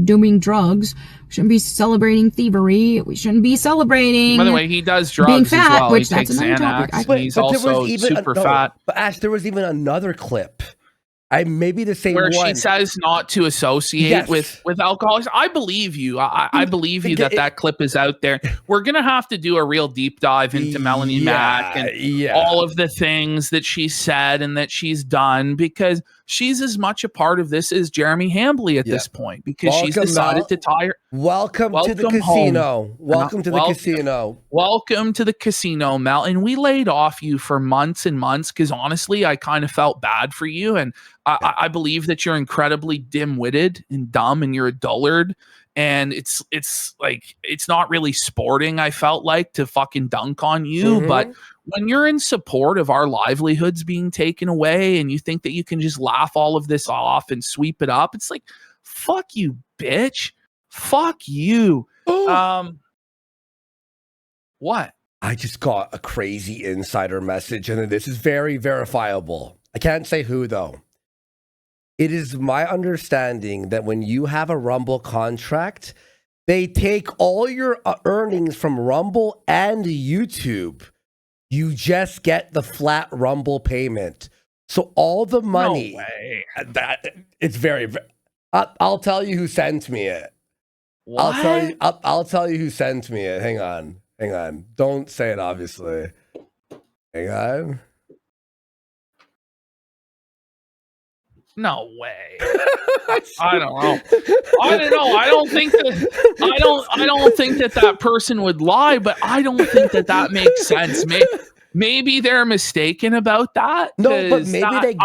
doing drugs, we shouldn't be celebrating thievery, we shouldn't be celebrating. By the way, he does drugs being fat, as well. Which he that's takes another Xanax. topic. And he's also super fat. But Ash, there was even another clip. Maybe the same where one. She says not to associate with alcoholics. I believe you. I believe you that clip is out there. We're gonna have to do a real deep dive into Melonie Mac and all of the things that she said and that she's done, because she's as much a part of this as Jeremy Hambley at this point, because she's decided to tire. Welcome to the casino. Welcome to the casino. Welcome to the casino, Mel. And we laid off you for months and months because honestly, I kind of felt bad for you. And I believe that you're incredibly dim-witted and dumb and you're a dullard. And it's like, it's not really sporting, I felt like, to fucking dunk on you. But when you're in support of our livelihoods being taken away and you think that you can just laugh all of this off and sweep it up, it's like, fuck you, bitch. Fuck you. What? I just got a crazy insider message, and this is very verifiable. I can't say who, though. It is my understanding that when you have a Rumble contract, they take all your earnings from Rumble and YouTube. You just get the flat Rumble payment. So all the money, no way. It's very, I'll tell you who sent me it. What? I'll tell you who sent me it. Hang on. Don't say it, obviously. Hang on. No way. I don't know. I don't think that person would lie, but I don't think that makes sense. Maybe they're mistaken about that. No, but maybe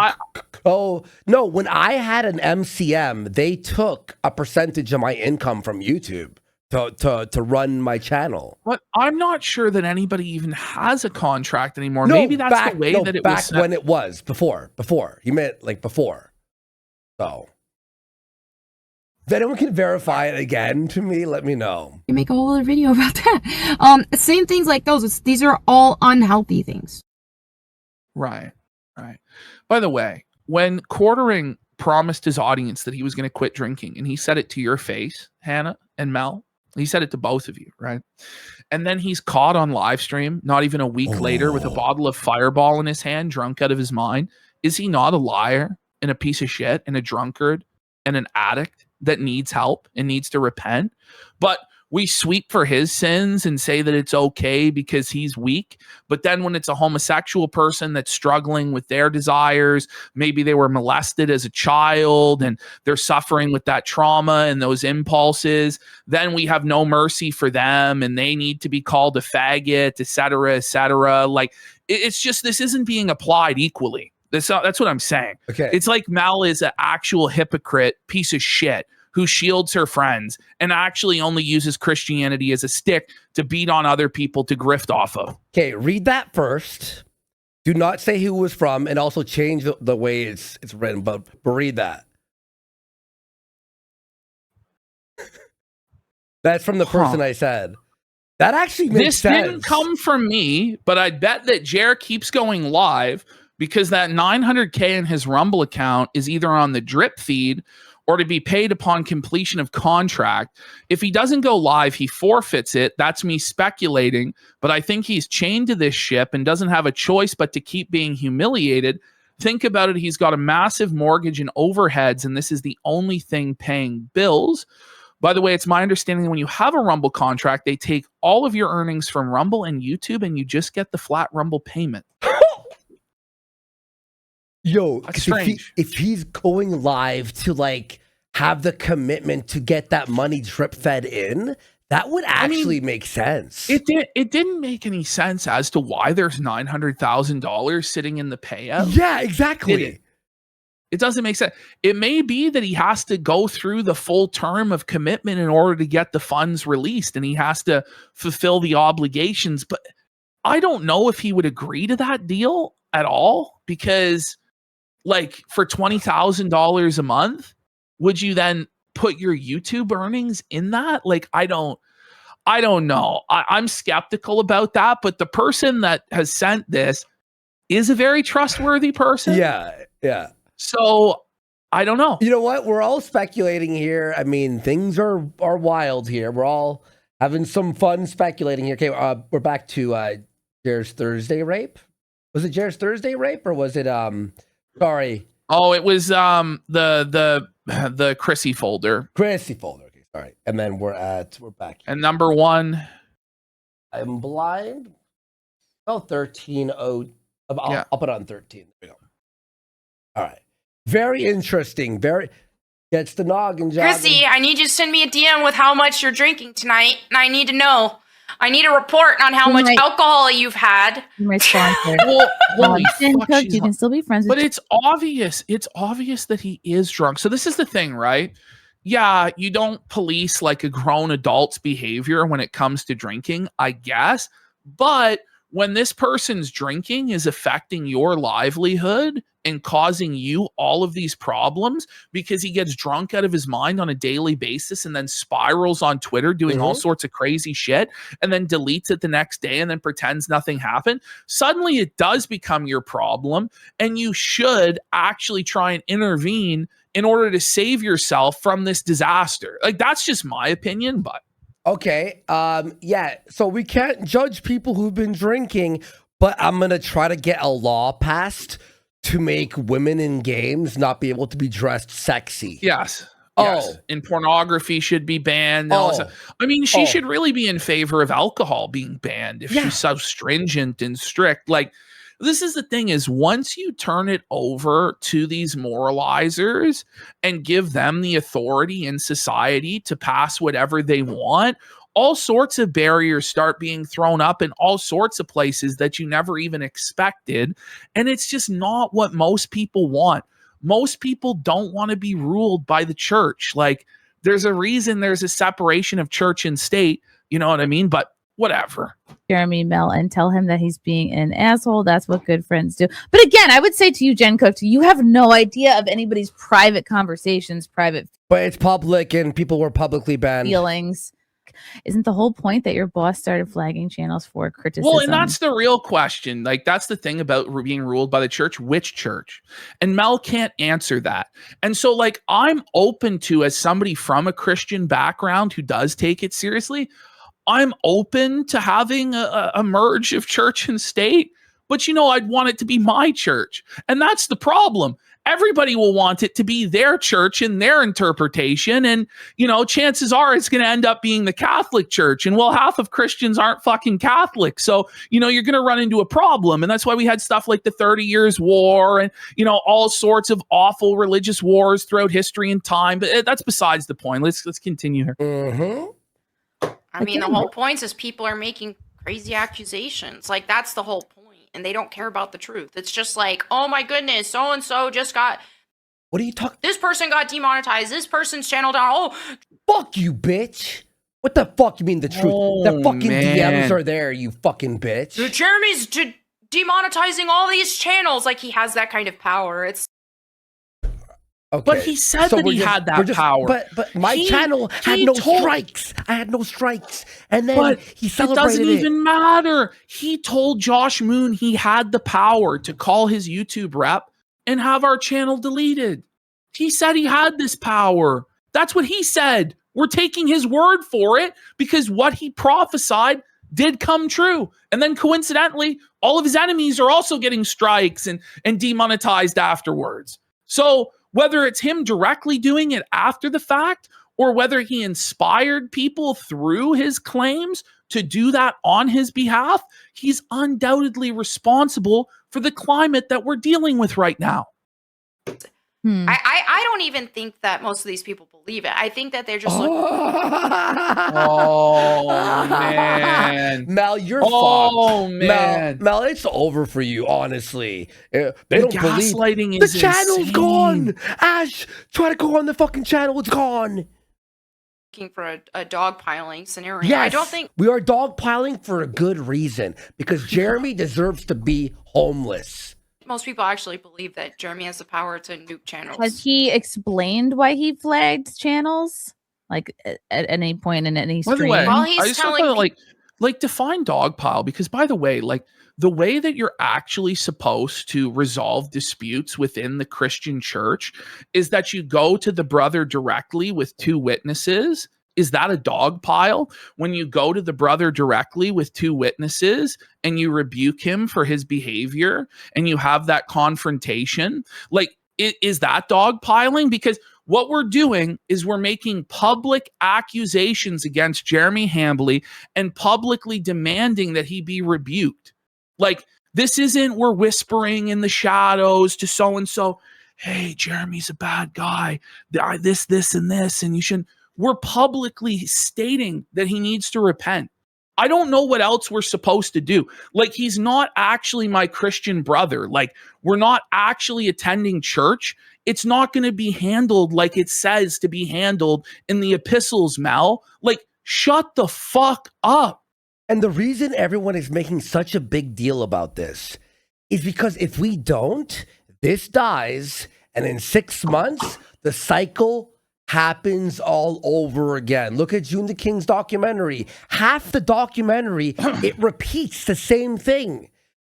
no. When I had an MCM, they took a percentage of my income from YouTube to run my channel. But I'm not sure that anybody even has a contract anymore. No, maybe that's the way that it was. Back when it was before. You meant like before. So, if anyone can verify it again to me, let me know. You make a whole other video about that. Same things like those. These are all unhealthy things. Right. By the way, when Quartering promised his audience that he was going to quit drinking, and he said it to your face, Hannah and Mel, he said it to both of you, right? And then he's caught on live stream, not even a week later, with a bottle of Fireball in his hand, drunk out of his mind. Is he not a liar and a piece of shit and a drunkard and an addict that needs help and needs to repent? But we sweep for his sins and say that it's okay because he's weak. But then when it's a homosexual person that's struggling with their desires, maybe they were molested as a child and they're suffering with that trauma and those impulses, then we have no mercy for them and they need to be called a faggot, et cetera, et cetera. Like, it's just, this isn't being applied equally. That's what I'm saying. Okay. It's like Mel is an actual hypocrite piece of shit who shields her friends and actually only uses Christianity as a stick to beat on other people to grift off of. Okay, read that first. Do not say who it was from, and also change the way it's written, but read that. That's from the person I said. That actually makes sense. This didn't come from me, but I bet that Jer keeps going live because that 900K in his Rumble account is either on the drip feed or to be paid upon completion of contract. If he doesn't go live, he forfeits it. That's me speculating, but I think he's chained to this ship and doesn't have a choice but to keep being humiliated. Think about it. He's got a massive mortgage and overheads, and this is the only thing paying bills. By the way, it's my understanding that when you have a Rumble contract, they take all of your earnings from Rumble and YouTube, and you just get the flat Rumble payment. Yo, That's strange. If he's going live to like have the commitment to get that money drip fed in, that would actually make sense. It didn't make any sense as to why there's $900,000 sitting in the payout. Yeah, exactly. It doesn't make sense. It may be that he has to go through the full term of commitment in order to get the funds released, and he has to fulfill the obligations. But I don't know if he would agree to that deal at all, because like for $20,000 a month, would you then put your YouTube earnings in that? Like, I don't know. I'm skeptical about that, but the person that has sent this is a very trustworthy person. Yeah. So I don't know. You know what? We're all speculating here. I mean, things are wild here. We're all having some fun speculating here. Okay, we're back to Jer's Thursday rape. Was it Jer's Thursday rape, or was it sorry? Oh, it was the Chrissie folder. Chrissie folder. Okay, sorry. And then we're back here. And number one, I'm blind. Oh, 13. I'll put it on 13. There we go. All right. Very interesting. Very gets the noggin jogging. Chrissy, I need you to send me a DM with how much you're drinking tonight, and I need to know. I need a report on how much alcohol you've had. My sponsor. You can still be friends with but it's obvious. It's obvious that he is drunk. So this is the thing, right? Yeah, you don't police like a grown adult's behavior when it comes to drinking, I guess. But when this person's drinking is affecting your livelihood and causing you all of these problems because he gets drunk out of his mind on a daily basis and then spirals on Twitter doing all sorts of crazy shit and then deletes it the next day and then pretends nothing happened, suddenly it does become your problem, and you should actually try and intervene in order to save yourself from this disaster. Like, that's just my opinion, but okay. Yeah. So we can't judge people who've been drinking, but I'm going to try to get a law passed to make women in games not be able to be dressed sexy. Yes. And pornography should be banned. I mean, she should really be in favor of alcohol being banned if she's so stringent and strict. Like, this is the thing, is once you turn it over to these moralizers and give them the authority in society to pass whatever they want, all sorts of barriers start being thrown up in all sorts of places that you never even expected. And it's just not what most people want. Most people don't want to be ruled by the church. Like, there's a reason there's a separation of church and state. You know what I mean? But whatever. Jeremy Mel and tell him that he's being an asshole. That's what good friends do. But again, I would say to you, Jen Cook, you have no idea of anybody's private conversations, private. But it's public and people were publicly banned. Feelings. Isn't the whole point that your boss started flagging channels for criticism? Well, and that's the real question. Like, that's the thing about being ruled by the church. Which church? And Mel can't answer that. And so, like, I'm open to, as somebody from a Christian background who does take it seriously, I'm open to having a merge of church and state. but I'd want it to be my church. And that's the problem. Everybody will want it to be their church and their interpretation. And, chances are it's going to end up being the Catholic Church. And half of Christians aren't fucking Catholic. So, you're going to run into a problem. And that's why we had stuff like the 30 Years' War and, all sorts of awful religious wars throughout history and time. But that's besides the point. Let's continue here. Mm-hmm. I mean, the whole point is people are making crazy accusations. Like, that's the whole point. And they don't care about the truth. It's just like, oh my goodness, so-and-so just got... What are you talking... This person got demonetized. This person's channel down. Oh, fuck you, bitch. What the fuck you mean the truth? The fucking man. DMs are there, you fucking bitch. Jeremy's demonetizing all these channels. Like, he has that kind of power. It's... Okay. But he said that he had that power. But my channel had no strikes. I had no strikes. And then he celebrated it. It doesn't even matter. He told Josh Moon he had the power to call his YouTube rep and have our channel deleted. He said he had this power. That's what he said. We're taking his word for it because what he prophesied did come true. And then coincidentally, all of his enemies are also getting strikes and demonetized afterwards. So whether it's him directly doing it after the fact or whether he inspired people through his claims to do that on his behalf, he's undoubtedly responsible for the climate that we're dealing with right now. I don't even think that most of these people believe it. I think that they're just looking... Oh, man. Mel, you're fucked. Oh, man. Mel, it's over for you, honestly. They don't believe... Gaslighting is The channel's insane. gone. Ash, try to go on the fucking channel. It's gone. Looking for a dogpiling scenario. Yes, I don't think... we are dogpiling for a good reason. Because Jeremy deserves to be homeless. Most people actually believe that Jeremy has the power to nuke channels. Has he explained why he flagged channels? Like at any point in any stream? By the way, Well, he's I just telling want to like define dogpile, because by the way, like the way that you're actually supposed to resolve disputes within the Christian church is that you go to the brother directly with two witnesses. Is that a dog pile? When you go to the brother directly with two witnesses and you rebuke him for his behavior and you have that confrontation, like, is that dog piling? Because what we're doing is we're making public accusations against Jeremy Hambley and publicly demanding that he be rebuked. Like, this isn't we're whispering in the shadows to so-and-so, hey, Jeremy's a bad guy, this, and this, and you shouldn't. We're publicly stating that he needs to repent. I don't know what else we're supposed to do. Like, he's not actually my Christian brother. Like, we're not actually attending church. It's not going to be handled like it says to be handled in the epistles, Mel. Like, shut the fuck up. And the reason everyone is making such a big deal about this is because if we don't, this dies, and in 6 months, the cycle happens all over again. Look at June the King's documentary. Half the documentary, it repeats the same thing.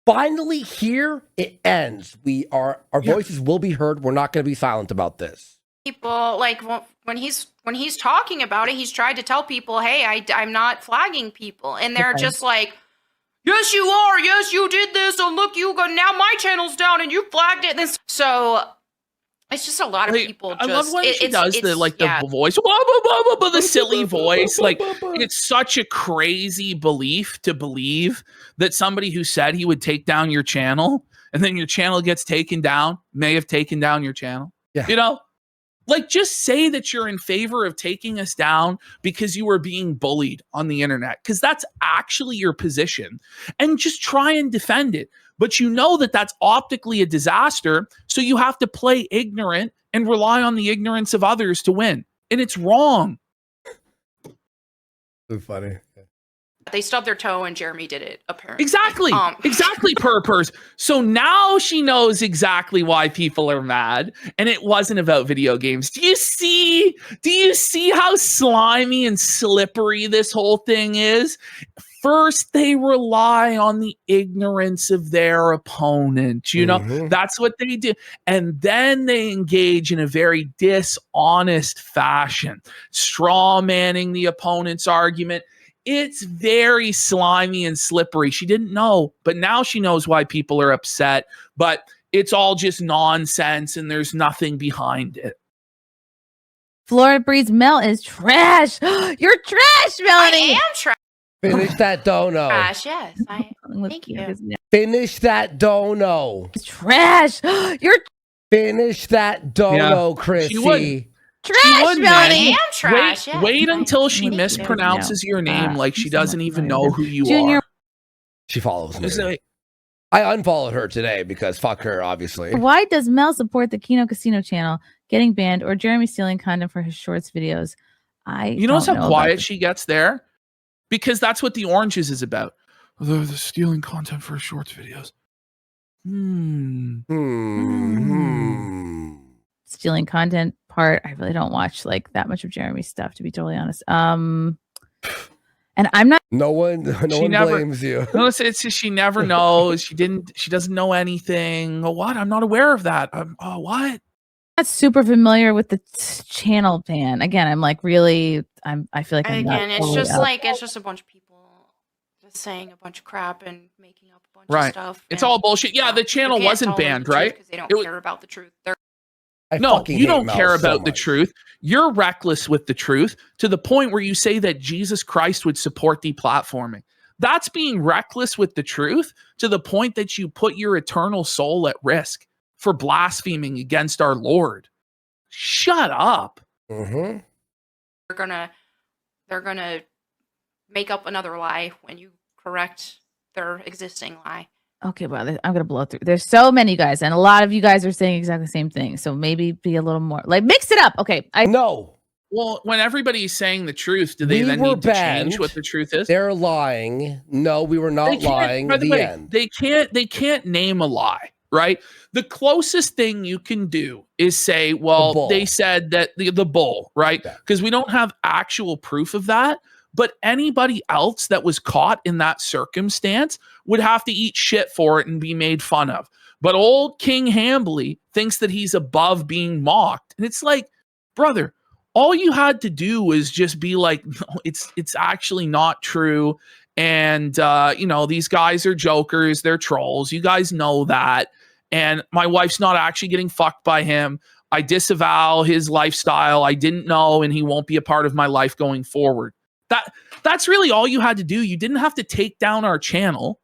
Finally, here it ends. Our voices will be heard. We're not going to be silent about this. People, like, when he's talking about it, he's tried to tell people, hey, I'm not flagging people, and they're just like, yes, you are. Yes, you did this. And look, you go now. My channel's down, and you flagged it. So it's just a lot of people. I love when she does the voice, the silly voice. Like, it's such a crazy belief to believe that somebody who said he would take down your channel and then your channel gets taken down may have taken down your channel. Yeah. Like, just say that you're in favor of taking us down because you were being bullied on the internet, because that's actually your position, and just try and defend it. But you know that that's optically a disaster, so you have to play ignorant and rely on the ignorance of others to win. And it's wrong. So funny. They stubbed their toe and Jeremy did it, apparently. Exactly. Exactly, Purpers. So now she knows exactly why people are mad, and it wasn't about video games. Do you see how slimy and slippery this whole thing is? First, they rely on the ignorance of their opponent. That's what they do. And then they engage in a very dishonest fashion, straw manning the opponent's argument. It's very slimy and slippery. She didn't know, but now she knows why people are upset. But it's all just nonsense, and there's nothing behind it. Florida Breeze Mel is trash. You're trash, Melonie. I am trash. Finish that dono. Yes. Thank you. Finish that dono. It's trash. You're Finish that dono, Chrissy. trash, Melonie. I am trash. Wait until she Thank you. mispronounces your name like she doesn't even know who you Junior. are. She follows me. It's like, I unfollowed her today because fuck her, obviously. Why does Mel support the Kino Casino channel getting banned or Jeremy stealing content for his shorts videos? you notice how quiet she gets there? Because that's what the oranges is about. They're stealing content for his shorts videos. Stealing content part. I really don't watch like that much of Jeremy's stuff, to be totally honest. And I'm not. No one blames you. Notice it's just she never knows. She doesn't know anything. Oh, what? I'm not aware of that. What? Not super familiar with the channel ban. Again, I'm like really. I feel like I'm Again, not it's totally just up. like it's just a bunch of people just saying a bunch of crap and making up a bunch of stuff. It's all bullshit. Yeah, the channel wasn't banned, right? Because they don't care about the truth. No, you don't care about the truth. You're reckless with the truth to the point where you say that Jesus Christ would support deplatforming. That's being reckless with the truth to the point that you put your eternal soul at risk for blaspheming against our Lord. Shut up. Mm-hmm. They're gonna make up another lie when you correct their existing lie. Okay, well, I'm gonna blow through. There's so many guys, and a lot of you guys are saying exactly the same thing. So maybe be a little more like mix it up. Okay, no. Well, when everybody's saying the truth, do they then need to change what the truth is? They're lying. No, we were not lying. By the way, end. They can't name a lie, right? The closest thing you can do is say, well, they said that the bull, right? Because we don't have actual proof of that. But anybody else that was caught in that circumstance would have to eat shit for it and be made fun of. But old King Hambly thinks that he's above being mocked. And it's like, brother, all you had to do was just be like, no, it's actually not true. And, these guys are jokers. They're trolls. You guys know that. And my wife's not actually getting fucked by him. I disavow his lifestyle. I didn't know, and he won't be a part of my life going forward. That's really all you had to do. You didn't have to take down our channel,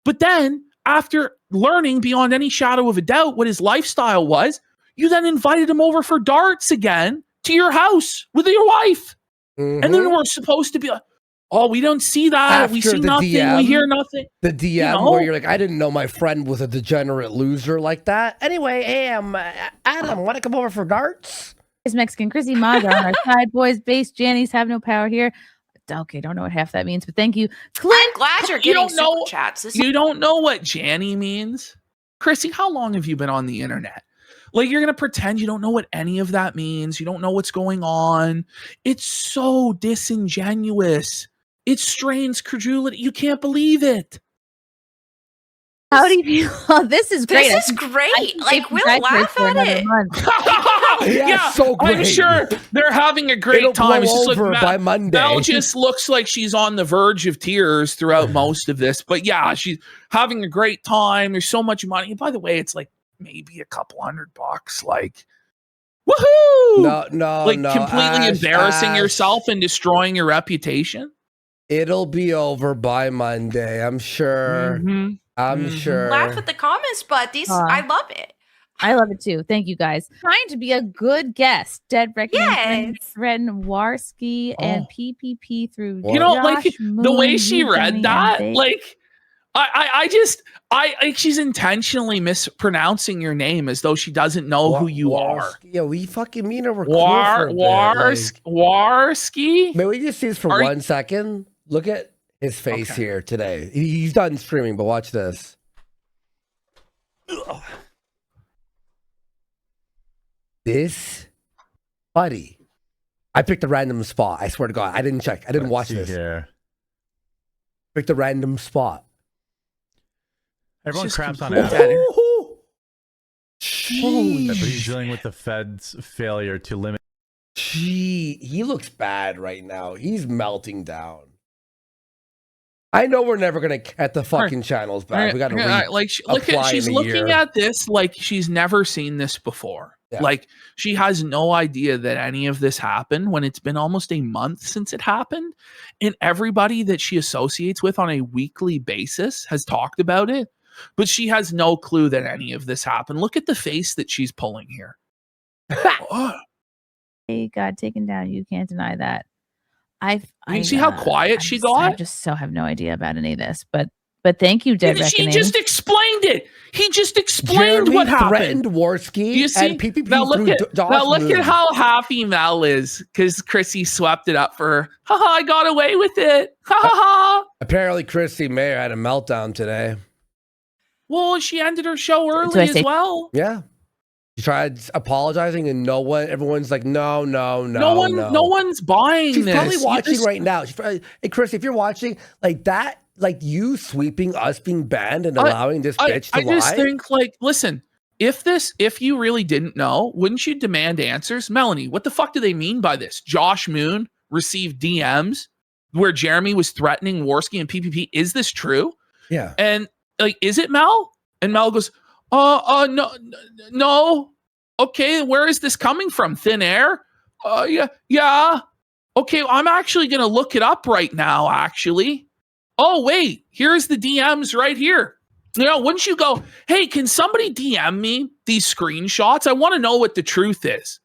But then, after learning beyond any shadow of a doubt what his lifestyle was, you then invited him over for darts again to your house with your wife. Mm-hmm. And then we're supposed to be like, oh, we don't see that. After we see nothing. DM, we hear nothing. The DM where you're like, I didn't know my friend was a degenerate loser like that. Anyway, hey, Adam, want to come over for darts? Mexican Chrissy Mayr on our side. Boys, base Jannies have no power here. Okay, don't know what half that means, but thank you, Clint. I'm glad you're getting super chats. You don't know what Janny means, Chrissy. How long have you been on the internet? Like you're gonna pretend you don't know what any of that means. You don't know what's going on. It's so disingenuous. It strains credulity. You can't believe it. How do you feel? This is great. This is great. Like, we'll laugh at it. Yeah, so great. I'm sure they're having a great time. It's just like by Monday. Mel just looks like she's on the verge of tears throughout most of this. But yeah, she's having a great time. There's so much money. And by the way, it's like maybe a couple $100. Like, woohoo! No, like completely embarrassing yourself and destroying your reputation. It'll be over by Monday, I'm sure. Mm-hmm. I'm sure. Laugh at the comments, but I love it. I love it too. Thank you guys. Trying to be a good guest. Dead recommend threaten Warski and PPP through like Moon, the way she read that, and like I she's intentionally mispronouncing your name as though she doesn't know who you are. Yeah, we fucking mean her. Warski. May we just see this for 1 second? Look at his face here today. He's done streaming, but watch this. This, buddy. I picked a random spot. I swear to God, I didn't check. I didn't watch this. Here. Picked a random spot. Everyone craps on it. But he's dealing with the Fed's failure to limit He looks bad right now. He's melting down. I know we're never gonna get the fucking channels back. We got to she's looking at this like she's never seen this before. Yeah. Like she has no idea that any of this happened when it's been almost a month since it happened, and everybody that she associates with on a weekly basis has talked about it, but she has no clue that any of this happened. Look at the face that she's pulling here. He got taken down. You can't deny that. You see how quiet she got? I just have no idea about any of this, but thank you, Dead Reckoning. She just explained it. He just explained what happened. Threatened Warski. You see? And PPP now look at how happy Mel is because Chrissy swept it up for her. Ha ha! I got away with it. Ha ha ha! Apparently, Chrissie Mayr had a meltdown today. Well, she ended her show early as well. Yeah. She tried apologizing, and everyone's like, no one's buying She's this. probably watching right now. Hey, Chris, if you're watching like that, like you sweeping us being banned and allowing this bitch to lie. I just think, like, listen, if you really didn't know, wouldn't you demand answers? Melonie, what the fuck do they mean by this? Josh Moon received DMs where Jeremy was threatening Warski and PPP. Is this true? Yeah. And like, is it Mel? And Mel goes, no. Okay, where is this coming from? Thin air? Yeah. Okay, I'm actually gonna look it up right now, actually. Oh, wait, here's the DMs right here. You know, wouldn't you go, hey, can somebody DM me these screenshots? I want to know what the truth is.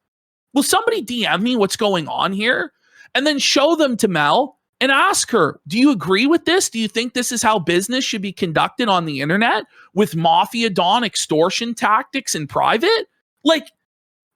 Will somebody DM me what's going on here? And then show them to Mel and ask her, do you agree with this? Do you think this is how business should be conducted on the internet with Mafia Don extortion tactics in private? Like,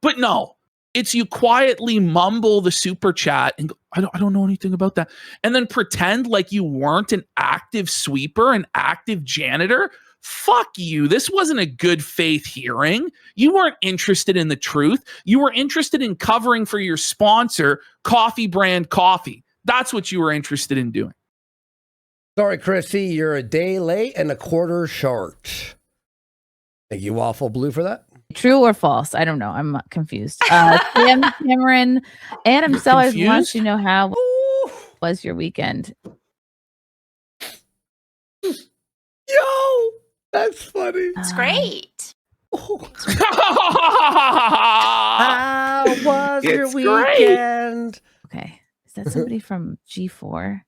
but no, it's you quietly mumble the super chat and go, I don't know anything about that. And then pretend like you weren't an active sweeper, an active janitor. Fuck you. This wasn't a good faith hearing. You weren't interested in the truth. You were interested in covering for your sponsor, Coffee Brand Coffee. That's what you were interested in doing. Sorry, Chrissy, you're a day late and a quarter short. Thank you, Waffle Blue, for that. True or false? I don't know. I'm confused. Sam Cameron, Adam Sellers wants to know how was your weekend. Yo, that's funny. It's great. How was your weekend? Okay. Is that somebody from G4?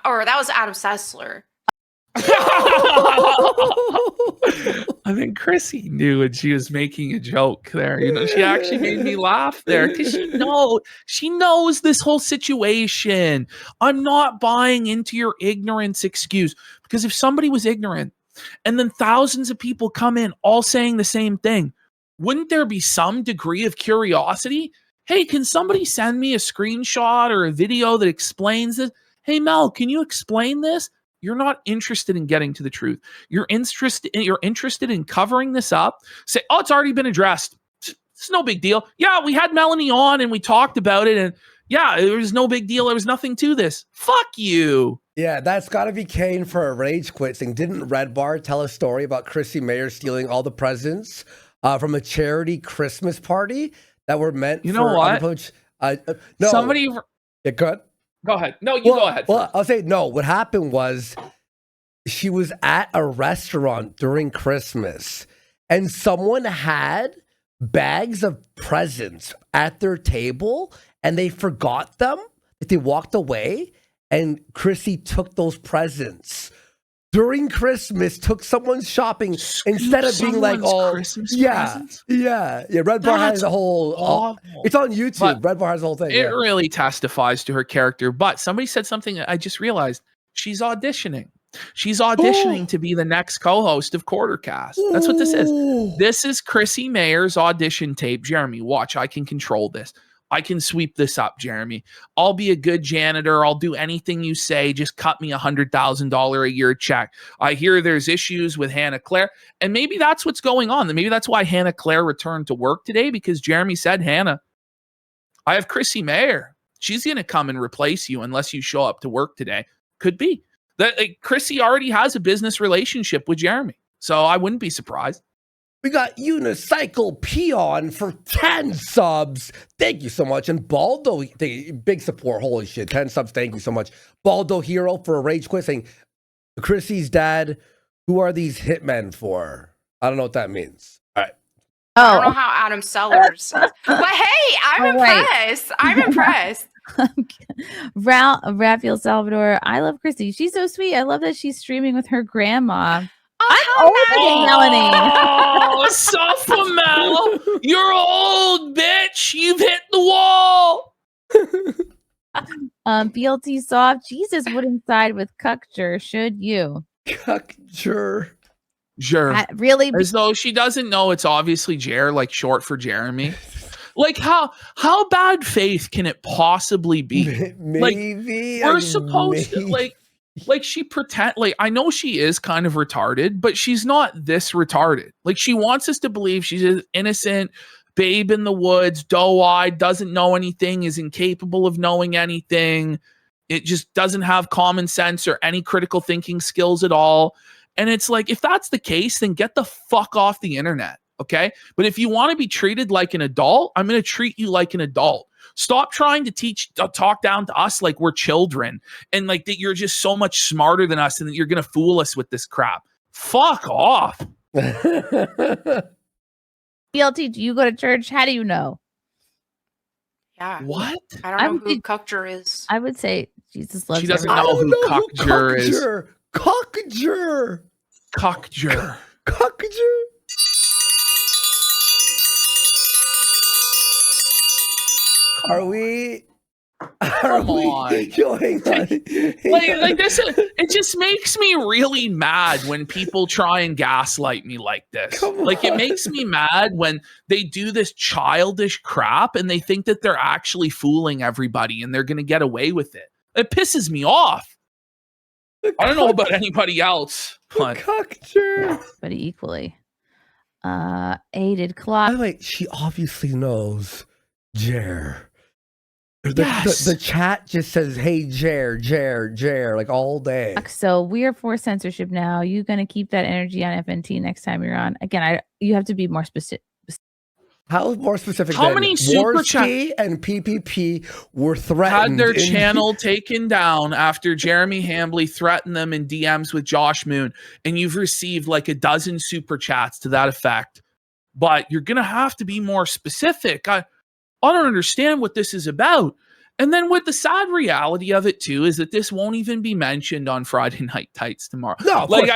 Or that was Adam Sessler. I think Chrissy knew when she was making a joke there. You know, she actually made me laugh there because she knows this whole situation. I'm not buying into your ignorance excuse, because if somebody was ignorant and then thousands of people come in all saying the same thing, wouldn't there be some degree of curiosity? Hey, can somebody send me a screenshot or a video that explains this? Hey, Mel, can you explain this? You're not interested in getting to the truth. You're interested in covering this up. Say, oh, it's already been addressed. It's no big deal. Yeah, we had Melonie on and we talked about it. And yeah, it was no big deal. There was nothing to this. Fuck you. Yeah, that's got to be Kane for a rage quit thing. Didn't Red Bar tell a story about Chrissie Mayr stealing all the presents from a charity Christmas party that were meant for... You know what? No. Somebody... Yeah, good. Go ahead. No, you go ahead. Well, I'll say no. What happened was she was at a restaurant during Christmas and someone had bags of presents at their table and they forgot them. They walked away and Chrissy took those presents during Christmas, took someone's shopping instead of being like, oh, Christmas presents? Yeah. Red Bar has a whole, it's on YouTube. But Red Bar has the whole thing. It really testifies to her character. But somebody said something I just realized. She's auditioning. She's auditioning to be the next co-host of Quartercast. That's what this is. This is Chrissie Mayr's audition tape. Jeremy, watch. I can control this. I can sweep this up, Jeremy. I'll be a good janitor. I'll do anything you say. Just cut me $100,000 a year check. I hear there's issues with Hannah Claire. And maybe that's what's going on. Maybe that's why Hannah Claire returned to work today, because Jeremy said, Hannah, I have Chrissie Mayr. She's going to come and replace you unless you show up to work today. Could be. That Chrissy already has a business relationship with Jeremy. So I wouldn't be surprised. We got Unicycle Peon for 10 subs. Thank you so much. And Baldo, big support. Holy shit, 10 subs. Thank you so much. Baldo Hero for a rage quit saying, Chrissy's dad, who are these hitmen for? I don't know what that means. All right. I don't know how Adam Sellers. But hey, I'm impressed. I'm impressed. Raphael Salvador, I love Chrissy. She's so sweet. I love that she's streaming with her grandma. Oh, Melanie. Oh, suffer, Mel. You're old, bitch. You've hit the wall. BLT soft. Jesus wouldn't side with Cuckjur, should you? Cuckjur. Sure. Really? As though she doesn't know it's obviously Jer, like short for Jeremy. Like how bad faith can it possibly be? Maybe. Like, we're supposed to like she pretend like I know she is kind of retarded, but she's not this retarded. Like she wants us to believe she's an innocent babe in the woods, doe-eyed, doesn't know anything, is incapable of knowing anything. It just doesn't have common sense or any critical thinking skills at all. And it's like, if that's the case, then get the fuck off the internet. Okay. But if you want to be treated like an adult, I'm going to treat you like an adult. Stop trying to talk down to us like we're children and like that you're just so much smarter than us and that you're going to fool us with this crap. Fuck off. BLT, do you go to church? How do you know? Yeah. What? I don't know who Cuckjur is. I would say Jesus loves She doesn't everyone. know who Cuckjur is. Cuckjur. Cuckjur. Cuckjur. Are we going on? Like this, it just makes me really mad when people try and gaslight me like this. Like it makes me mad when they do this childish crap and they think that they're actually fooling everybody and they're going to get away with it. It pisses me off. I don't know about anybody else, but equally. Aided clock. By the way, she obviously knows Jer. Yes. The chat just says, hey, Jer, like all day. So we are for censorship now. You going to keep that energy on FNT next time you're on? Again, you have to be more specific. How more specific? How many super chats and PPP were threatened? Had their channel taken down after Jeremy Hambley threatened them in DMs with Josh Moon, and you've received like a dozen super chats to that effect. But you're gonna have to be more specific. I don't understand what this is about. And then with the sad reality of it too is that this won't even be mentioned on Friday Night Tights tomorrow. No, like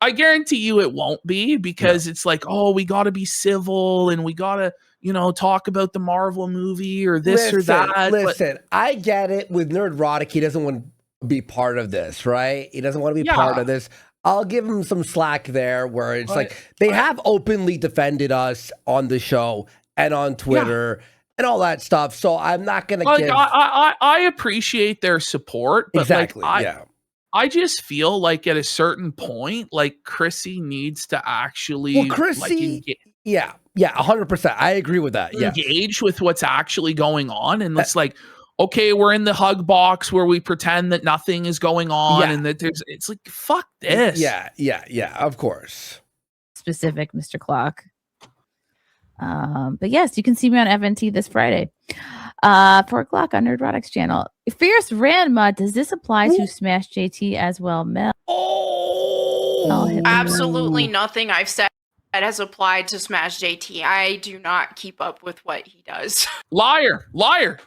I guarantee you it won't be because it's like, oh, we got to be civil and we got to, talk about the Marvel movie or this or that. Listen, I get it with Nerdrotic. He doesn't want to be part of this, right? He doesn't want to be part of this. I'll give him some slack there where it's like they have openly defended us on the show and on Twitter and all that stuff. So I'm not going to give... I appreciate their support. But exactly, I just feel like at a certain point, like Chrissy needs to actually... Well, Chrissy... 100%. I agree with that. Engage with what's actually going on. And it's like, okay, we're in the hug box where we pretend that nothing is going on and that it's like, fuck this. Yeah, of course. Specific, Mr. Clock. But yes, you can see me on FNT this Friday. 4 o'clock on Nerdrotic's channel. Fierce Ranma, does this apply to Smash JT as well, Mel? Absolutely nothing I've said has applied to Smash JT. I do not keep up with what he does. Liar.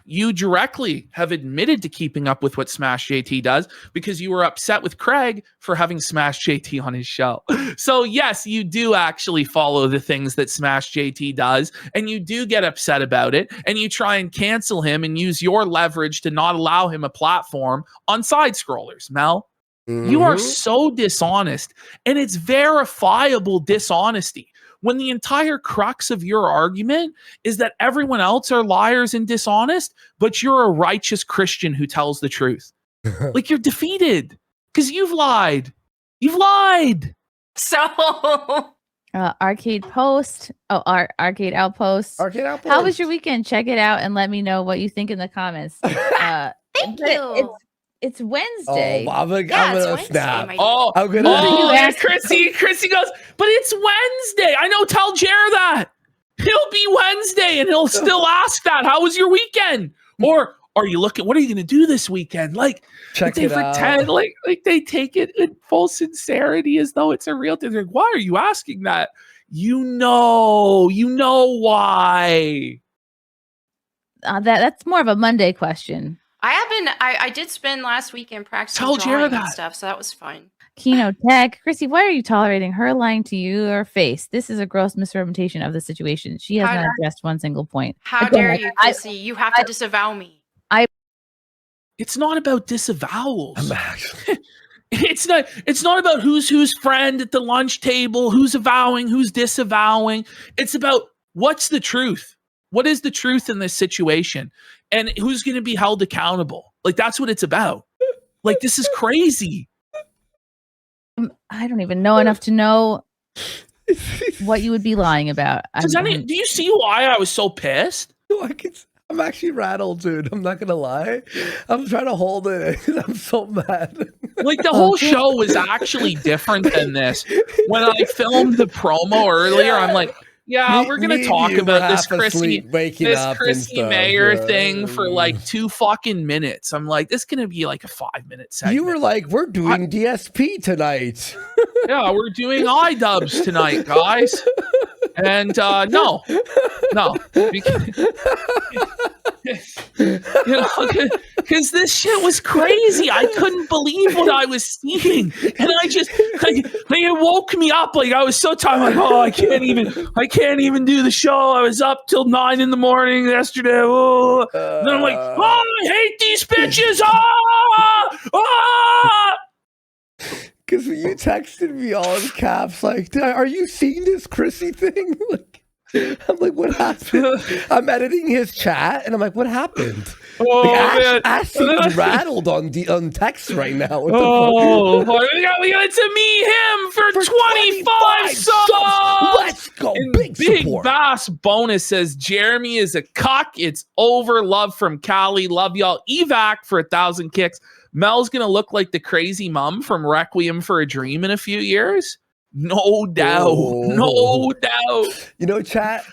You directly have admitted to keeping up with what Smash JT does because you were upset with Craig for having Smash JT on his show. So yes, you do actually follow the things that Smash JT does and you do get upset about it and you try and cancel him and use your leverage to not allow him a platform on side scrollers, Mel. You are so dishonest, and it's verifiable dishonesty. When the entire crux of your argument is that everyone else are liars and dishonest, but you're a righteous Christian who tells the truth. Like you're defeated because you've lied. You've lied. So Arcade Post. Arcade Outpost. How was your weekend? Check it out and let me know what you think in the comments. Thank you. It's Wednesday. Oh, I'm Yeah, it's gonna Wednesday, snap. my Oh, I'm gonna. oh, You yeah, asked- Chrissy goes, but it's Wednesday. I know, tell Jared that. He'll be Wednesday and he'll still ask that. How was your weekend? Or are you looking, what are you going to do this weekend? Like, Check they it pretend out. like they take it in full sincerity as though it's a real thing. They're like, why are you asking that? You know why. That's more of a Monday question. I did spend last weekend practicing Tell Jared drawing and that. stuff, so that was fun. Kino Tech. Chrissy, why are you tolerating her lying to your face? This is a gross misrepresentation of the situation. She has How- not addressed one single point. How Again, dare you, Chrissy? You have to disavow me. It's not about disavowals. I'm actually. It's not about who's friend at the lunch table, who's avowing, who's disavowing. It's about what's the truth. What is the truth in this situation? And who's going to be held accountable? Like, that's what it's about. Like, this is crazy. I don't even know enough to know what you would be lying about. Do you see why I was so pissed? I'm actually rattled, dude. I'm not gonna lie. I'm trying to hold it. I'm so mad. Like, the whole show was actually different than this. When I filmed the promo earlier, I'm like, yeah, we're gonna talk about this Chrissie Mayr thing for like 2 fucking minutes. I'm like, this is gonna be like a 5-minute segment. You were like, we're doing DSP tonight. Yeah, wewe're doing iDubbbz tonight, guys. And no, because this shit was crazy. I couldn't believe what I was seeing, and it woke me up. Like, I was so tired. I'm like, oh, I can't even do the show. I was up till 9 a.m. yesterday. Oh. And then I'm like, oh, I hate these bitches. Because when you texted me all in caps, like, are you seeing this Chrissy thing? Like, I'm like, what happened? I'm editing his chat, and I'm like, what happened? Oh, man. Ash seems rattled on text right now. What the Oh, we got to meet him for 25 subs. Let's go. And Big support. Bass Bonus says, Jeremy is a cuck. It's over. Love from Cali. Love y'all. Evac for 1,000 kicks. Mel's going to look like the crazy mom from Requiem for a Dream in a few years. No doubt. Oh. No doubt. You know, chat.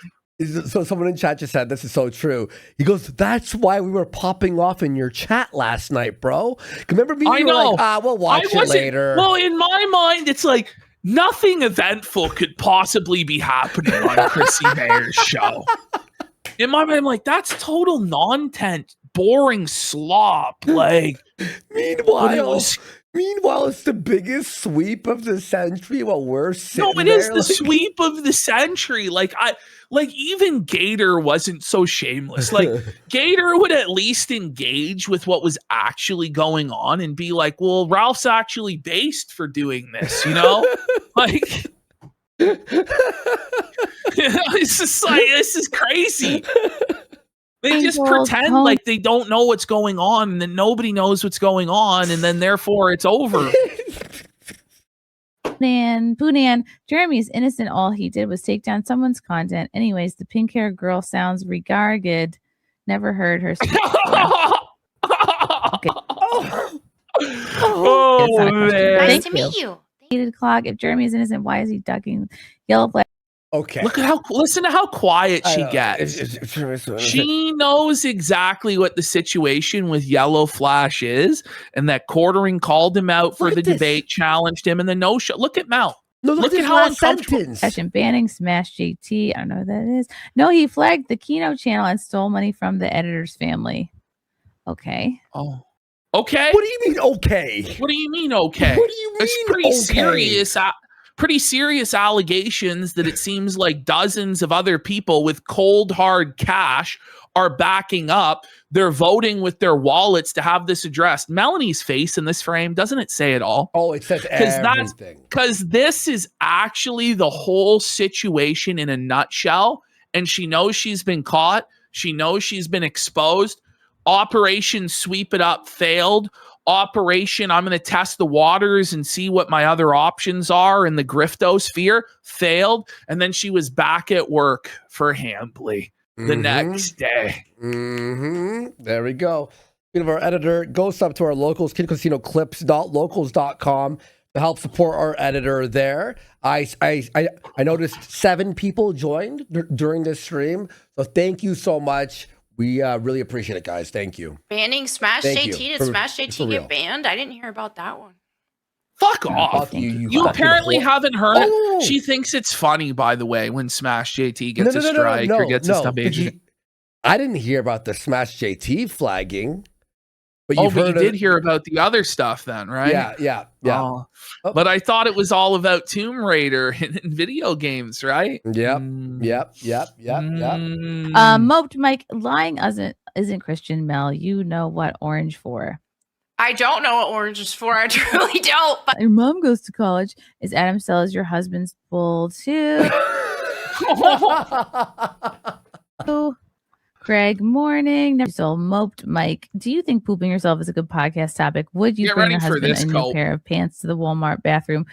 So someone in chat just said, this is so true. He goes, that's why we were popping off in your chat last night, bro. Remember me? You were like, we'll watch it later. Well, in my mind, it's like nothing eventful could possibly be happening on Chrissie Mayr's show. In my mind, I'm like, that's total non-tent, boring slop. Like, Meanwhile, it's the biggest sweep of the century while we're sitting it is there, the sweep of the century. Like, even Gator wasn't so shameless. Like, Gator would at least engage with what was actually going on and be like, well, Ralph's actually based for doing this, you know? Like, it's just like, this is crazy. They just pretend like they don't know what's going on, and then nobody knows what's going on, and then therefore it's over. Poonan, Jeremy is innocent. All he did was take down someone's content. Anyways, the pink hair girl sounds regarded. Never heard her speak. Okay. Oh, man. Nice to meet you. 8 o'clock. If Jeremy is innocent, why is he ducking yellow flag? Okay. Listen to how quiet she gets. She knows exactly what the situation with Yellow Flash is, and that Quartering called him out for the debate, challenged him, and the no show. Look at Mel. No, look at how uncomfortable. Session banning, smash JT. I don't know what that is. No, he flagged the Kino channel and stole money from the editor's family. Okay. Oh. Okay. What do you mean, okay? What do you mean, okay? What do you mean, It's pretty serious allegations that it seems like dozens of other people with cold, hard cash are backing up. They're voting with their wallets to have this addressed. Melonie's face in this frame, doesn't it say it all? Oh, it says everything. Because this is actually the whole situation in a nutshell. And she knows she's been caught. She knows she's been exposed. Operation Sweep It Up failed. Operation I'm going to test the waters and see what my other options are in the griftosphere failed. And then she was back at work for Hambly the next day. There we go. of our editor. Go sub to our locals, kidcasinoclips.locals.com to help support our editor there. I noticed 7 people joined during this stream. So thank you so much. We really appreciate it, guys. Thank you. Banning Smash Thank JT. you. Did Smash For JT real. get banned? I didn't hear about that one. Fuck off. Fuck you You fucking apparently whore. haven't heard it. Oh. She thinks it's funny, by the way, when Smash JT gets a strike or gets a stub agent. I didn't hear about the Smash JT flagging. But But you did hear about the other stuff then, right? Yeah. Oh. But I thought it was all about Tomb Raider in video games, right? Yep. Moped Mike, lying isn't Christian Mel. You know what orange for. I don't know what orange is for. I truly don't. But Your mom goes to college. Is Adam Sellers your husband's bull too? Greg, morning. So Moped Mike, do you think pooping yourself is a good podcast topic? Would you Get bring ready your for husband this, a new Cole. pair of pants to the Walmart bathroom?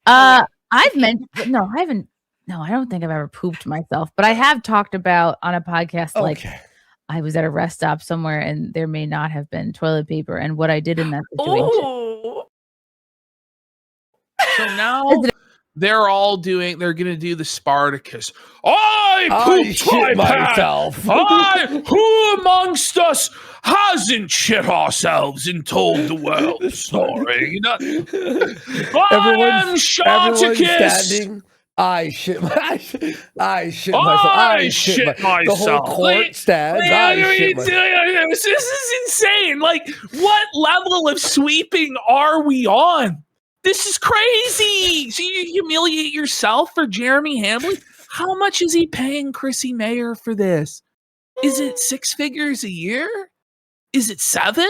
I've mentioned no, I haven't. No, I don't think I've ever pooped myself, but I have talked about on a podcast like I was at a rest stop somewhere and there may not have been toilet paper and what I did in that situation. ooh. So now they're going to do the Spartacus. I pooped shit my pants. myself. Who amongst us hasn't shit ourselves and told the world the story? I am Everyone's Spartacus. standing. I shit myself. The whole myself. court stands. This is insane. Like, what level of sweeping are we on? This is crazy. So you humiliate yourself for Jeremy Hamblin? How much is he paying Chrissie Mayr for this? Is it 6 figures a year? Is it 7?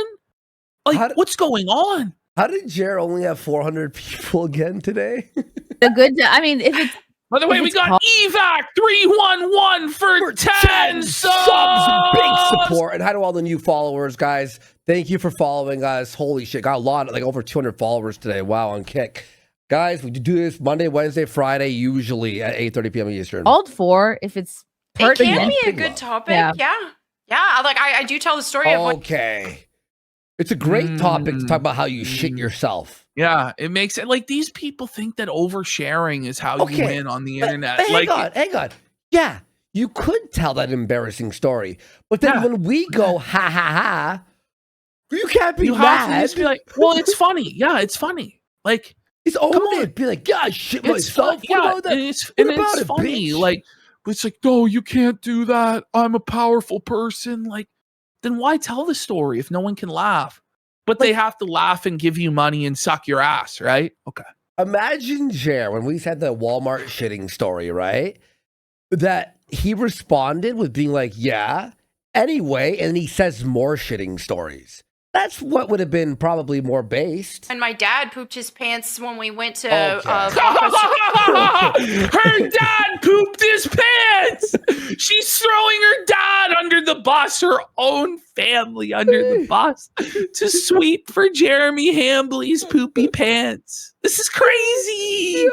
Like, what's going on? How did Jer only have 400 people again today? The good, I mean, if it's By the way, we got Evac 311 for 10 subs. Big support. And hi to all the new followers, guys. Thank you for following us. Holy shit. Got a lot, like over 200 followers today. Wow, on Kick. Guys, we do this Monday, Wednesday, Friday, usually at 8:30 p.m. Eastern. called for if it's It pertinent. can be a good topic. Yeah. Like I do tell the story of what Okay. It's a great topic to talk about how you shit yourself. Yeah, it makes it like these people think that oversharing is how you win on the internet. But like, hang on. Yeah, you could tell that embarrassing story. But then when we go, ha, ha, ha, you can't be you mad. have to just be like, well, it's funny. Yeah, it's funny. Like, it's own it. Be like, yeah, I shit myself. Yeah, what about that? and it's it, funny. bitch? Like, but it's like, no, you can't do that. I'm a powerful person. Like, then why tell the story if no one can laugh? But they have to laugh and give you money and suck your ass, right? Okay. Imagine Jer when we said the Walmart shitting story, right? That he responded with being like, yeah, anyway, and he says more shitting stories. That's what would have been probably more based. and my dad pooped his pants when we went to Her dad pooped his pants. She's throwing her dad under the bus, her own family under the bus to sweep for Jeremy Hambley's poopy pants. This is crazy.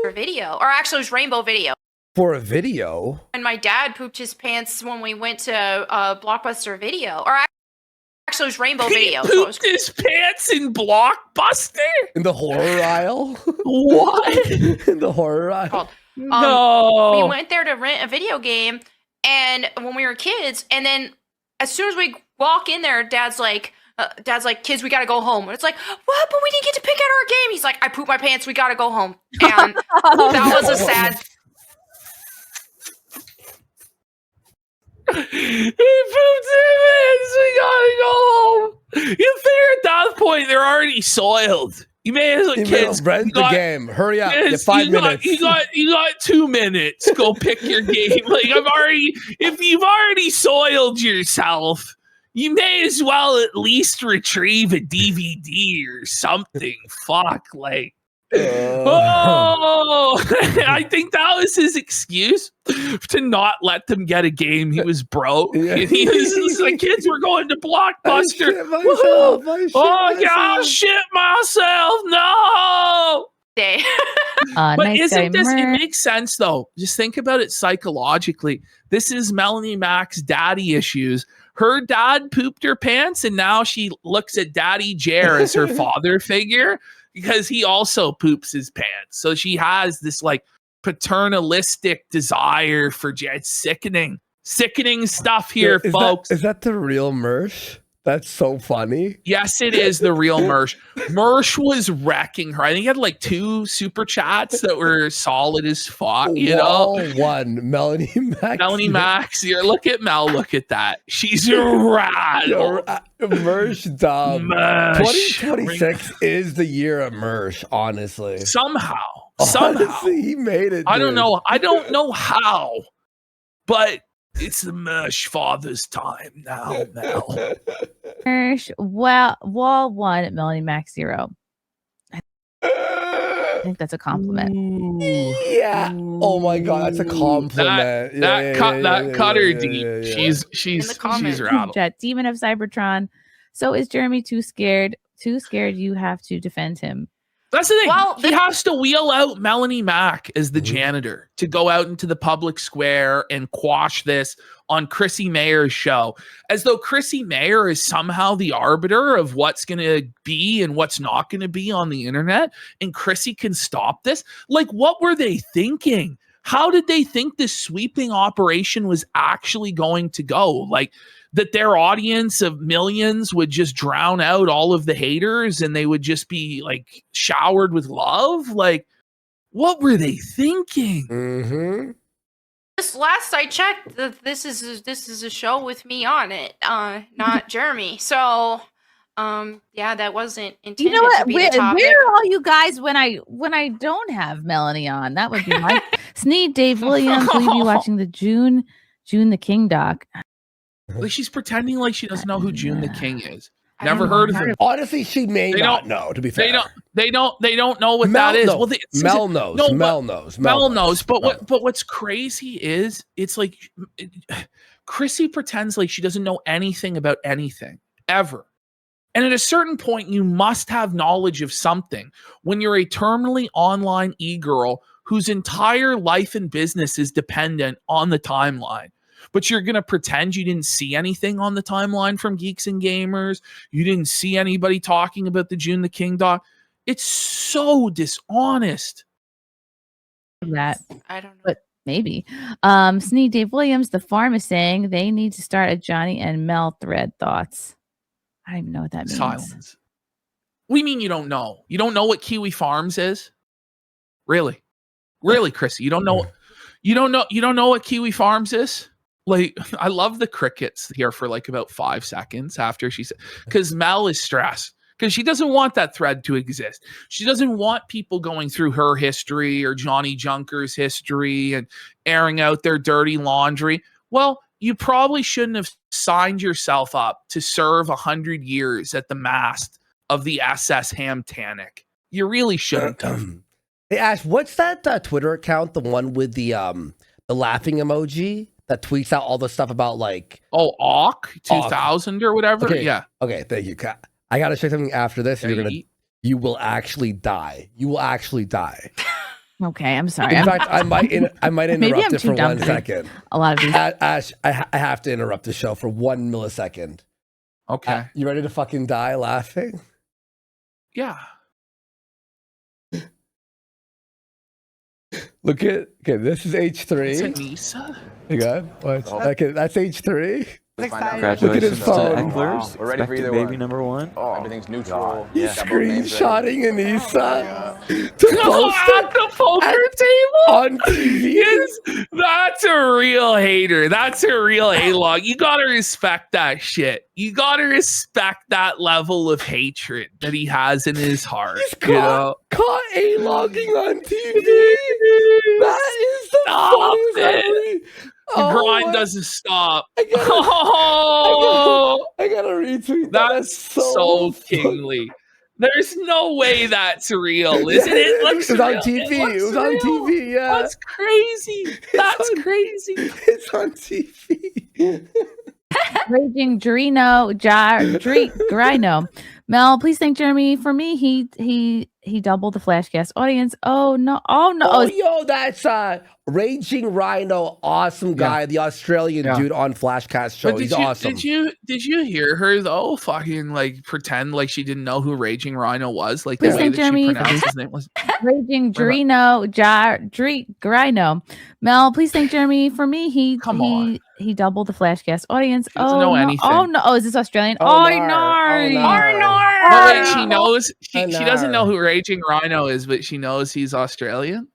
for video, or actually it was Rainbow Video. For a video? And my dad pooped his pants when we went to Blockbuster Video, or actually it was Rainbow Video. He pooped his pants in Blockbuster? In the horror aisle? What? In the horror aisle? No. We went there to rent a video game, and when we were kids, and then as soon as we walk in there, Dad's like, kids, we gotta go home. And it's like, what? But we didn't get to pick out our game. He's like, I pooped my pants. We gotta go home. And that was a sad. He pooped his pants. We gotta go home. You figure at that point they're already soiled. You may as well, kids, rent the game. Hurry up. Kids, 5 minutes. You got 2 minutes. Go pick your game. Like if you've already soiled yourself, you may as well at least retrieve a DVD or something. Fuck, like. I think that was his excuse to not let them get a game. He was broke. Yeah. And he was like, kids, we're going to Blockbuster. I'll shit myself. No. Day. But Nice isn't guy, this, it Mert. makes sense though. Just think about it psychologically. This is Melonie Mac's daddy issues. her dad pooped her pants, and now she looks at Daddy Jer as her father figure because he also poops his pants. So she has this like paternalistic desire for Jer. It's sickening stuff here, folks. Is that the real Mersh? That's so funny. Yes, it is the real Mersh. Mersh was wrecking her. I think he had like 2 super chats that were solid as fuck. You know, one Melonie Max. Melonie Max. Here, look at Mel. Look at that. She's a rattle. Mersh dumb. Mersh. 2026 is the year of Mersh. Honestly, somehow, honestly, he made it. I don't know. I don't know how, but it's the Mersh father's time now, Mel. Mersh, well, wall 1 at Melonie Max 0. I think that's a compliment. Yeah. Oh my god, that's a compliment. That cut her deep. She's rattled. Demon of Cybertron. So is Jeremy too scared? Too scared you have to defend him. That's the thing. Well, he has to wheel out Melonie Mac as the janitor to go out into the public square and quash this on Chrissie Mayr's show, as though Chrissie Mayr is somehow the arbiter of what's going to be and what's not going to be on the internet, and Chrissie can stop this. Like, what were they thinking? How did they think this sweeping operation was actually going to go? Like, that their audience of millions would just drown out all of the haters and they would just be like showered with love? Like, what were they thinking? Mm-hmm. This last I checked, this is a show with me on it, not Jeremy. So, yeah, that wasn't intended. You know what? To be the topic. Where are all you guys when I don't have Melonie on? That would be my Sneed. Dave Williams. Will you be watching the June the King doc? Like, she's pretending like she doesn't know who June the King is. Never heard of him. Honestly, she may not know. To be fair, they don't know what that is. Knows. Well, Mel knows. No, Mel knows. Mel knows. But what's crazy is it's like Chrissie pretends like she doesn't know anything about anything ever. And at a certain point, you must have knowledge of something when you're a terminally online e-girl whose entire life and business is dependent on the timeline. But you're going to pretend you didn't see anything on the timeline from Geeks and Gamers. You didn't see anybody talking about the June the King doc. It's so dishonest. That I don't know. But maybe. Sneed. Dave Williams, the farm is saying they need to start a Johnny and Mel thread. Thoughts? I don't even know what that means. Silence. What do you mean you don't know? You don't know what Kiwi Farms is? Really, Chrissie? You don't know? You don't know what Kiwi Farms is? Like, I love the crickets here for like about 5 seconds after she said, because Mel is stressed because she doesn't want that thread to exist. She doesn't want people going through her history or Johnny Junker's history and airing out their dirty laundry. Well, you probably shouldn't have signed yourself up to serve 100 years at the mast of the SS Hamtanic. You really shouldn't have. Hey Ash, what's that Twitter account? The one with the laughing emoji that tweets out all the stuff about like Awk 2000 or whatever. Okay. Yeah. Okay. Thank you. I gotta show you something after this. You will actually die. You will actually die. Okay, I'm sorry. In fact, I might interrupt it for 1 second. A lot of these. Ash, I have to interrupt the show for 1 millisecond. Okay. You ready to fucking die laughing? Yeah. Look at this is H3. Is it Nisa? Hang on. What? Okay, that's H3. Congratulations Look at his phone. to Eckler's. Wow. We're ready for either baby one. number 1. Oh, everything's neutral. He's screenshotting Anissa to Oh, post at the poker table on TV. That's a real hater. That's a real A-log. You gotta respect that shit. You gotta respect that level of hatred that he has in his heart. He's caught A-logging on TV. That is the funniest it. The grind doesn't stop. I gotta retweet that. That's so kingly. There's no way that's real, isn't it? It looks on real. TV. It was on TV. Yeah, that's crazy. That's crazy. It's on TV. Raging Grino. Mel, please thank Jeremy for me. He he doubled the Flashcast audience. Oh no! Oh no! Oh, yo, that's Raging Rhino, awesome guy, the Australian dude on Flashcast show. He's awesome. Did you hear her though? Fucking like pretend like she didn't know who Raging Rhino was, like Please the way thank that Jeremy she pronounced his name was Raging Rhino. Mel, please thank Jeremy for me. He doubled the Flashcast audience. She doesn't know anything. Oh no! Oh, is this Australian? Oh, no! Oh, wait, she knows. She doesn't know who Raging Rhino is, but she knows he's Australian.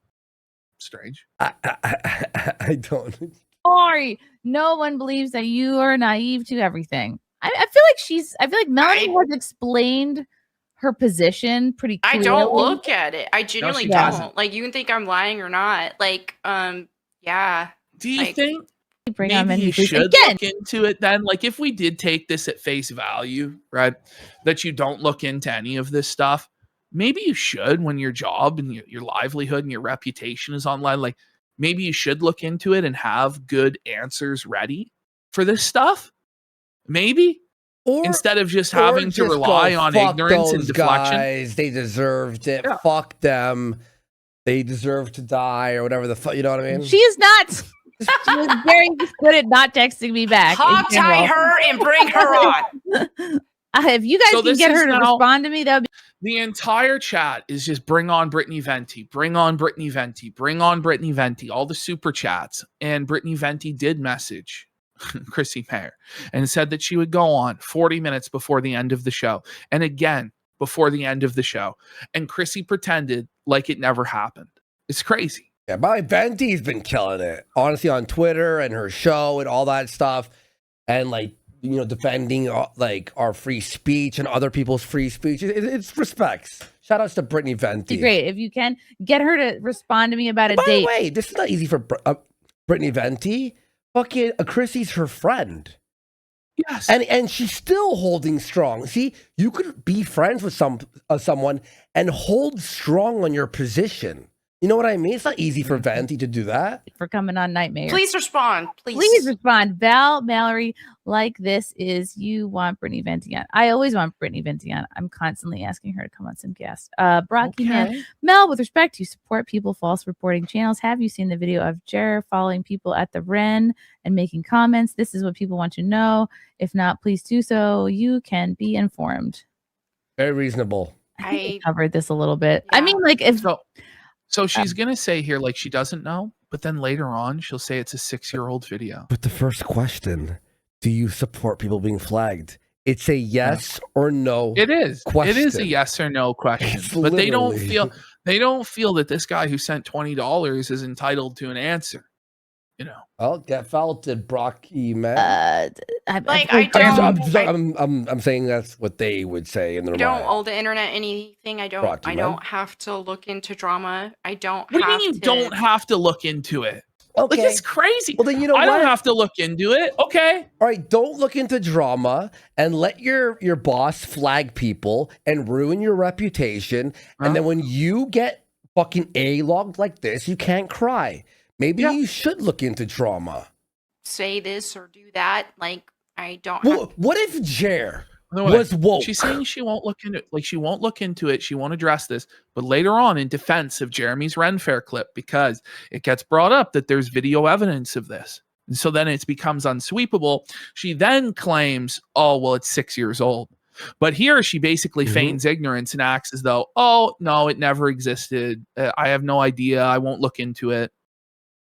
Strange. I don't. Sorry, no one believes that you are naive to everything. I feel like Melonie has explained her position pretty clearly. I don't look at it. I genuinely don't. doesn't. Like, you can think I'm lying or not. Like, yeah. Do you think Bring maybe you should look into it then? Like, if we did take this at face value, right, that you don't look into any of this stuff, maybe you should, when your job and your livelihood and your reputation is online, like maybe you should look into it and have good answers ready for this stuff. Maybe. Or, instead of just having to rely on ignorance and deflection. Guys, they deserved it. Yeah. Fuck them. They deserve to die or whatever the fuck. You know what I mean? She is not. She was very good at not texting me back. Hog tie her and bring her on. If you guys can get her to respond to me, that would be. The entire chat is just bring on Brittany Venti, bring on Brittany Venti, bring on Brittany Venti, all the super chats. And Brittany Venti did message Chrissie Mayr and said that she would go on 40 minutes before the end of the show. And again, before the end of the show. And Chrissie pretended like it never happened. It's crazy. Yeah, my Venti's been killing it. Honestly, on Twitter and her show and all that stuff. And like, you know, defending like our free speech and other people's free speech. It's respects. Shout outs to Brittany Venti. Great. If you can get her to respond to me about a date. By the way, this is not easy for Brittany Venti. Fucking Chrissie's her friend. Yes. And she's still holding strong. See, you could be friends with someone and hold strong on your position. You know what I mean? It's not easy for Venti to do that. For coming on Nightmare. Please respond. Please respond. Val, Mallory, like this is you want Brittany Venti on. I always want Brittany Venti on. I'm constantly asking her to come on some guests. Brocky Man. Mel, with respect, you support people false reporting channels. Have you seen the video of Jer following people at the Ren and making comments? This is what people want to know. If not, please do so. You can be informed. Very reasonable. I covered this a little bit. Yeah. I mean, like if So she's going to say here, like, she doesn't know, but then later on, she'll say it's a 6-year-old video. But the first question, do you support people being flagged? It's a yes or no It is. question. It is a yes or no question. But they don't feel that this guy who sent $20 is entitled to an answer. You know. Well, get felted, Brocky, man. I'm saying that's what they would say in their mind. I don't owe the internet anything. I don't have to look into drama. I don't. What do you mean you don't have to look into it? Okay. Like, it's crazy. Well, then you know I what? don't have to look into it. Okay. All right, don't look into drama and let your boss flag people and ruin your reputation. And then when you get fucking A-logged like this, you can't cry. Maybe you should look into drama. Say this or do that. Like, I don't. What if Jer was woke? She's saying she won't look into it. Like, she won't look into it. She won't address this. But later on, in defense of Jeremy's Ren Fair clip, because it gets brought up that there's video evidence of this. And so then it becomes unsweepable. She then claims, oh, well, it's 6 years old. But here she basically feigns ignorance and acts as though, oh, no, it never existed. I have no idea. I won't look into it.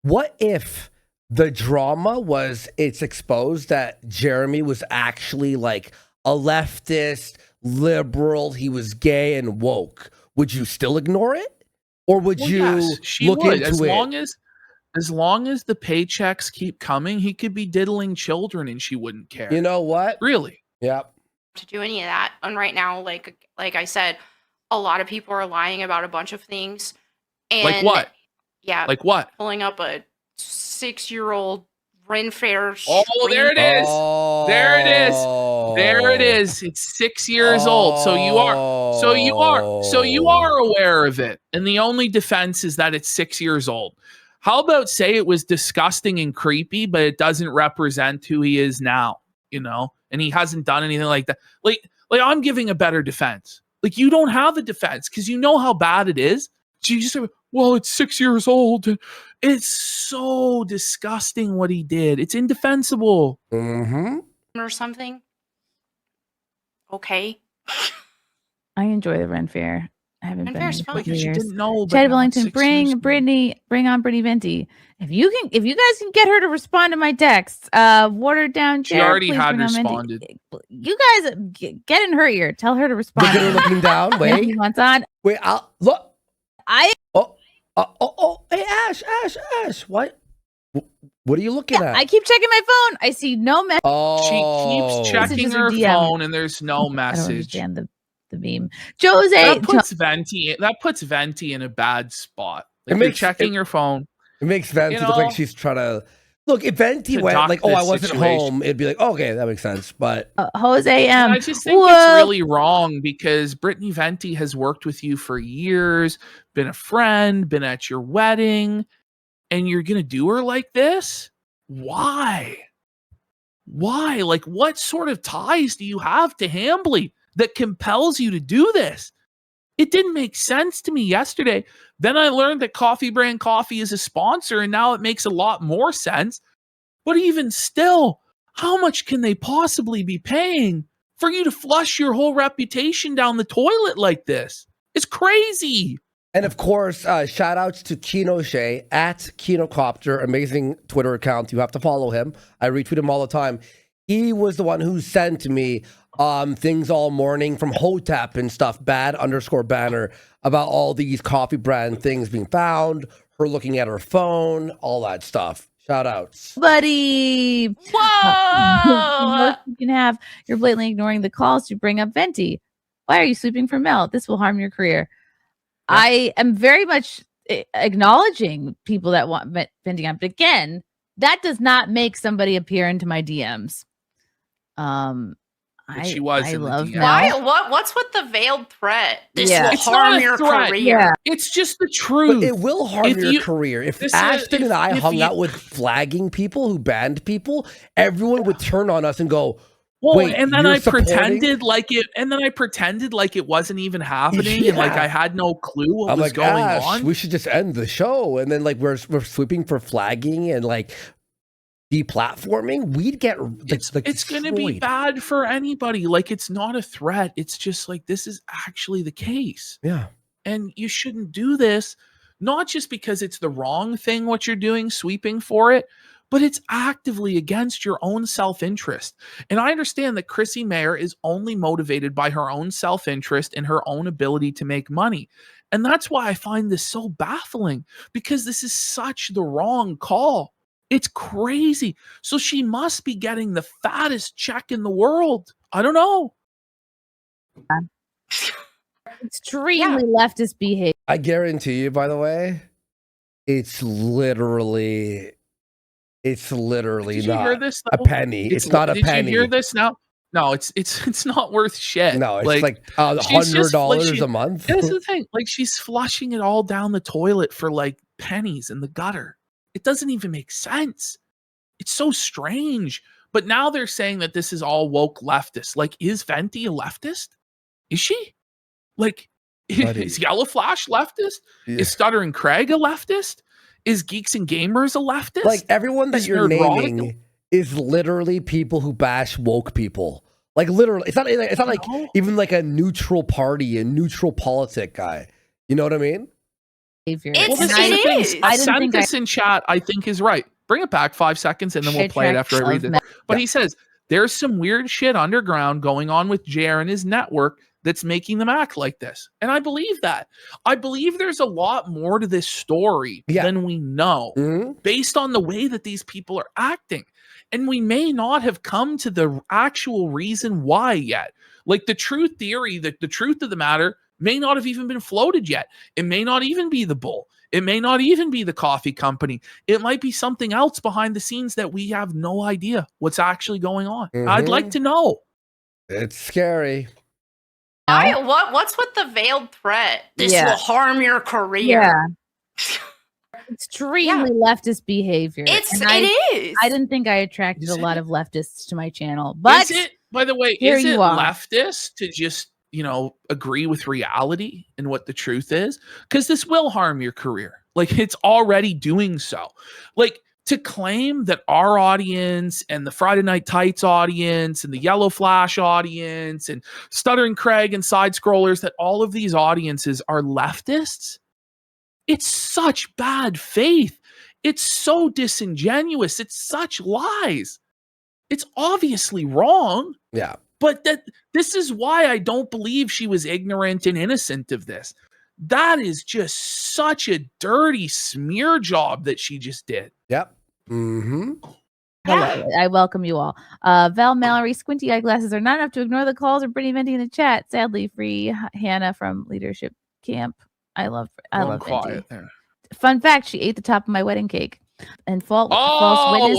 What if the drama was it's exposed that Jeremy was actually like a leftist, liberal, he was gay and woke? Would you still ignore it? Or would you look into it? As long as the paychecks keep coming, he could be diddling children and she wouldn't care. You know what? Really? Yep. To do any of that. And right now, like I said, a lot of people are lying about a bunch of things. And like what? Yeah. Like what? Pulling up a 6-year-old Ren Fair. Oh, there it is. There it is. There it is. It's 6 years old. So you are aware of it. And the only defense is that it's 6 years old. How about say it was disgusting and creepy, but it doesn't represent who he is now, you know? And he hasn't done anything like that. Like I'm giving a better defense. Like, you don't have a defense because you know how bad it is. So you just say, well, it's 6 years old. It's so disgusting what he did. It's indefensible. Or something. Okay. I enjoy the Ren Fair. I haven't Ren been Fair's here fun. for Like, you years. didn't know. Chad Billington, bring on Brittany Venti. If you guys can get her to respond to my texts, watered down. She Jared, already please had bring on Venti. responded. You guys get in her ear. Tell her to respond. Look at her looking down. When Wait. he wants on. Wait, I'll look. I Hey, Ash. What are you looking at? I keep checking my phone. I see no message. Oh, She keeps checking Messages or her DM. phone and there's no I don't message. understand the meme. Jose, That puts Venti in a bad spot. Like, you're checking your phone. It makes Venti You look like know, she's trying to look. If Venti to went dock like, "Oh, I this wasn't situation. home," it'd be like, "Okay, that makes sense." But Jose M. I just think it's really wrong because Brittany Venti has worked with you for years, been a friend, been at your wedding, and you're gonna do her like this? Why? Like, what sort of ties do you have to Hambly that compels you to do this? It didn't make sense to me yesterday. Then I learned that Coffee Brand Coffee is a sponsor, and now it makes a lot more sense. But even still, how much can they possibly be paying for you to flush your whole reputation down the toilet like this? It's crazy. And of course, shout outs to Kino Shea at Kinocopter, amazing Twitter account. You have to follow him. I retweet him all the time. He was the one who sent me things all morning from Hotep and stuff, bad_banner, about all these coffee brand things being found, her looking at her phone, all that stuff. Shout outs. Buddy. Whoa! You can have, you're blatantly ignoring the calls to bring up Venti. Why are you sweeping for Mel? This will harm your career. Yeah. I am very much acknowledging people that want Venti on, but again, that does not make somebody appear into my DMs. She was. I love Mel. Why? What's with the veiled threat? This will It's harm not a your threat. career. Yeah. It's just the truth. But it will harm your career. If Ashton and I hung out with flagging people who banned people, everyone would turn on us and go, well, wait, and then you're I pretended like it wasn't even happening, and like I had no clue what was going on. We should just end the show, and then like we're sweeping for flagging and like deplatforming. We'd get it's going to be bad for anybody. Like, it's not a threat. It's just like, this is actually the case. Yeah, and you shouldn't do this, not just because it's the wrong thing what you're doing, sweeping for it, but it's actively against your own self-interest. And I understand that Chrissie Mayr is only motivated by her own self-interest and her own ability to make money. And that's why I find this so baffling, because this is such the wrong call. It's crazy. So she must be getting the fattest check in the world. I don't know. Extremely leftist behavior. I guarantee you, by the way, it's literally not a penny. It's not a penny. Did you hear this now? No, it's not worth shit. No, it's like $100 a month. That's the thing. Like, she's flushing it all down the toilet for like pennies in the gutter. It doesn't even make sense. It's so strange. But now they're saying that this is all woke leftist. Like, is Venti a leftist? Is she? Like, is Yellow Flash leftist? Yeah. Is Stuttering Craig a leftist? Is Geeks and Gamers a leftist? Like, everyone that you're naming is literally people who bash woke people. Like, literally, it's not like even like a neutral party, a neutral politic guy. You know what I mean? This in chat, I think, is right. Bring it back 5 seconds and then we'll play it after I read it. But he says, there's some weird shit underground going on with Jer and his network that's making them act like this. And I believe that. I believe there's a lot more to this story than we know, based on the way that these people are acting. And we may not have come to the actual reason why yet. Like, the truth theory, the truth of the matter may not have even been floated yet. It may not even be the bull. It may not even be the coffee company. It might be something else behind the scenes that we have no idea what's actually going on. I'd like to know. It's scary. What's with the veiled threat? This will harm your career. Yeah. Extremely leftist behavior. It is. I didn't think I attracted a lot of leftists to my channel, but is it, by the way, is it leftist to just agree with reality and what the truth is, because this will harm your career. Like, it's already doing so. Like, to claim that our audience and the Friday Night Tights audience and the Yellow Flash audience and Stuttering Craig and Side Scrollers, that all of these audiences are leftists, it's such bad faith. It's so disingenuous. It's such lies. It's obviously wrong. Yeah. But this is why I don't believe she was ignorant and innocent of this. That is just such a dirty smear job that she just did. Yep. Mm-hmm. Hello, I welcome you all. Val Mallory, squinty eyeglasses are not enough to ignore the calls or Brittany Venti in the chat. Sadly, free Hannah from Leadership Camp. I love Venti. Fun fact, she ate the top of my wedding cake. And false witness.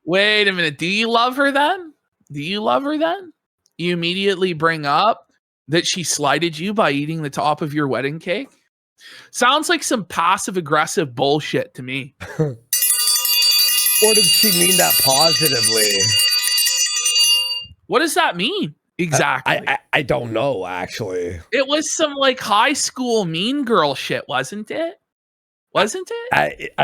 Wait a minute. Do you love her then? You immediately bring up that she slighted you by eating the top of your wedding cake? Sounds like some passive-aggressive bullshit to me. Or did she mean that positively? What does that mean exactly? I don't know, actually. It was some like high school mean girl shit, wasn't it? I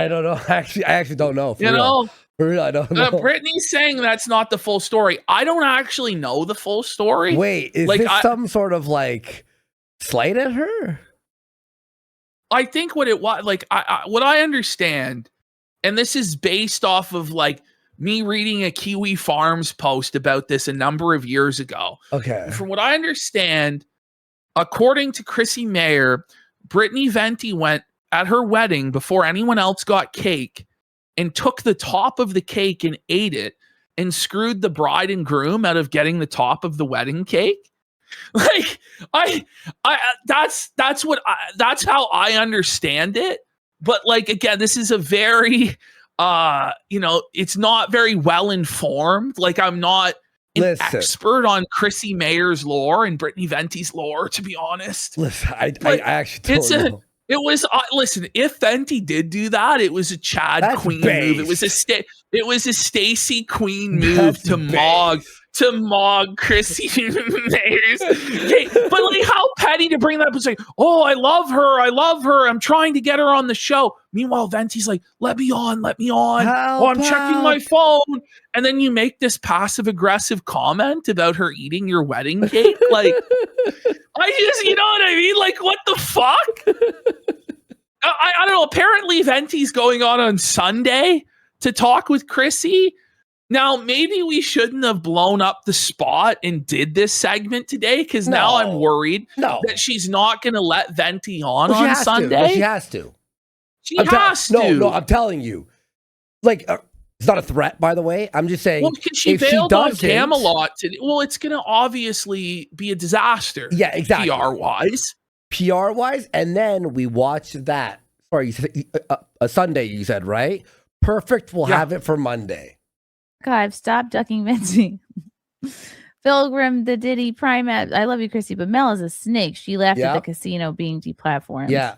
don't know. I actually don't know. For real, I don't know. Brittany's saying that's not the full story. I don't actually know the full story. Wait, is this some sort of like slight at her? I think what it was, like, what I understand, and this is based off of like me reading a Kiwi Farms post about this a number of years ago. Okay. From what I understand, according to Chrissie Mayr, Brittany Venti went at her wedding before anyone else got cake and took the top of the cake and ate it and screwed the bride and groom out of getting the top of the wedding cake. Like, that's how I understand it. But like, again, this is a very, it's not very well informed. Like, I'm not an expert on Chrissie Mayr's lore and Brittany Venti's lore, to be honest. Listen, I actually don't know. It was listen. If Venti did do that, it was a Chad Queen move. It was a Stacey Queen move to mog Chrissie Mayr. Okay, but like, how petty to bring that up and say, "Oh, I love her. I'm trying to get her on the show." Meanwhile, Venti's like, "Let me on. I'm checking my phone." And then you make this passive aggressive comment about her eating your wedding cake, like. You know what I mean? Like, what the fuck? I don't know. Apparently, Venti's going on Sunday to talk with Chrissie. Now, maybe we shouldn't have blown up the spot and did this segment today, because now I'm worried that she's not going to let Venti on Sunday. She has to. She has to. No, I'm telling you. Like, it's not a threat, by the way. I'm just saying. Well, because she bailed on Camelot today. Well, it's going to obviously be a disaster. Yeah, exactly. PR-wise. And then we watch that. Sorry, you said, a Sunday, you said, right? Perfect. We'll have it for Monday. God, stop ducking Venti. Pilgrim, the Diddy, Prime. I love you, Chrissy, but Mel is a snake. She laughed at the casino being deplatformed. Yeah.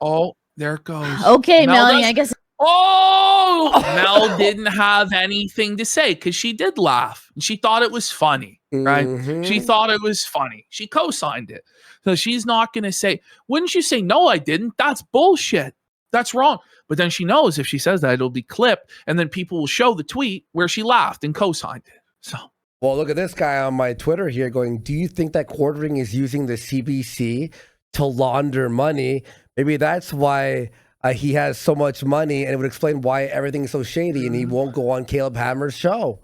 Oh, there it goes. Okay, Melanie, I guess. Oh, Mel didn't have anything to say because she did laugh. She thought it was funny, right? Mm-hmm. She thought it was funny. She co-signed it. So she's not going to say, wouldn't you say, no, I didn't? That's bullshit. That's wrong. But then she knows if she says that, it'll be clipped. And then people will show the tweet where she laughed and co-signed it. So. Well, look at this guy on my Twitter here going, do you think that Quartering is using the CBC to launder money? Maybe that's why he has so much money, and it would explain why everything is so shady and he won't go on Caleb Hammer's show.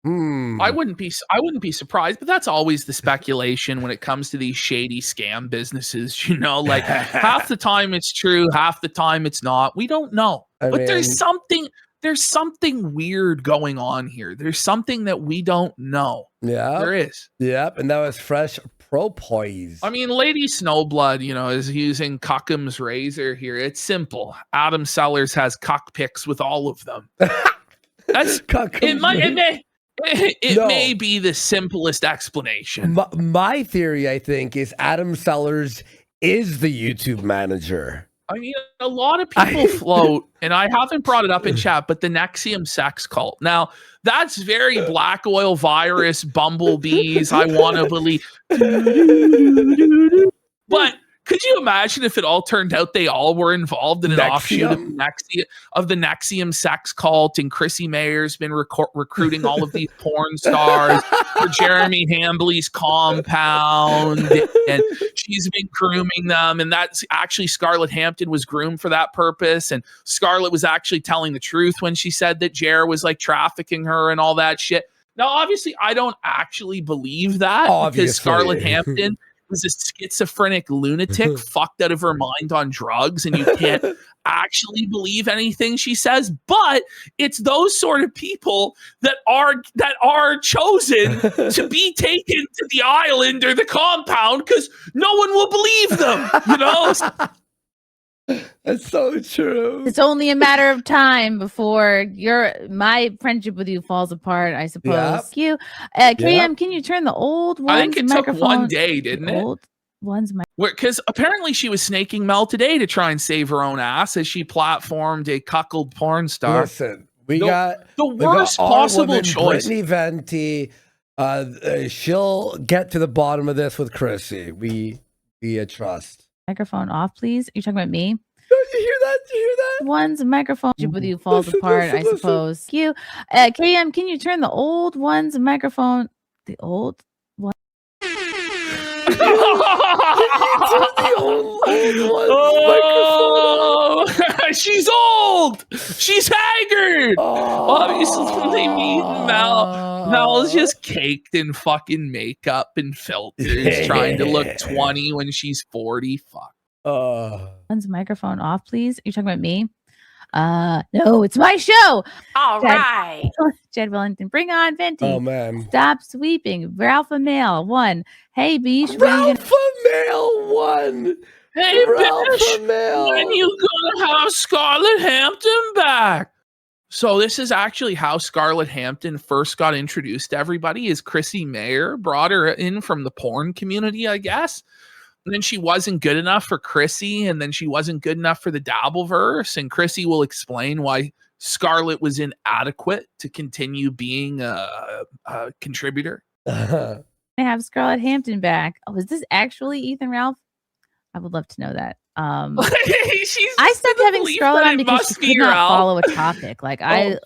I wouldn't be surprised, but that's always the speculation when it comes to these shady scam businesses, like half the time it's true, half the time it's not. We don't know. There's something weird going on here. There's something that we don't know. Yeah. There is. Yep. And that was fresh propoise. I mean, Lady Snowblood, is using Cuckham's razor here. It's simple. Adam Sellers has cuck pics with all of them. That's it may be the simplest explanation. My theory, I think, is Adam Sellers is the YouTube manager. I mean, a lot of people float, and I haven't brought it up in chat, but the Nexium sex cult. Now, that's very black oil virus, bumblebees. I want to believe. But could you imagine if it all turned out they all were involved in an offshoot of the Nexium sex cult, and Chrissie Mayr's been recruiting all of these porn stars for Jeremy Hambley's compound, and she's been grooming them, and that's actually Scarlett Hampton was groomed for that purpose, and Scarlett was actually telling the truth when she said that Jer was like trafficking her and all that shit. Now, obviously, I don't actually believe that because Scarlett Hampton was a schizophrenic lunatic fucked out of her mind on drugs, and you can't actually believe anything she says. But it's those sort of people that are chosen to be taken to the island or the compound because no one will believe them, you know. That's so true. It's only a matter of time before my friendship with you falls apart, I suppose. Yep. KM, can you turn the old one's I think it microphone? took one day, didn't it? Old one's because apparently she was snaking Mel today to try and save her own ass as she platformed a cuckold porn star. Listen, we got the worst possible choice. Brittany Venti. She'll get to the bottom of this with Chrissie. We trust. Microphone off, please. You're talking about me? Did you hear that? Did you hear that? One's microphone with you falls apart, I suppose. KM, can you turn the old one's microphone? The old one. She's old. She's haggard. Obviously, when they meet Mel is just caked in fucking makeup and filters, trying to look 20 when she's 40. Fuck. One's microphone off, please. You're talking about me? No, it's my show. All right. Jed Wellington, bring on Venti. Oh man. Stop sweeping. Ralpha Male 1. Hey, Beesh. Ralpha Male 1. Hey, Ralpha Male. When you gonna have Scarlett Hampton back? So this is actually how Scarlett Hampton first got introduced to everybody. Is Chrissie Mayr brought her in from the porn community, I guess. And then she wasn't good enough for Chrissie, and then she wasn't good enough for the Dabbleverse. And Chrissie will explain why Scarlett was inadequate to continue being a contributor. I have Scarlett Hampton back. Oh, is this actually Ethan Ralph? I would love to know that. I stopped having Scarlett on because she could not follow a topic. Like I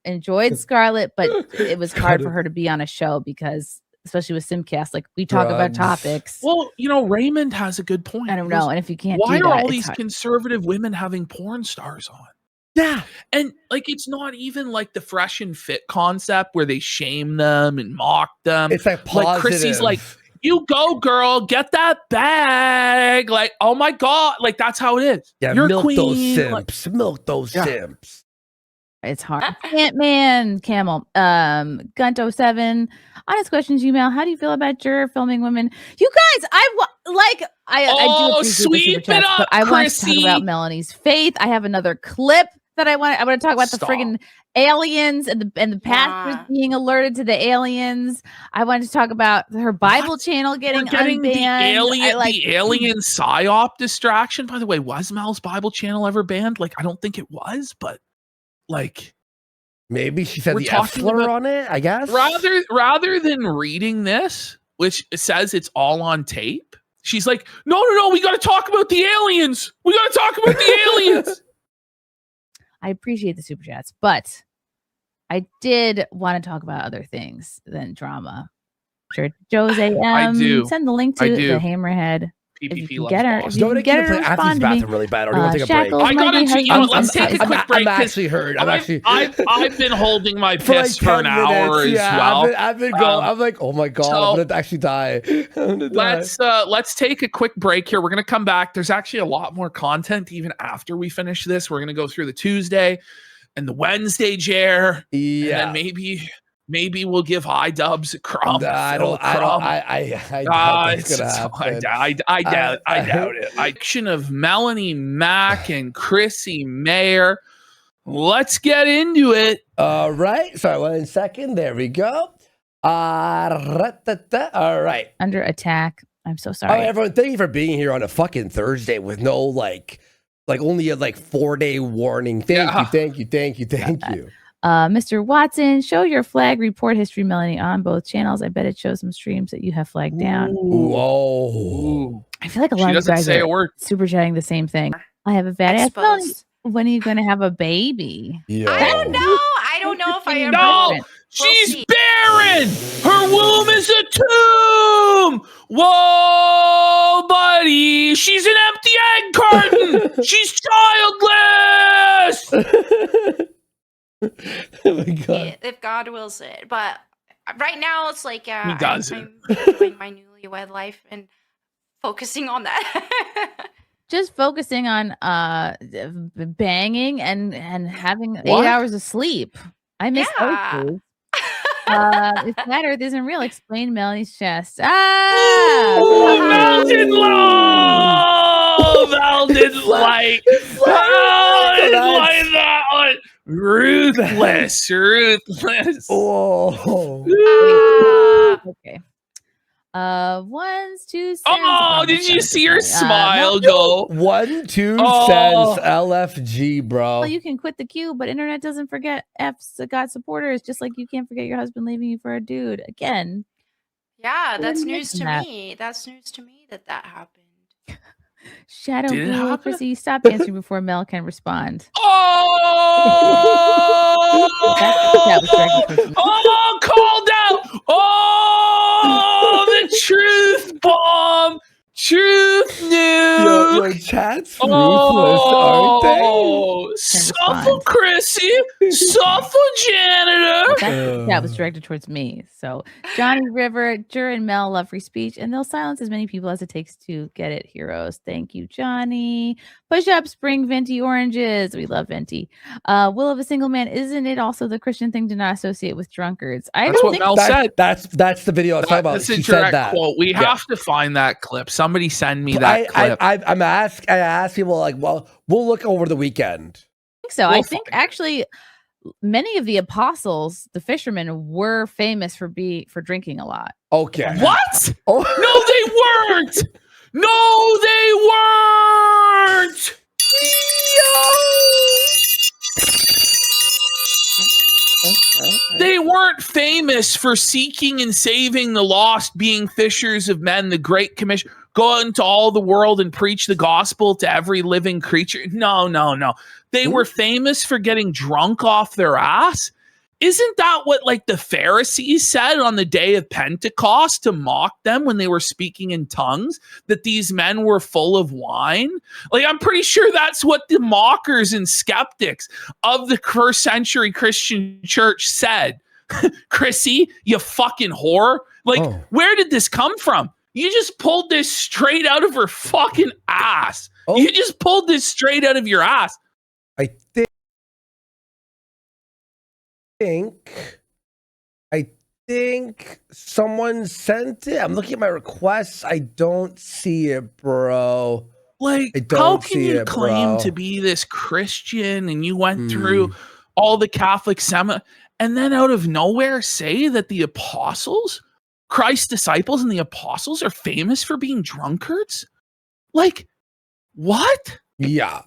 enjoyed Scarlett, but it was hard for her to be on a show because, especially with Simcast, like we talk about topics. Well, Raymond has a good point. I don't know, and if you can't, why do are that, all these conservative women having porn stars on? Yeah, and like it's not even like the fresh and fit concept where they shame them and mock them. It's like positive. Like Chrissie's like, you go, girl, get that bag. Like, oh my God. Like, that's how it is. Yeah, you're milk queen. those simps. Milk those simps. It's hard. Ant-Man, Camel, Gunto7. Honest questions, email. How do you feel about Juror filming women? You guys, I do appreciate sweep the it up, but I want to Chrissy. talk about Melonie's faith. I have another clip that I want to talk about the friggin' aliens and the pastors being alerted to the aliens. I wanted to talk about her Bible channel getting unbanned. The alien psyop distraction. By the way, was Mel's Bible channel ever banned? Like, I don't think it was, but like maybe she said the F slur on it, I guess. Rather than reading this, which says it's all on tape, she's like, no, we got to talk about the aliens. We got to talk about the aliens. I appreciate the super chats, but I did want to talk about other things than drama. Sure, Joe's AM. I do. Send the link to the Hammerhead. PPP loves get her, balls. if you can get her to respond to me. Really bad. Or do you want to take a break? Shackles, I got Mikey, into let's take a quick break. I'm actually hurt. I've been holding my for piss for an hour as well. I've been going. I'm like, oh my God, I'm gonna actually die. Let's take a quick break here. We're gonna come back. There's actually a lot more content even after we finish this. We're gonna go through the Tuesday and the Wednesday, Jer. Yeah. And then maybe we'll give iDubbbz a crumb. I doubt that's gonna happen. I doubt it. Action of Melonie Mac and Chrissie Mayr. Let's get into it. All right. Sorry, 1 second. There we go. All right. Under attack I'm so Oh, sorry. everyone, thank you for being here on a fucking Thursday with no like only a 4-day warning. Thank you. Mr. Watson, show your flag report history, Melonie, on both channels. I bet it shows some streams that you have flagged down. Whoa. I feel like a lot She of you doesn't guys say are a word. super chatting the same thing. I have a bad ass Melonie. Exposed. When are you going to have a baby? Yo. I don't know. I don't know if I ever. No, We'll she's see. barren. Her womb is a tomb. Whoa, buddy. She's an empty egg carton. She's childless. Oh my God. If God wills it. But right now, it's like He does I'm enjoying my newlywed life and focusing on that. Just focusing on banging and having What? 8 hours of sleep. I miss Yeah. those. If flat Earth isn't real, explain Melanie's chest. Ah! Val didn't love. Val didn't like. Val didn't like that one. Ruthless. Whoa. Okay. 1, 2 cents. Oh, did you see her No, smile go? 1, 2 Oh. cents LFG, bro. well, you can quit the queue, but internet doesn't forget F's got supporters, just like you can't forget your husband leaving you for a dude. Again, Yeah, Who that's didn't news to mention that? me. That's news to me that happened. Shadow Did it Ghoul, happen? Chrissy, stop answering before Mel can respond. Oh! That was directed towards me. Oh, called out! Oh, the truth bomb! Truth nuke! Yo, chat's ruthless, aren't they? Oh, suffer respond. Chrissy, suffer janitor. That was directed towards me. So Johnny River, Jur and Mel love free speech, and they'll silence as many people as it takes to get it, heroes. Thank you, Johnny. Push up, spring venti oranges. We love venti. Will of a single man, isn't it also the Christian thing to not associate with drunkards? I That's don't what think Mel said. That's the video I was talking about. That's a She said direct that. quote. We Yeah. have to find that clip. Somebody send me that clip. I ask people like, well, we'll look over the weekend. so. We'll I think find it. actually many of the apostles, the fishermen, were famous for drinking a lot. Okay. What? Oh. No, they weren't. No, they weren't. They weren't famous for seeking and saving the lost, being fishers of men, the Great Commission, go into all the world and preach the gospel to every living creature. No. They were famous for getting drunk off their ass. Isn't that what like the Pharisees said on the day of Pentecost to mock them when they were speaking in tongues, that these men were full of wine? Like, I'm pretty sure that's what the mockers and skeptics of the first century Christian church said. Chrissy, you fucking whore. Like, where did this come from? You just pulled this straight out of her fucking ass. You just pulled this straight out of your ass. I think someone sent it. I'm looking at my requests. I don't see it, bro. Like, I don't how can see you it, claim bro. to be this Christian and you went through all the Catholic seminar and then out of nowhere say that the apostles, Christ's disciples and the apostles, are famous for being drunkards? Like, what? Yeah.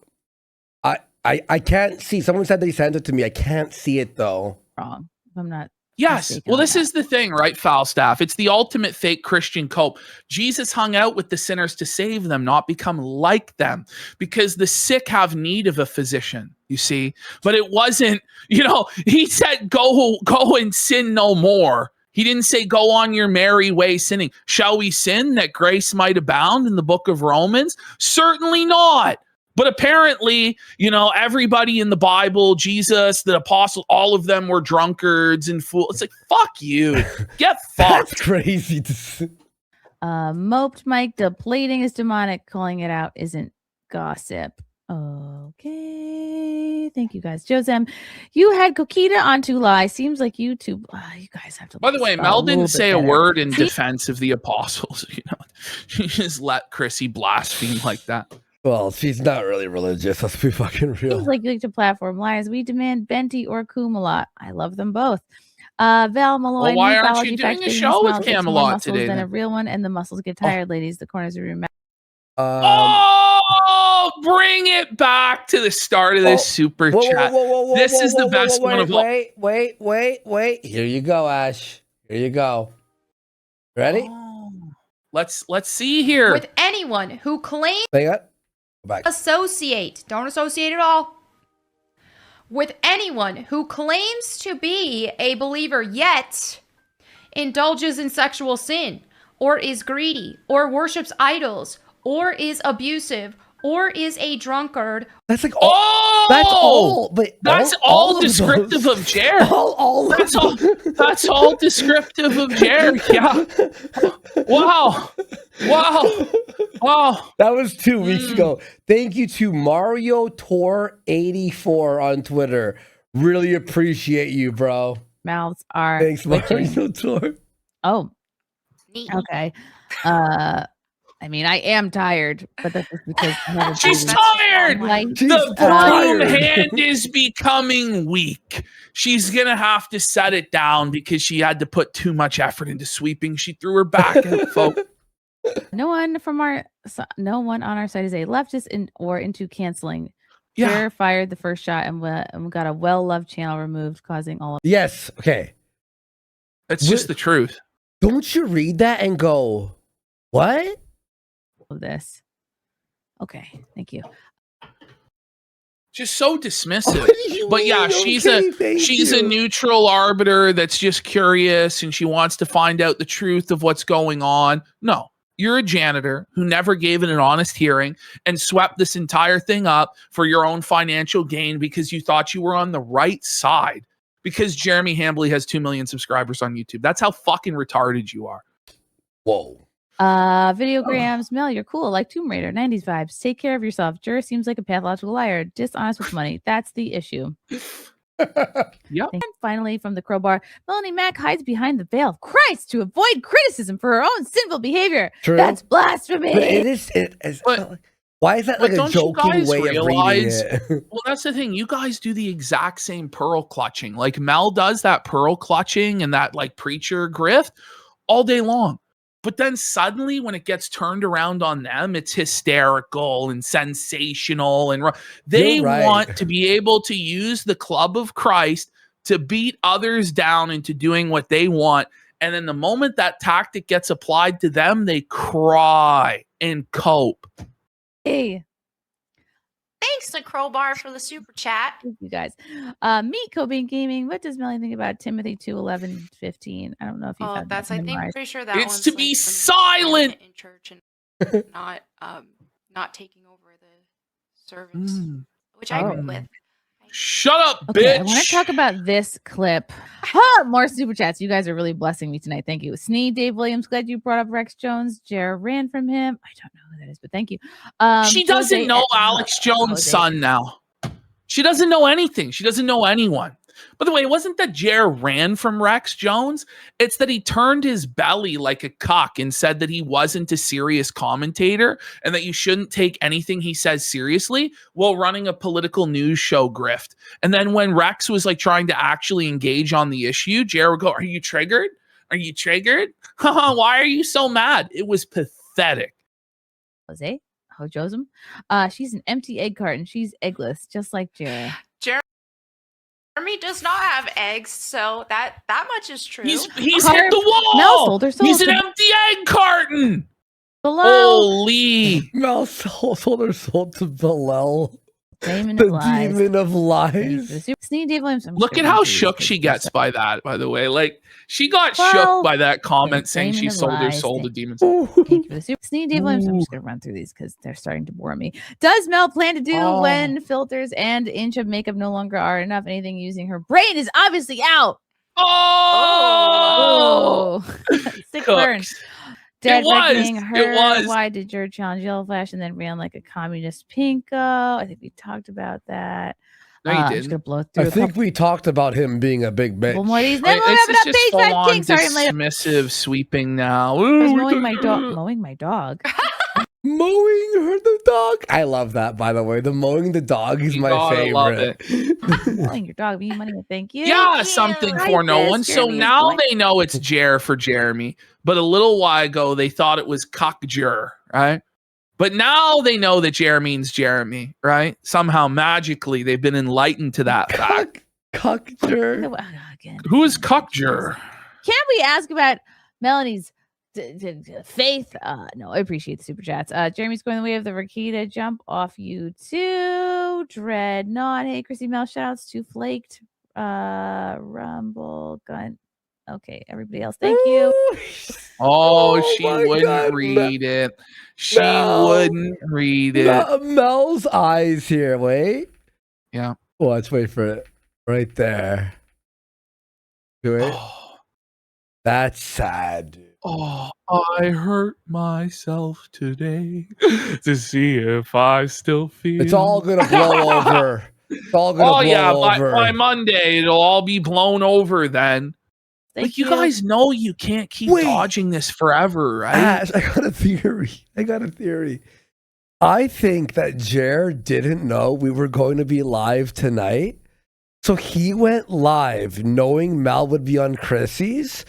I can't see. Someone said they sent it to me. I can't see it though. Wrong. If I'm not. Yes. mistaken Well, on this that. is the thing, right, Falstaff? It's the ultimate fake Christian cope. Jesus hung out with the sinners to save them, not become like them, because the sick have need of a physician, you see. But it wasn't, he said, go and sin no more. He didn't say, go on your merry way sinning. Shall we sin that grace might abound in the book of Romans? Certainly not. But apparently, everybody in the Bible, Jesus, the apostles, all of them were drunkards and fools. It's like, fuck you. Get fucked. That's crazy to see. Moped Mike, depleting is demonic. Calling it out isn't gossip. Okay. Thank you guys. Josem, you had Coquita on Tulai. Seems like YouTube. You guys have to. By the way, spell Mel little didn't bit say a better. word in See? defense of the apostles. She just let Chrissy blaspheme like that. Well, she's not really religious. Let's be fucking real. Seems like you like to platform liars. We demand Benti or Kumalot. I love them both. Val Malloy. Well, why aren't you doing a show with Camelot today? Than a real one, and the muscles get tired, ladies. The corners are your oh, bring it back to the start of this super chat. This is the best one of all. Wait. Here you go, Ash. Here you go. Ready? Oh, let's see here. With anyone who claims Hang on. Go back. don't associate at all. With anyone who claims to be a believer yet indulges in sexual sin, or is greedy, or worships idols, or is abusive, or is a drunkard. That's like all. That's all. But that's all descriptive of Jared. That's all descriptive of Jared. Yeah. Wow. That was 2 weeks ago. Thank you to Mario Tor 84 on Twitter. Really appreciate you, bro. Mouths are. Thanks, Mario Tor. Oh. Neat. Okay. I mean, I am tired, but that's just because she's tired. The broom hand is becoming weak. She's gonna have to set it down because she had to put too much effort into sweeping. She threw her back at folk. No one on our side is a leftist into canceling. Yeah. Jared fired the first shot and we got a well-loved channel removed, causing all of. Yes. Okay. That's just the truth. Don't you read that and go, what? Of this. Okay, thank you. Just so dismissive. But yeah, she's a neutral arbiter that's just curious and she wants to find out the truth of what's going on. No, you're a janitor who never gave it an honest hearing and swept this entire thing up for your own financial gain because you thought you were on the right side because Jeremy Hambley has 2 million subscribers on YouTube. That's how fucking retarded you are. Whoa. Videograms, Mel, you're cool, like Tomb Raider, 90s vibes. Take care of yourself. Jura seems like a pathological liar, dishonest with money. That's the issue. Yep. And finally, from the crowbar, Melonie Mack hides behind the veil of Christ to avoid criticism for her own sinful behavior. True. That's blasphemy. But why is that like a joking way of reading it? Well, that's the thing. You guys do the exact same pearl clutching. Like Mel does that pearl clutching and that like preacher grift all day long. But then suddenly when it gets turned around on them, it's hysterical and sensational. And they want to be able to use the club of Christ to beat others down into doing what they want. And then the moment that tactic gets applied to them, they cry and cope. Hey. Thanks to Crowbar for the super chat. Thank you guys. Meet Cobain Gaming. What does Melanie think about Timothy 2:11-15? I don't know if you've had that's pretty sure that it's one's to like be silent in church and not taking over the service, which I agree with. Shut up, okay, bitch. I want to talk about this clip. More super chats. You guys are really blessing me tonight. Thank you. Sneed, Dave Williams, glad you brought up Rex Jones. Jared ran from him. I don't know who that is, but thank you. She doesn't know Alex Jones' son now. She doesn't know anything. She doesn't know anyone. By the way, it wasn't that Jared ran from Rex Jones. It's that he turned his belly like a cock and said that he wasn't a serious commentator and that you shouldn't take anything he says seriously while running a political news show grift. And then when Rex was like trying to actually engage on the issue, Jared would go, "Are you triggered? Are you triggered? Why are you so mad?" It was pathetic. Jose Hojosum. She's an empty egg carton. She's eggless, just like Jared. Jeremy does not have eggs, so that much is true. He's hit the wall. Mel sold her soul. He's an empty egg carton. Below. Holy. Mel sold her soul to Bilal. Demon the of lies. demon of lies. Sneed Dave Williams. Look at how shook she gets by that, by the way. Like, she got shook by that comment saying she sold her soul to demons. Sneed Dave Williams. I'm just going to run through these because they're starting to bore me. Does Mel plan to do when filters and inch of makeup no longer are enough? Anything using her brain is obviously out. Sick burn. Dead reckoning. It was. Why did Jared challenge Yellow Flash and then ran like a communist pinko? I think we talked about that. No, you didn't. Just gonna blow through I think we talked about him being a big bitch. Well, more these. It's just full on dismissive sweeping now. I was mowing my dog. Mowing the dog. I love that, by the way. The mowing the dog is my favorite. Mowing your dog, me money, thank you. Yeah, something for no one. So now they know it's Jer for Jeremy. But a little while ago, they thought it was Cuckjer, right? But now they know that Jer means Jeremy, right? Somehow, magically, they've been enlightened to that fact. Cuckjer. Who is Cuckjer? Can we ask about Melonie's faith? No, I appreciate the super chats. Jeremy's going the way of the Rakita. Jump off you too. Dreadnought. Hey, Chrissie Mayr. Shoutouts to Flaked. Rumble Gun. Okay, everybody else. Thank you. Oh, she wouldn't read it. She wouldn't read it. Mel's eyes here. Wait. Yeah. Oh, let's wait for it. Right there. Do it. That's sad, dude. Oh, I hurt myself today to see if I still feel. It's all gonna blow over. It's all gonna blow over. By Monday it'll all be blown over then. Like you guys know you can't keep dodging this forever, right? Ash, I got a theory. I think that Jer didn't know we were going to be live tonight. So he went live knowing Mel would be on Chrissy's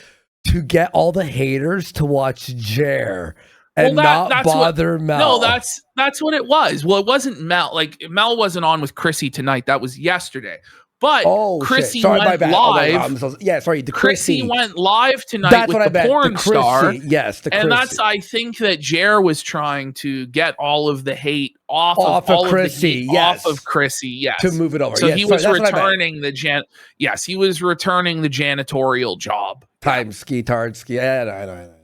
to get all the haters to watch Jer and not bother Mel. No, that's what it was. Well, it wasn't Mel. Like Mel wasn't on with Chrissy tonight. That was yesterday. But Chrissy went live. Chrissy went live tonight with the porn star. Yes, the Chrissy. And that's, I think, that Jer was trying to get all of the hate off of Chrissy. Off of Chrissy, yes. To move it over. So he was returning he was returning the janitorial job. Time ski, tard ski. Yeah, I know.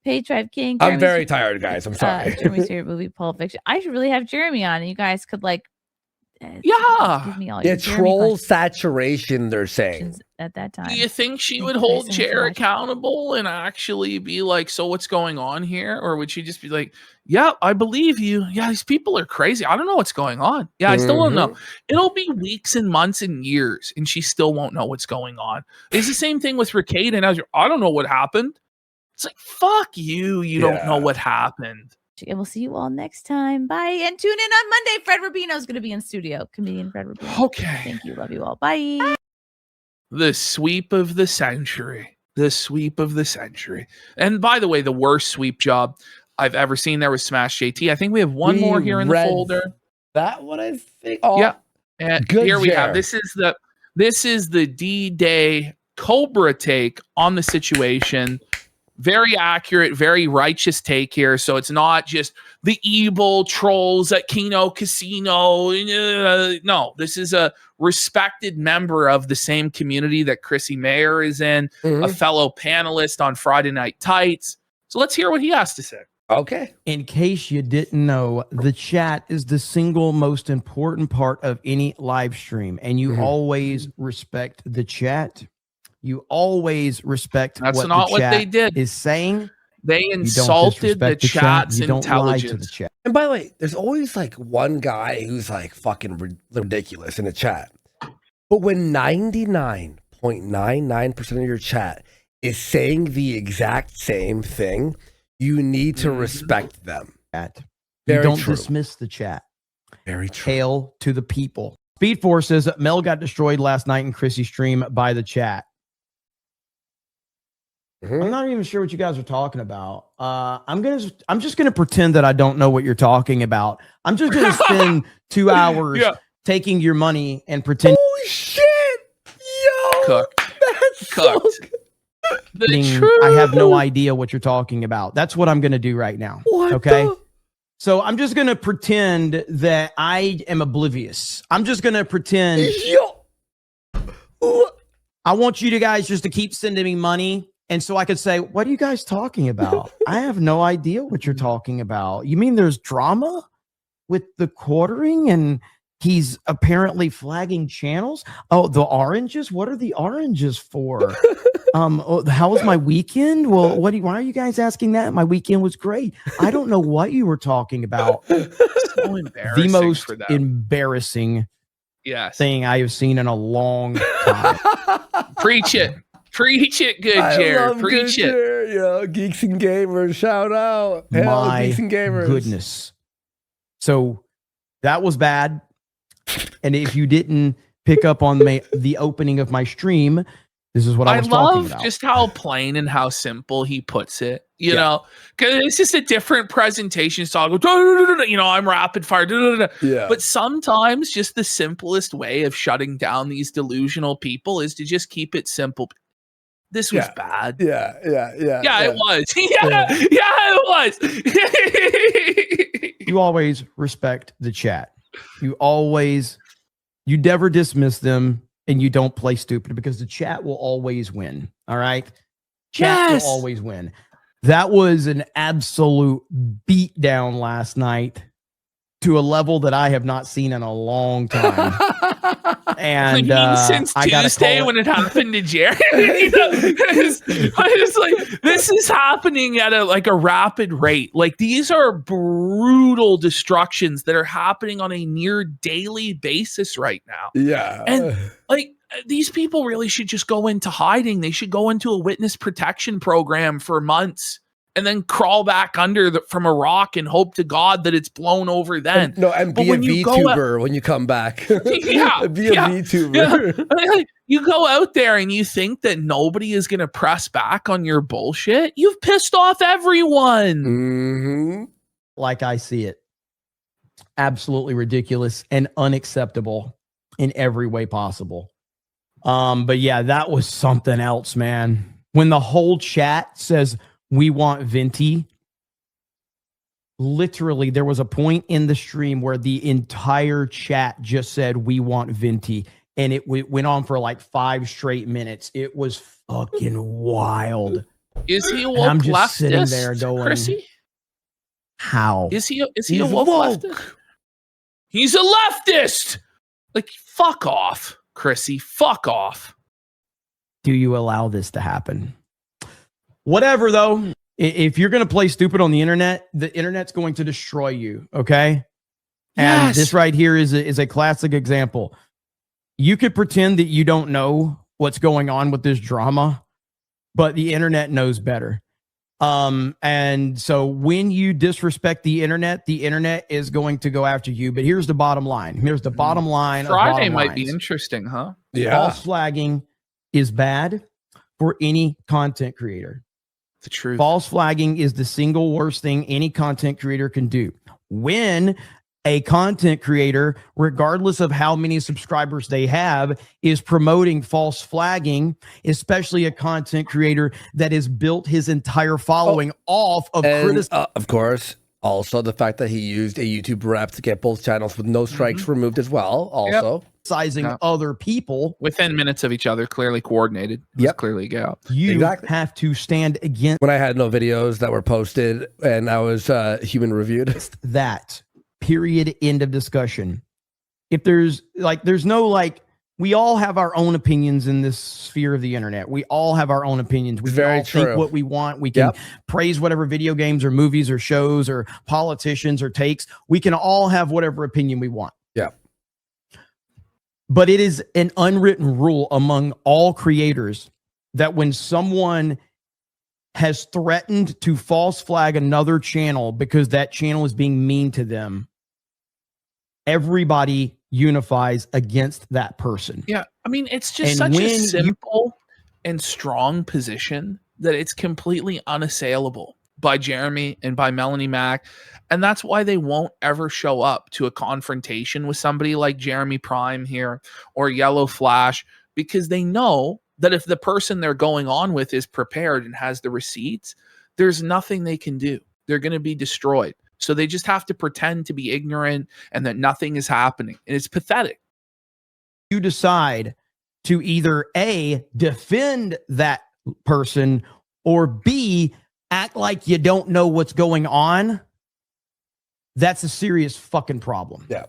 Page Drive King. I'm very tired, guys. I'm sorry. Jeremy's favorite movie, Pulp Fiction. I should really have Jeremy on, and you guys could give me all your troll saturation, they're saying. At that time. Do you think she would hold Jer accountable and actually be like, so what's going on here? Or would she just be like, yeah, I believe you. Yeah, these people are crazy. I don't know what's going on. Yeah, I still don't know. It'll be weeks and months and years, and she still won't know what's going on. It's the same thing with Rakita and Azure. I don't know what happened. It's like, fuck you. You don't know what happened. And we'll see you all next time. Bye. And tune in on Monday. Fred Rubino is going to be in studio. Comedian Fred Rubino. Okay. Thank you. Love you all. Bye. The sweep of the century. The sweep of the century. And by the way, the worst sweep job I've ever seen there was Smash JT. I think we have one more here in the folder. That what I think. Oh, yeah. And here we have. This is the D-Day Cobra take on the situation. Very accurate, very righteous take here. So it's not just the evil trolls at Keno Casino. No, this is a respected member of the same community that Chrissie Mayr is in, a fellow panelist on Friday Night Tights. So let's hear what he has to say. Okay. In case you didn't know, the chat is the single most important part of any live stream, and you always respect the chat. You always respect That's not what they did. Is saying. They insulted the chat's intelligence. And by the way, there's always like one guy who's like fucking ridiculous in the chat. But when 99.99% of your chat is saying the exact same thing, you need to respect them. You don't dismiss the chat. Very true. Hail to the people. Speed Force says Mel got destroyed last night in Chrissy's stream by the chat. I'm not even sure what you guys are talking about. I'm just gonna pretend that I don't know what you're talking about. I'm just gonna spend 2 hours taking your money and pretend. Holy shit! Yo, cooked. That's cooked. I have no idea what you're talking about. That's what I'm gonna do right now. Okay. So I'm just gonna pretend that I am oblivious. I'm just gonna pretend. I want you guys just to keep sending me money. And so I could say, what are you guys talking about? I have no idea what you're talking about. You mean there's drama with the quartering and he's apparently flagging channels? Oh, the oranges? What are the oranges for? How was my weekend? Well, why are you guys asking that? My weekend was great. I don't know what you were talking about. So embarrassing. The most embarrassing thing I have seen in a long time. Preach it. Preach it, good Jer. Preach it. Geeks and Gamers, shout out. Hell, My Geeks and Gamers. goodness. So that was bad. And if you didn't pick up on the opening of my stream, this is what I was talking about. I love just how plain and how simple he puts it, you know, because it's just a different presentation style. I'm rapid fire. Yeah. But sometimes just the simplest way of shutting down these delusional people is to just keep it simple. This was bad. Yeah, it was. It was. You always respect the chat. You never dismiss them, and you don't play stupid because the chat will always win. All right? Chat will always win. That was an absolute beatdown last night to a level that I have not seen in a long time. And since Tuesday when it happened to Jerry, it's like this is happening at a rapid rate. Like these are brutal destructions that are happening on a near daily basis right now. Yeah, and these people really should just go into hiding. They should go into a witness protection program for months. And then crawl back from a rock and hope to God that it's blown over then. And be a VTuber when you come back. Be a VTuber. Yeah. You go out there and you think that nobody is going to press back on your bullshit. You've pissed off everyone. Mm-hmm. Like I see it. Absolutely ridiculous and unacceptable in every way possible. But yeah, that was something else, man. When the whole chat says, "We want Venti." Literally, there was a point in the stream where the entire chat just said, "We want Venti." And it went on for like 5 straight minutes. It was fucking wild. Is he a woke I'm just leftist, sitting there going, Chrissy? How? Is he a woke leftist? He's a leftist! Like, fuck off, Chrissy. Fuck off. Do you allow this to happen? Whatever, though. If you're going to play stupid on the internet's going to destroy you, okay? And this right here is a classic example. You could pretend that you don't know what's going on with this drama, but the internet knows better. And so when you disrespect the internet is going to go after you. But here's the bottom line. Here's the bottom line. Friday might be interesting, huh? Yeah. False flagging is bad for any content creator. The truth. False flagging is the single worst thing any content creator can do. When a content creator, regardless of how many subscribers they have, is promoting false flagging, especially a content creator that has built his entire following off of criticism. Of course, also the fact that he used a YouTube rep to get both channels with no strikes removed as well. Also. Criticizing other people within minutes of each other, clearly coordinated. Clearly go. You have to stand against. When I had no videos that were posted and I was human reviewed. That period. End of discussion. If there's no we all have our own opinions in this sphere of the internet. We all have our own opinions. We can all think what we want. We can praise whatever video games or movies or shows or politicians or takes. We can all have whatever opinion we want. Yeah. But it is an unwritten rule among all creators that when someone has threatened to false flag another channel because that channel is being mean to them, everybody unifies against that person. Yeah. I mean, it's just such a simple and strong position that it's completely unassailable by Jeremy and by Melonie Mac. And that's why they won't ever show up to a confrontation with somebody like Jeremy Prime here or Yellow Flash, because they know that if the person they're going on with is prepared and has the receipts, there's nothing they can do. They're going to be destroyed. So they just have to pretend to be ignorant and that nothing is happening. And it's pathetic. You decide to either A, defend that person, or B, act like you don't know what's going on. That's a serious fucking problem. Yeah.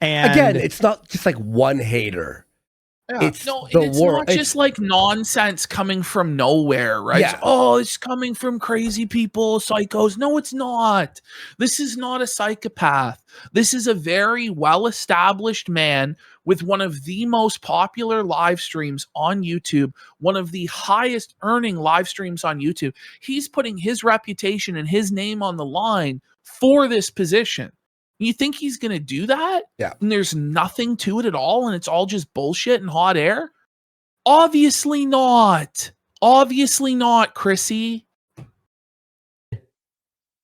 And again, it's not just like one hater. It's no, the and it's world. not just like nonsense coming from nowhere, right? Yeah. Oh, it's coming from crazy people, psychos. No, it's not. This is not a psychopath. This is a very well-established man with one of the most popular live streams on YouTube, one of the highest earning live streams on YouTube. He's putting his reputation and his name on the line for this position. You think he's going to do that? Yeah. And there's nothing to it at all, and it's all just bullshit and hot air? Obviously not. Obviously not, Chrissy.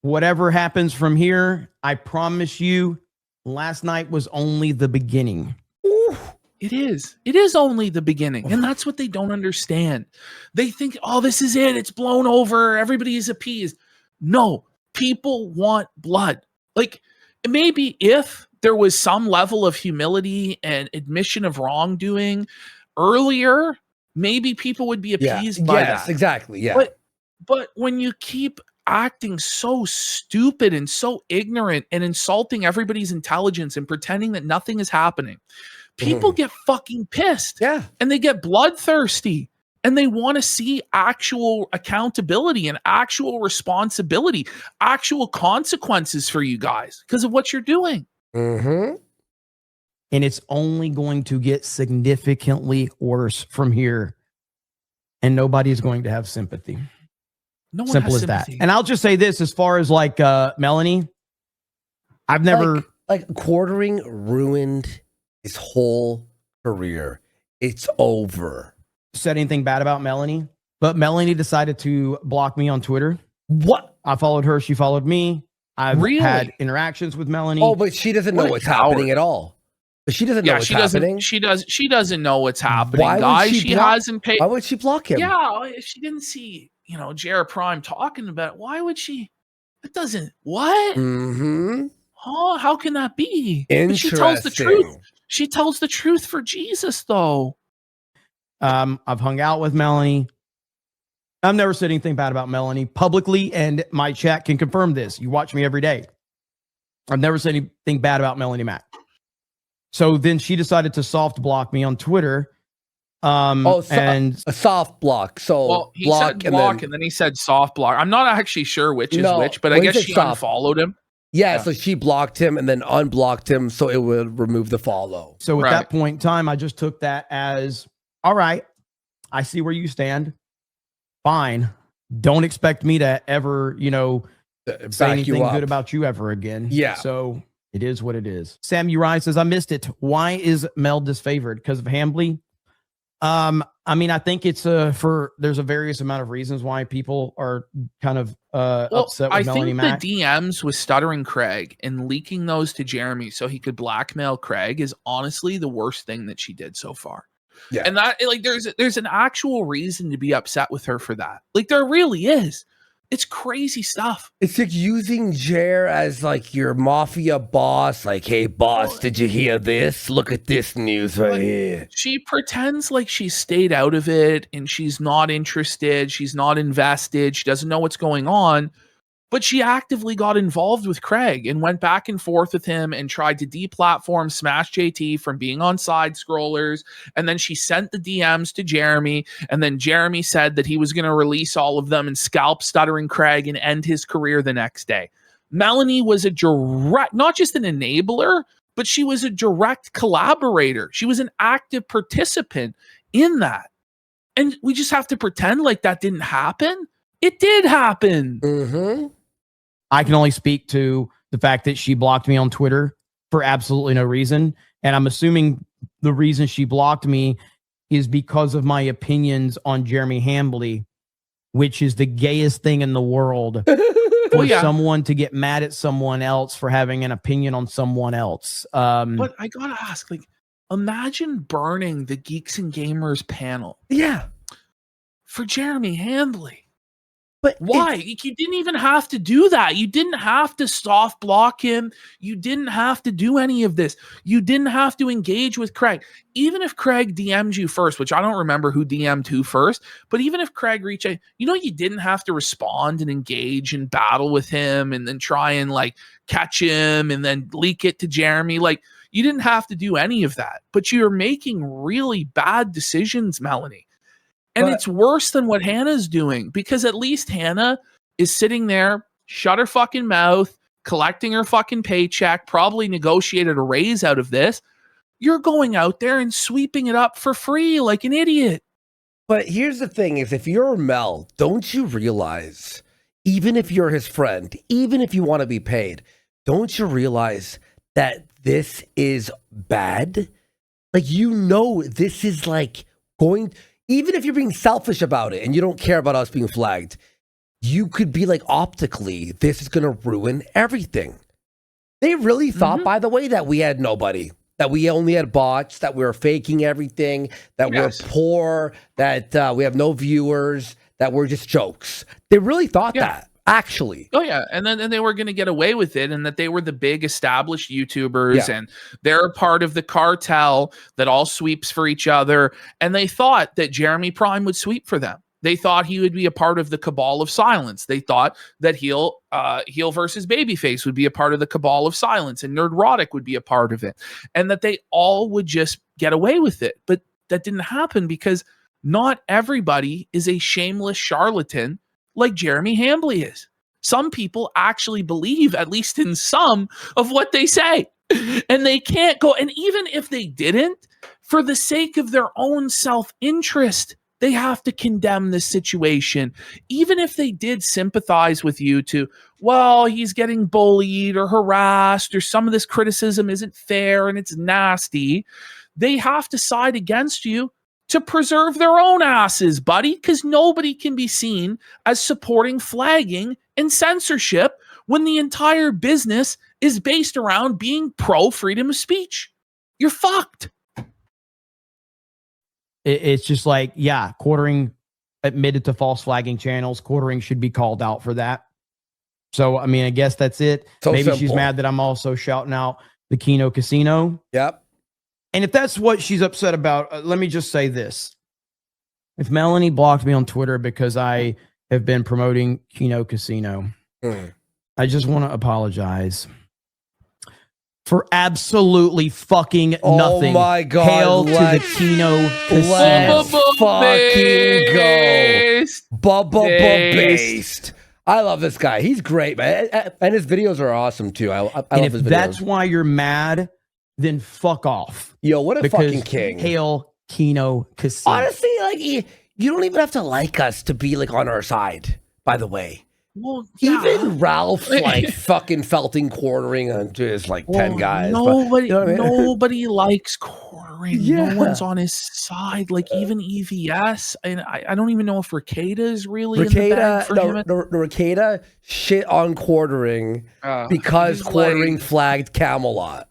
Whatever happens from here, I promise you, last night was only the beginning. It is. It is only the beginning. And that's what they don't understand. They think, oh, this is it. It's blown over. Everybody is appeased. No, people want blood. Like, maybe if there was some level of humility and admission of wrongdoing earlier, maybe people would be appeased by that. Yes, exactly. Yeah. But when you keep acting so stupid and so ignorant and insulting everybody's intelligence and pretending that nothing is happening, people get fucking pissed. Yeah. And they get bloodthirsty. And they want to see actual accountability and actual responsibility, actual consequences for you guys because of what you're doing. And it's only going to get significantly worse from here. And nobody's going to have sympathy. No one Simple has as that. sympathy. And I'll just say this as far as like Melonie, I've never like quartering ruined his whole career. It's over. Said anything bad about Melonie, but Melonie decided to block me on Twitter. What? I followed her. She followed me. I've Really? had interactions with Melonie. Oh, but she doesn't know What a what's coward. happening at all. But she doesn't know what's happening. She doesn't know what's happening, Why would guys. she She block- hasn't paid. Why would she block him? Yeah, if she didn't see, Jared Prime talking about it, why would she? It doesn't. What? Oh, how can that be? But she tells the truth. Interesting. She tells the truth for Jesus, though. I've hung out with Melonie. I've never said anything bad about Melonie publicly, and my chat can confirm this. You watch me every day. I've never said anything bad about Melonie Mac. So then she decided to soft block me on Twitter. And a soft block. So Well, he block said block, and then he said soft block. I'm not actually sure which is which, but I he guess said she soft. unfollowed him. Yeah, so she blocked him and then unblocked him, so it would remove the follow. so at Right. that point in time, I just took that as, all right, I see where you stand. Fine. Don't expect me to ever, say anything good about you ever again. Yeah. So it is what it is. Sam Uri says, I missed it. Why is Mel disfavored? Because of Hambly? I think it's there's a various amount of reasons why people are kind of upset with Melonie think Mac. the DMs with Stuttering Craig and leaking those to Jeremy so he could blackmail Craig is honestly the worst thing that she did so far. Yeah. And that, like, there's an actual reason to be upset with her for that. Like, there really is. It's crazy stuff. It's like using Jer as like your mafia boss. Like, hey, boss, did you hear this? Look at this news right here. She pretends like she's stayed out of it and she's not interested. She's not invested. She doesn't know what's going on. But she actively got involved with Craig and went back and forth with him and tried to deplatform Smash JT from being on side scrollers. And then she sent the DMs to Jeremy. And then Jeremy said that he was going to release all of them and scalp Stuttering Craig and end his career the next day. Melonie was a direct, not just an enabler, but she was a direct collaborator. She was an active participant in that. And we just have to pretend like that didn't happen. It did happen. I can only speak to the fact that she blocked me on Twitter for absolutely no reason. And I'm assuming the reason she blocked me is because of my opinions on Jeremy Hambly, which is the gayest thing in the world for someone to get mad at someone else for having an opinion on someone else. But I gotta ask, like, imagine burning the Geeks and Gamers panel. Yeah. For Jeremy Hambly. But why? You didn't even have to do that. You didn't have to soft block him. You didn't have to do any of this. You didn't have to engage with Craig. Even if Craig DM'd you first, which I don't remember who DM'd who first, but even if Craig reached out, you didn't have to respond and engage and battle with him and then try and like catch him and then leak it to Jeremy. Like, You didn't have to do any of that, but you're making really bad decisions, Melonie. And it's worse than what Hannah's doing, because at least Hannah is sitting there, shut her fucking mouth, collecting her fucking paycheck, probably negotiated a raise out of this. You're going out there and sweeping it up for free like an idiot. But here's the thing is, if you're Mel, don't you realize, even if you're his friend, even if you want to be paid, don't you realize that this is bad? Like, you know, this is like going, even if you're being selfish about it and you don't care about us being flagged, you could be like, optically, this is going to ruin everything. They really thought, by the way, that we had nobody, that we only had bots, that we were faking everything, that we're poor, that we have no viewers, that we're just jokes. They really thought that, actually. Oh, yeah. And then they were going to get away with it, and that they were the big established YouTubers, and they're a part of the cartel that all sweeps for each other. And they thought that Jeremy Prime would sweep for them. They thought he would be a part of the cabal of silence. They thought that heel versus babyface would be a part of the cabal of silence, and Nerdrotic would be a part of it, and that they all would just get away with it. But that didn't happen, because not everybody is a shameless charlatan like Jeremy Hambley is. Some people actually believe, at least in some, of what they say, and they can't go. And even if they didn't, for the sake of their own self-interest, they have to condemn this situation. Even if they did sympathize with you to, well, he's getting bullied or harassed, or some of this criticism isn't fair and it's nasty, they have to side against you to preserve their own asses, buddy, because nobody can be seen as supporting flagging and censorship when the entire business is based around being pro freedom of speech. You're fucked. It's just like, Quartering admitted to false flagging channels. Quartering should be called out for that. So, I mean, I guess that's it. So maybe simple. she's mad that I'm also shouting out the Keno Casino. Yep. And if that's what she's upset about, let me just say this. If Melonie blocked me on Twitter because I have been promoting Keno Casino, I just want to apologize for absolutely fucking nothing. Oh my God. Hail to the Keno Casino. Let's fucking go. Based. I love this guy. He's great, man. And his videos are awesome too. I love his videos. That's why you're mad, then fuck off. Yo, what a fucking king. Hail Keno Casino. Honestly, like, you don't even have to like us to be like on our side, by the way. Well, even Ralph, like, fucking felting Quartering on just like 10 guys. Nobody, but, you know what I mean? nobody likes Quartering. No one's on his side. Like, even EVS, and I don't even know if Ricada is really in the bag for him. Ricada shit on Quartering because Quartering flagged Camelot.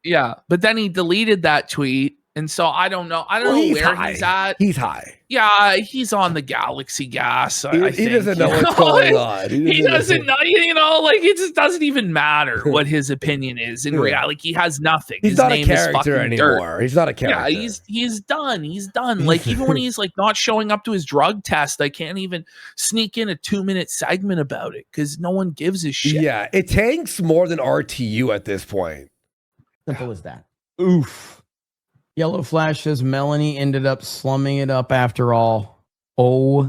Yeah, but then he deleted that tweet. And so I don't know. I don't know where he's at. He's high. Yeah, he's on the Galaxy gas. I think. He doesn't know what's going on. He doesn't know. You know, like, it just doesn't even matter what his opinion is in reality. Like, he has nothing. He's his not name a character is anymore. Dirt. He's not a character. Yeah, he's done. He's done. Like, even when he's like not showing up to his drug test, I can't even sneak in a 2-minute segment about it because no one gives a shit. Yeah, it tanks more than RTU at this point. Simple as that. Oof. Yellow Flash says Melonie ended up slumming it up after all. Oh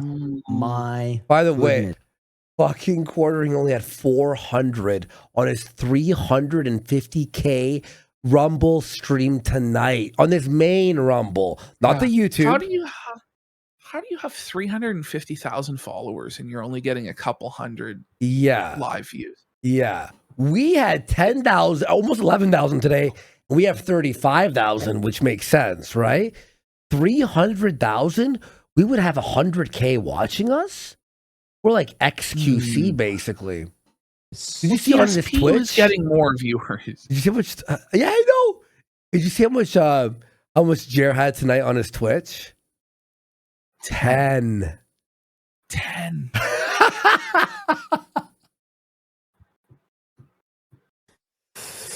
my. By the way, fucking Quartering only had 400 on his 350K Rumble stream tonight. On this main Rumble, not the YouTube. How do you have 350,000 followers and you're only getting a couple hundred live views? Yeah. We had 10,000, almost 11,000 today. We have 35,000, which makes sense, right? 300,000, we would have 100K watching us. We're like XQC, basically. Did you see on this Twitch? Was getting more viewers. Did you see how much? Yeah, I know. Did you see how much Jer had tonight on his Twitch? 10.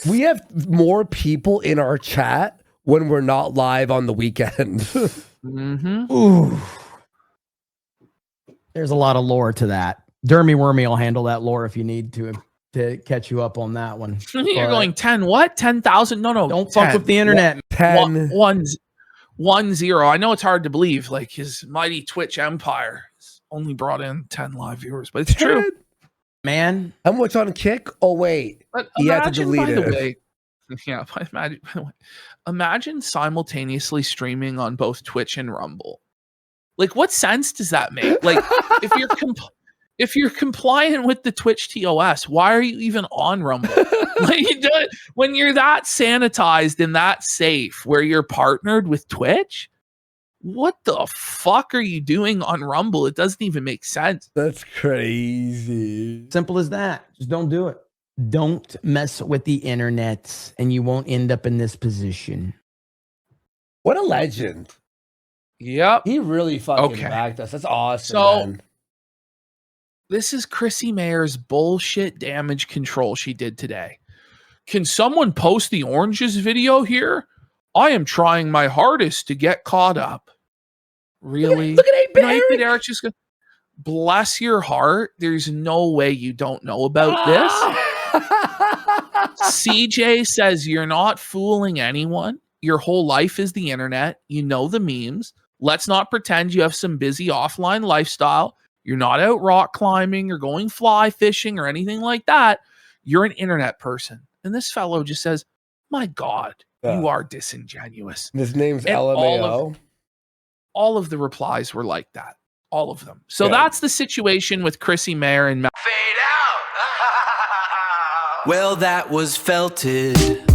We have more people in our chat when we're not live on the weekend. Ooh. There's a lot of lore to that. Dermy Wormy will handle that lore if you need to. to catch you up on that one. You're going 10 what? 10,000? No. Don't 10. fuck with the internet. 10. 1-0. I know it's hard to believe. Like his mighty Twitch empire has only brought in 10 live viewers, but it's true. Man. How much on Kick? Oh, wait. But He had to delete by the it. way, yeah, by the way, imagine simultaneously streaming on both Twitch and Rumble. Like, what sense does that make? Like, if you're compliant with the Twitch TOS, why are you even on Rumble? Like, when you're that sanitized and that safe, where you're partnered with Twitch, what the fuck are you doing on Rumble? It doesn't even make sense. That's crazy. Simple as that. Just don't do it. Don't mess with the internet, and you won't end up in this position. What a legend. Yep. He really fucking backed us. That's awesome. So, man. this is Chrissie Mayr's bullshit damage control she did today. Can someone post the oranges video here? I am trying my hardest to get caught up. Really? Look at 8-Bit Eric just go, bless your heart. There's no way you don't know about this. CJ says you're not fooling anyone. Your whole life is the internet. You know the memes. Let's not pretend you have some busy offline lifestyle. You're not out rock climbing or going fly fishing or anything like that. You're an internet person. And this fellow just says, my God, you are disingenuous. His name's LMAO. All of the replies were like that. All of them. So that's the situation with Chrissie Mayr and Fade out. Well, that was felted.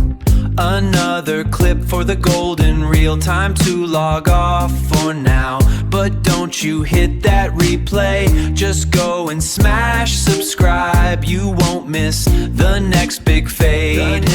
Another clip for the golden reel. Time to log off for now. But don't you hit that replay. Just go and smash subscribe. You won't miss the next big fade.